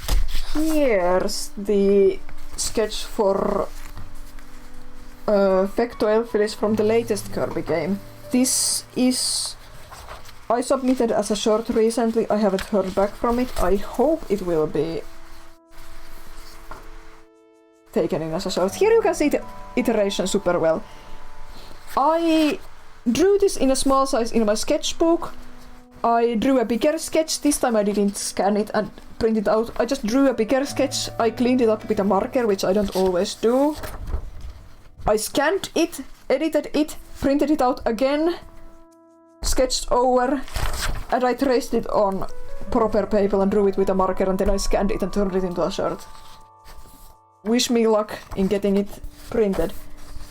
Here's the sketch for Fecto Elfilis from the latest Kirby game. This is... I submitted as a short recently. I haven't heard back from it. I hope it will be taken in as a short. Here you can see the iteration super well. I drew this in a small size in my sketchbook. I drew a bigger sketch. This time I didn't scan it and print it out. I just drew a bigger sketch. I cleaned it up with a marker, which I don't always do. I scanned it, edited it, printed it out again, sketched over, and I traced it on proper paper and drew it with a marker, and then I scanned it and turned it into a shirt. Wish me luck in getting it printed.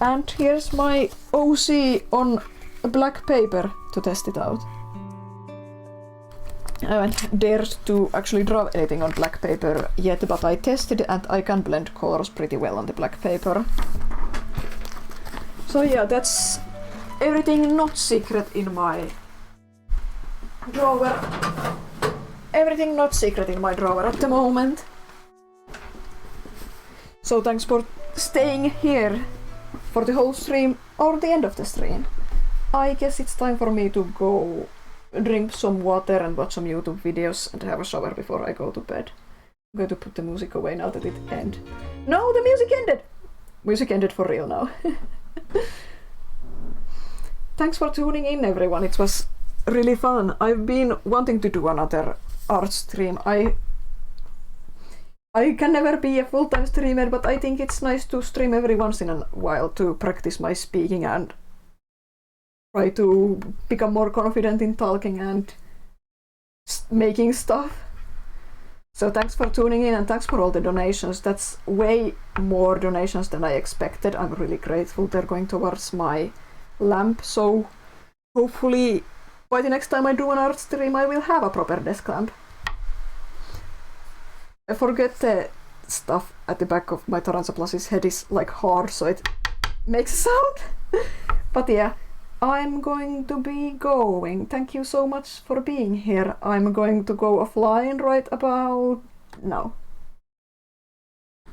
And here's my OC on black paper to test it out. I haven't dared to actually draw anything on black paper yet, but I tested it and I can blend colors pretty well on the black paper. So yeah, that's everything not secret in my drawer. Everything not secret in my drawer at the moment. So thanks for staying here for the whole stream or the end of the stream. I guess it's time for me to go drink some water and watch some YouTube videos and have a shower before I go to bed. I'm going to put the music away now that it ended. No, the music ended! Music ended for real now. Thanks for tuning in, everyone. It was really fun. I've been wanting to do another art stream. I can never be a full-time streamer, but I think it's nice to stream every once in a while to practice my speaking and try to become more confident in talking and making stuff. So thanks for tuning in and thanks for all the donations. That's way more donations than I expected. I'm really grateful. They're going towards my lamp, so hopefully by the next time I do an art stream I will have a proper desk lamp. I forget the stuff at the back of my Tarantoplas's head is like hard, so it makes a sound. But yeah, I'm going to be going. Thank you so much for being here. I'm going to go offline right about now.